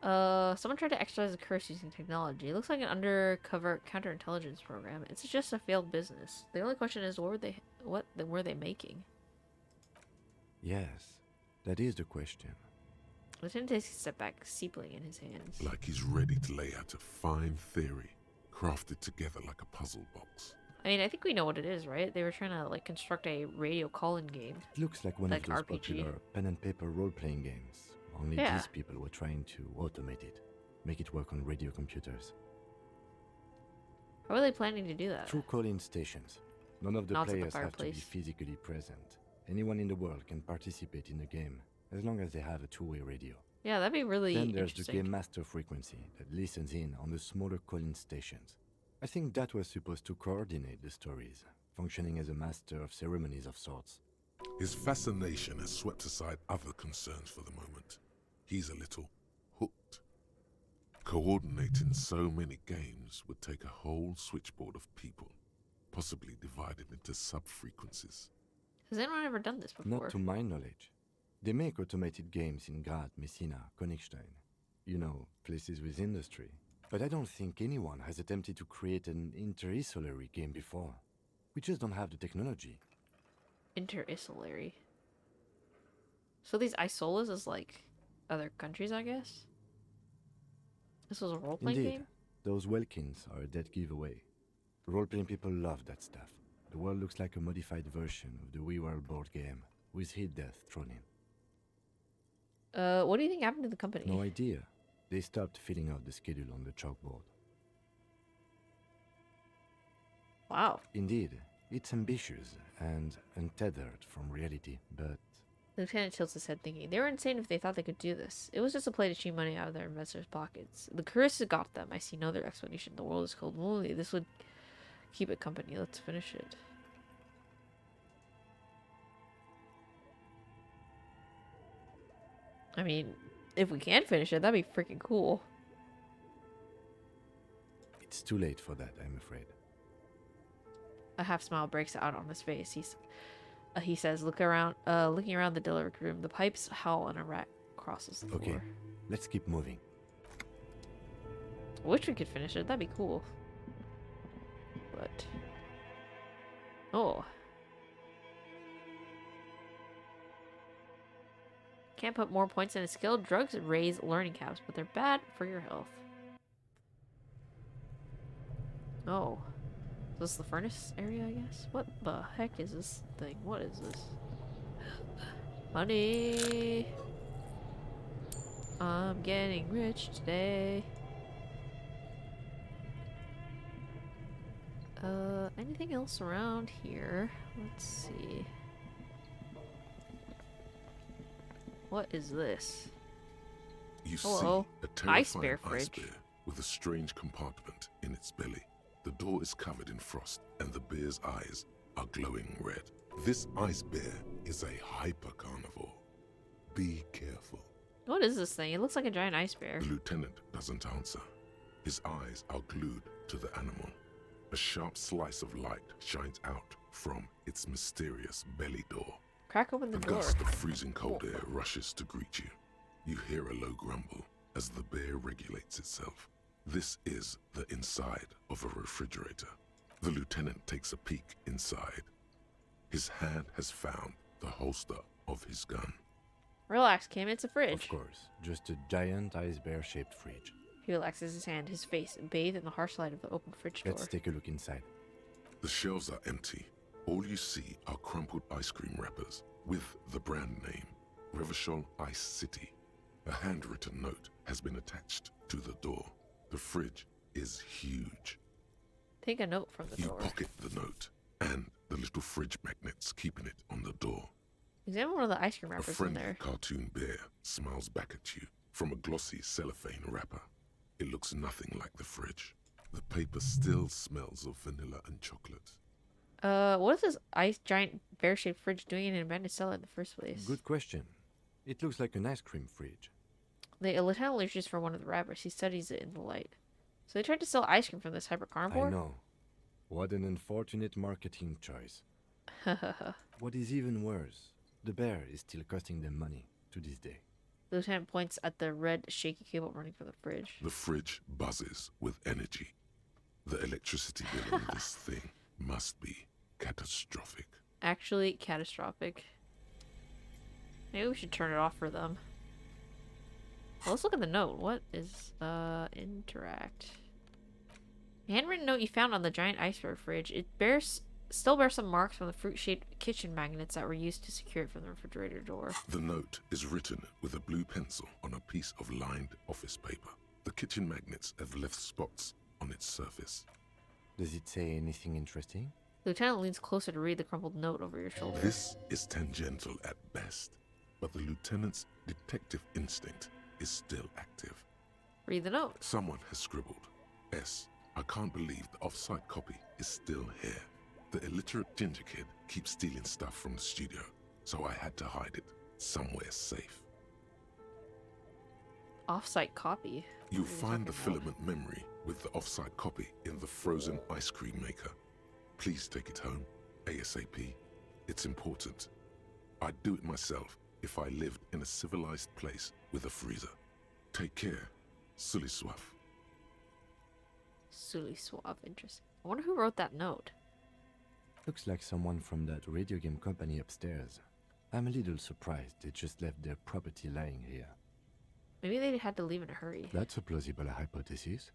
Speaker 1: Someone tried to exercise a curse using technology. It looks like an undercover counterintelligence program. It's just a failed business. The only question is, what were they making?
Speaker 3: Yes, that is the question.
Speaker 1: Lieutenant takes a step back, steepling in his hands.
Speaker 2: Like he's ready to lay out a fine theory, crafted together like a puzzle box.
Speaker 1: I mean, I think we know what it is, right? They were trying to like construct a radio call-in game.
Speaker 3: It looks like one
Speaker 1: Like
Speaker 3: of those
Speaker 1: RPG.
Speaker 3: popular pen and paper role-playing games. Only
Speaker 1: Yeah.
Speaker 3: these people were trying to automate it, make it work on radio computers.
Speaker 1: How are they planning to do that?
Speaker 3: Through call-in stations. None of the
Speaker 1: Not at the
Speaker 3: players have to be
Speaker 1: fireplace.
Speaker 3: physically present. Anyone in the world can participate in the game, as long as they have a two-way radio.
Speaker 1: Yeah, that'd be really
Speaker 3: Then there's the
Speaker 1: interesting.
Speaker 3: game master frequency that listens in on the smaller call-in stations. I think that was supposed to coordinate the stories, functioning as a master of ceremonies of sorts.
Speaker 2: His fascination has swept aside other concerns for the moment. He's a little hooked. Coordinating so many games would take a whole switchboard of people, possibly divided into sub-frequencies.
Speaker 1: Has anyone ever done this before?
Speaker 3: Not to my knowledge. They make automated games in Graz, Messina, Königstein. You know, places with industry. But I don't think anyone has attempted to create an inter-isolary game before. We just don't have the technology.
Speaker 1: Inter-isolary. So these isolas is like other countries, I guess? This was a role-playing
Speaker 3: Indeed,
Speaker 1: game?
Speaker 3: those Welkins are a dead giveaway. Role-playing people love that stuff. The world looks like a modified version of the WeWorld board game, with hit death thrown in.
Speaker 1: What do you think happened to the company?
Speaker 3: No idea. They stopped filling out the schedule on the chalkboard.
Speaker 1: Wow.
Speaker 3: Indeed, it's ambitious and untethered from reality, but
Speaker 1: The lieutenant tilts his head, thinking they were insane if they thought they could do this. It was just a play to cheat money out of their investors' pockets. The Carissa got them. I see no other explanation. The world is cold. Only this would keep it company. Let's finish it. I mean, if we can finish it, that'd be freaking cool.
Speaker 3: it's too late for that, I'm afraid.
Speaker 1: A half smile breaks out on his face. He says, looking around the delivery room. The pipes howl and a rat crosses the
Speaker 3: Okay,
Speaker 1: floor.
Speaker 3: let's keep moving.
Speaker 1: I wish we could finish it. That'd be cool. But oh, can't put more points in a skill. Drugs raise learning caps, but they're bad for your health. Oh. Is this the furnace area, I guess? What the heck is this thing? What is this? Money! I'm getting rich today. Anything else around here? Let's see. What is this?
Speaker 2: You
Speaker 1: Hello.
Speaker 2: see a terrifying
Speaker 1: Ice bear fridge.
Speaker 2: with a strange compartment in its belly. The door is covered in frost, and the bear's eyes are glowing red. This ice bear is a hyper-carnivore. Be careful.
Speaker 1: What is this thing? It looks like a giant ice bear.
Speaker 2: The lieutenant doesn't answer. His eyes are glued to the animal. A sharp slice of light shines out from its mysterious belly door.
Speaker 1: Crack open the
Speaker 2: A
Speaker 1: door.
Speaker 2: gust of freezing cold air rushes to greet you. You hear a low grumble as the bear regulates itself. This is the inside of a refrigerator. The lieutenant takes a peek inside. His hand has found the holster of his gun.
Speaker 1: Relax, Kim. It's a fridge.
Speaker 3: Of course, just a giant ice bear-shaped fridge.
Speaker 1: He relaxes his hand, his face bathed in the harsh light of the open fridge door.
Speaker 3: Let's take a look inside.
Speaker 2: The shelves are empty. All you see are crumpled ice cream wrappers with the brand name, Revachol Ice City. A handwritten note has been attached to the door. The fridge is huge.
Speaker 1: Take a note from the
Speaker 2: You
Speaker 1: door.
Speaker 2: pocket the note and the little fridge magnets keeping it on the door.
Speaker 1: Examine one of the ice cream
Speaker 2: A
Speaker 1: wrappers in
Speaker 2: friendly
Speaker 1: there.
Speaker 2: cartoon bear smiles back at you from a glossy cellophane wrapper. It looks nothing like the fridge. The paper still smells of vanilla and chocolate.
Speaker 1: What is this giant bear-shaped fridge doing in an abandoned cellar in the first place?
Speaker 3: Good question. It looks like an ice cream fridge.
Speaker 1: The lieutenant reaches for one of the wrappers. He studies it in the light. So they tried to sell ice cream from this hyper carnivore?
Speaker 3: I know. What an unfortunate marketing choice. What is even worse, the bear is still costing them money to this day.
Speaker 1: The lieutenant points at the red, shaky cable running from the fridge.
Speaker 2: The fridge buzzes with energy. The electricity bill on this thing must be catastrophic.
Speaker 1: Actually, catastrophic. Maybe we should turn it off for them. Well, let's look at the note. What is, interact? The handwritten note you found on the giant iceberg fridge. It still bears some marks from the fruit-shaped kitchen magnets that were used to secure it from the refrigerator door.
Speaker 2: The note is written with a blue pencil on a piece of lined office paper. The kitchen magnets have left spots on its surface.
Speaker 3: Does it say anything interesting?
Speaker 1: The lieutenant leans closer to read the crumpled note over your shoulder.
Speaker 2: This is tangential at best, but the lieutenant's detective instinct is still active.
Speaker 1: Read the note.
Speaker 2: Someone has scribbled, S. I can't believe the off-site copy is still here. The illiterate ginger kid keeps stealing stuff from the studio, so I had to hide it somewhere safe.
Speaker 1: Off-site copy.
Speaker 2: You
Speaker 1: What are you
Speaker 2: find the
Speaker 1: talking about?
Speaker 2: filament memory with the off-site copy in the frozen ice cream maker. Please take it home, ASAP. It's important. I'd do it myself if I lived in a civilized place with a freezer. Take care, Sully Swaff.
Speaker 1: Sully Suave, interesting. I wonder who wrote that note.
Speaker 3: Looks like someone from that radio game company upstairs. I'm a little surprised they just left their property lying here.
Speaker 1: Maybe they had to leave in a hurry.
Speaker 3: That's a plausible hypothesis.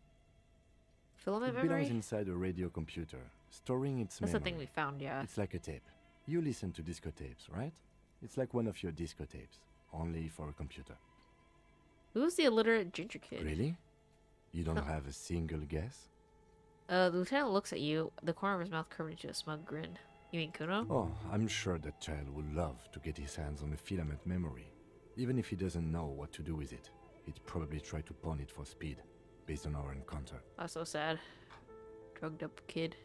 Speaker 1: Filament
Speaker 3: It belongs
Speaker 1: memory?
Speaker 3: inside a radio computer, storing its
Speaker 1: That's the
Speaker 3: memory.
Speaker 1: thing we found, yeah.
Speaker 3: It's like a tape. You listen to disco tapes, right? It's like one of your disco tapes, only for a computer.
Speaker 1: Who's the illiterate ginger kid?
Speaker 3: Really? You don't
Speaker 1: No.
Speaker 3: have a single guess?
Speaker 1: The lieutenant looks at you, the corner of his mouth curved into a smug grin. You mean Kuno?
Speaker 3: Oh, I'm sure that child would love to get his hands on a filament memory. Even if he doesn't know what to do with it, he'd probably try to pawn it for speed, based on our encounter.
Speaker 1: That's so sad. Drugged up kid.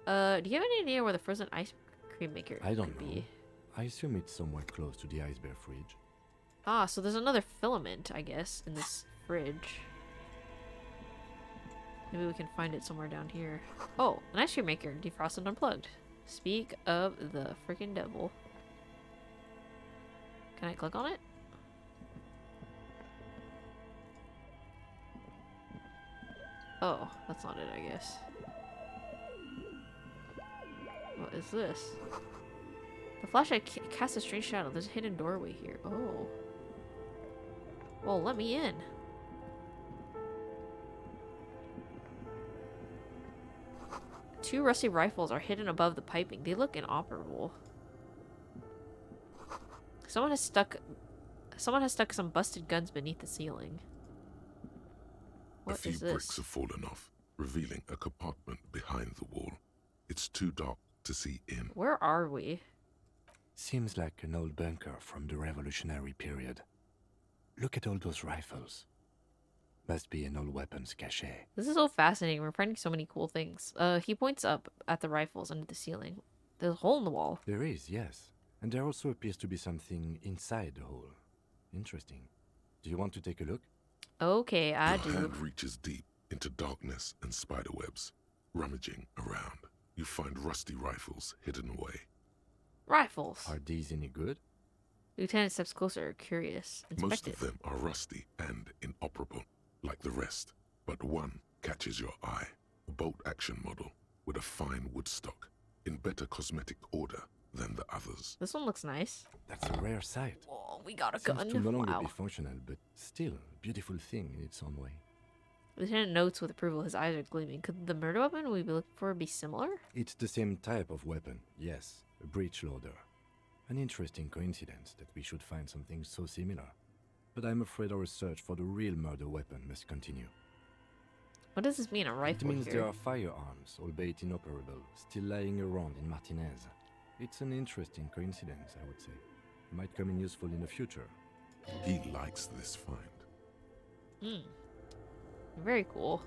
Speaker 1: Do you have any idea where the frozen ice cream maker
Speaker 3: I don't
Speaker 1: could
Speaker 3: know.
Speaker 1: be?
Speaker 3: I assume it's somewhere close to the ice bear fridge.
Speaker 1: Ah, so there's another filament, I guess, in this fridge. Maybe we can find it somewhere down here. Oh, an ice cream maker, defrosted and unplugged. Speak of the freaking devil. Can I click on it? Oh, that's not it, I guess. What is this? The flashlight casts a strange shadow. There's a hidden doorway here. Oh. Well, let me in. Two rusty rifles are hidden above the piping. They look inoperable. Someone has stuck some busted guns beneath the ceiling. What
Speaker 2: A few
Speaker 1: is this?
Speaker 2: bricks have fallen off, revealing a compartment behind the wall. It's too dark to see in.
Speaker 1: Where are we?
Speaker 3: Seems like an old bunker from the Revolutionary period. Look at all those rifles. Must be an old weapons cache.
Speaker 1: This is so fascinating. We're finding so many cool things. He points up at the rifles under the ceiling. There's a hole in the wall.
Speaker 3: There is, yes. And there also appears to be something inside the hole. Interesting. Do you want to take a look?
Speaker 1: Okay, I
Speaker 2: Your
Speaker 1: do.
Speaker 2: hand reaches deep into darkness and spiderwebs. Rummaging around, you find rusty rifles hidden away.
Speaker 1: Rifles.
Speaker 3: Are these any good?
Speaker 1: Lieutenant steps closer, curious.
Speaker 2: Most
Speaker 1: Inspect
Speaker 2: of
Speaker 1: it.
Speaker 2: them are rusty and inoperable, like the rest. But one catches your eye. A bolt-action model with a fine wood stock, in better cosmetic order than the others.
Speaker 1: This one looks nice.
Speaker 3: That's a rare sight.
Speaker 1: Oh, we got a
Speaker 3: Seems
Speaker 1: gun.
Speaker 3: to no longer
Speaker 1: Wow.
Speaker 3: be functional, but still a beautiful thing in its own way.
Speaker 1: Lieutenant notes with approval. His eyes are gleaming. Could the murder weapon we be looking for be similar?
Speaker 3: It's the same type of weapon, yes. A breech loader. An interesting coincidence that we should find something so similar. But I'm afraid our search for the real murder weapon must continue.
Speaker 1: What does this mean? A
Speaker 3: It
Speaker 1: rifle
Speaker 3: means
Speaker 1: here?
Speaker 3: there are firearms, albeit inoperable, still lying around in Martinez. It's an interesting coincidence, I would say. Might come in useful in the future.
Speaker 2: He likes this find.
Speaker 1: Hmm. Very cool.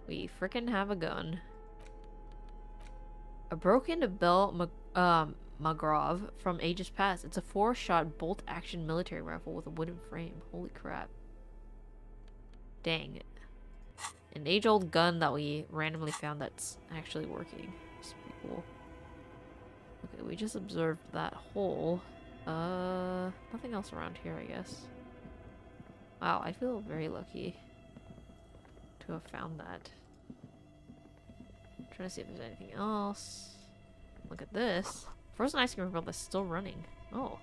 Speaker 1: We frickin' have a gun. A broken Bell Magrov from ages past. It's a 4-shot bolt-action military rifle with a wooden frame. Holy crap. Dang it. An age-old gun that we randomly found that's actually working. It's pretty cool. Okay, we just observed that hole. Nothing else around here, I guess. Wow, I feel very lucky to have found that. Trying to see if there's anything else. Look at this. Frozen ice cream that's still running. Oh.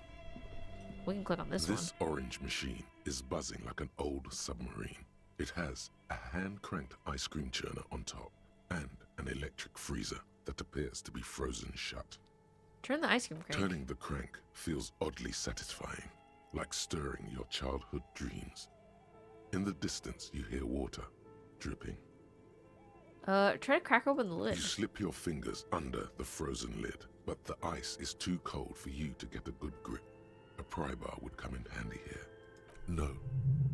Speaker 1: We can click on this one.
Speaker 2: This orange machine is buzzing like an old submarine. It has a hand-cranked ice cream churner on top and an electric freezer that appears to be frozen shut.
Speaker 1: Turn the ice cream crank.
Speaker 2: Turning the crank feels oddly satisfying, like stirring your childhood dreams. In the distance, you hear water dripping.
Speaker 1: Try to crack open the lid.
Speaker 2: You slip your fingers under the frozen lid, but the ice is too cold for you to get a good grip. A pry bar would come in handy here. No,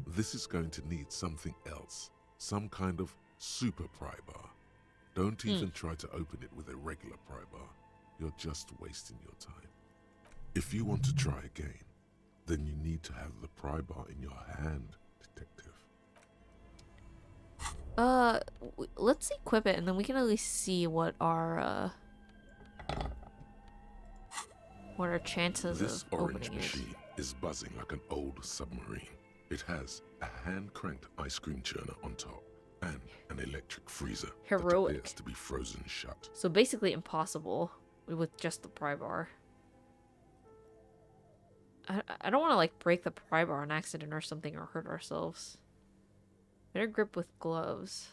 Speaker 2: this is going to need something else. Some kind of super pry bar. Don't even try to open it with a regular pry bar. You're just wasting your time. If you want to try again, then you need to have the pry bar in your hand, detective.
Speaker 1: Let's equip it and then we can at least see what our chances
Speaker 2: This
Speaker 1: of
Speaker 2: orange
Speaker 1: opening it.
Speaker 2: machine is buzzing like an old submarine. It has a hand-cranked ice cream churner on top and an electric freezer
Speaker 1: Heroic.
Speaker 2: that appears to be frozen shut.
Speaker 1: So basically impossible with just the pry bar. I don't want to like break the pry bar on accident or something or hurt ourselves. Better grip with gloves.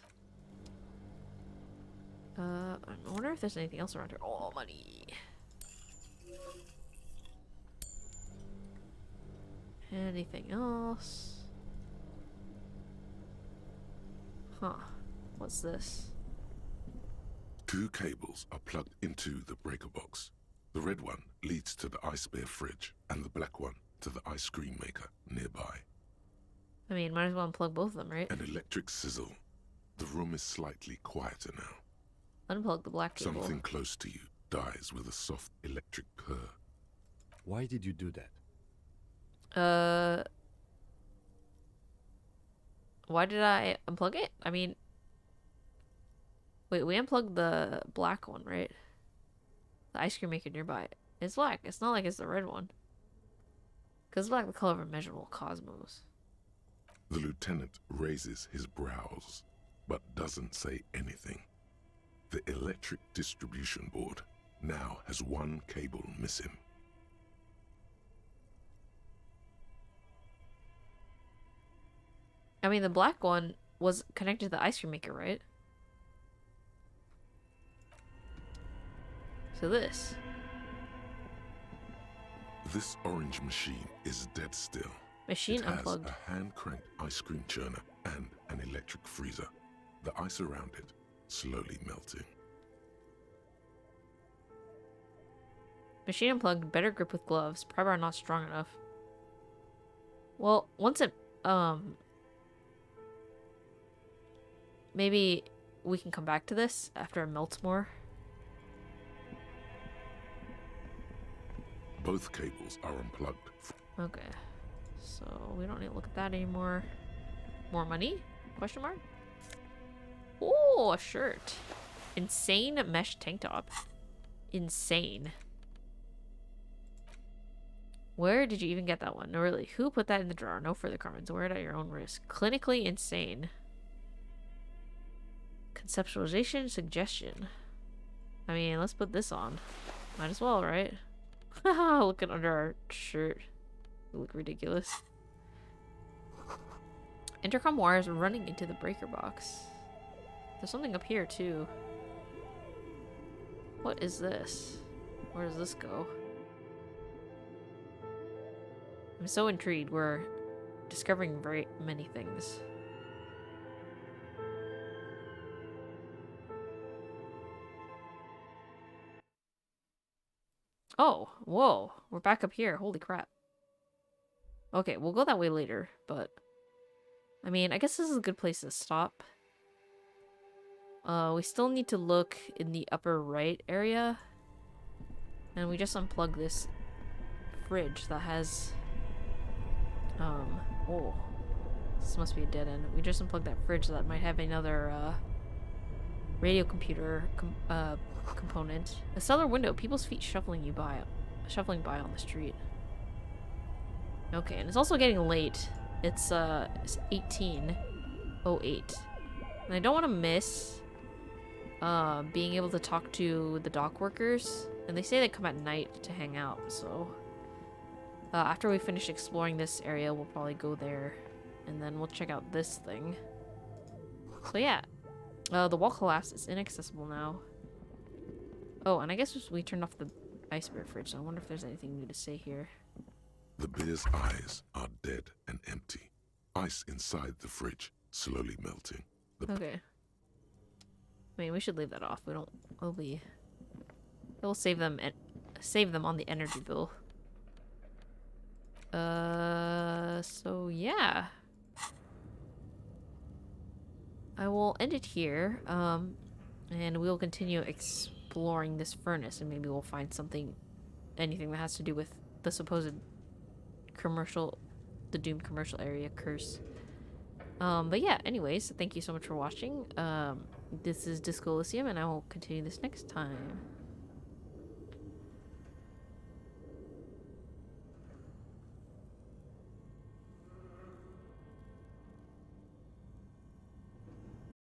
Speaker 1: I wonder if there's anything else around here. Oh, money. Anything else? Huh. What's this?
Speaker 2: 2 cables are plugged into the breaker box. The red one leads to the ice bear fridge, and the black one to the ice cream maker nearby.
Speaker 1: I mean, might as well unplug both of them, right?
Speaker 2: An electric sizzle. The room is slightly quieter now.
Speaker 1: Unplug the black cable.
Speaker 2: Something close to you dies with a soft electric purr.
Speaker 3: Why did you do that?
Speaker 1: Why did I unplug it? I mean, wait, we unplugged the black one, right? The ice cream maker nearby. It's black. It's not like it's the red one. Because it's black, the color of immeasurable cosmos.
Speaker 2: The lieutenant raises his brows, but doesn't say anything. The electric distribution board now has 1 cable missing.
Speaker 1: I mean, the black one was connected to the ice cream maker, right? So this.
Speaker 2: This orange machine is dead still.
Speaker 1: Machine
Speaker 2: it has
Speaker 1: unplugged.
Speaker 2: a hand-cranked ice cream churner and an electric freezer. The ice around it slowly melting.
Speaker 1: Machine unplugged. Better grip with gloves. Pry bar not strong enough. Well, once it, maybe we can come back to this after it melts more.
Speaker 2: Both cables are unplugged.
Speaker 1: Okay. So we don't need to look at that anymore. More money? Question mark? Oh, a shirt. Insane mesh tank top. Insane. Where did you even get that one? No, really. Who put that in the drawer? No further comments. Wear it at your own risk. Clinically insane. Conceptualization suggestion. I mean, let's put this on. Might as well, right? Looking under our shirt. We look ridiculous. Intercom wires running into the breaker box. There's something up here, too. What is this? Where does this go? I'm so intrigued. We're discovering very many things. Oh, whoa. We're back up here. Holy crap. Okay, we'll go that way later, but... I mean, I guess this is a good place to stop. We still need to look in the upper right area. And we just unplug this fridge that has... oh. This must be a dead end. We just unplugged that fridge that might have another, radio computer component. A cellar window. People's feet shuffling by on the street. Okay, and it's also getting late. It's 18:08. And I don't want to miss being able to talk to the dock workers. And they say they come at night to hang out, so after we finish exploring this area, we'll probably go there. And then we'll check out this thing. So yeah. The wall collapsed. It's inaccessible now. Oh, and I guess we turned off the ice bear fridge, so I wonder if there's anything new to say here.
Speaker 2: The bear's eyes are dead and empty. Ice inside the fridge slowly melting.
Speaker 1: Okay. I mean, we should leave that off. We don't. We'll save them and save them on the energy bill. So yeah. I will end it here. And we'll continue exploring this furnace, and maybe we'll find anything that has to do with the supposed the doomed commercial area curse. But yeah, anyways, thank you so much for watching. This is Disco Elysium, and I will continue this next time.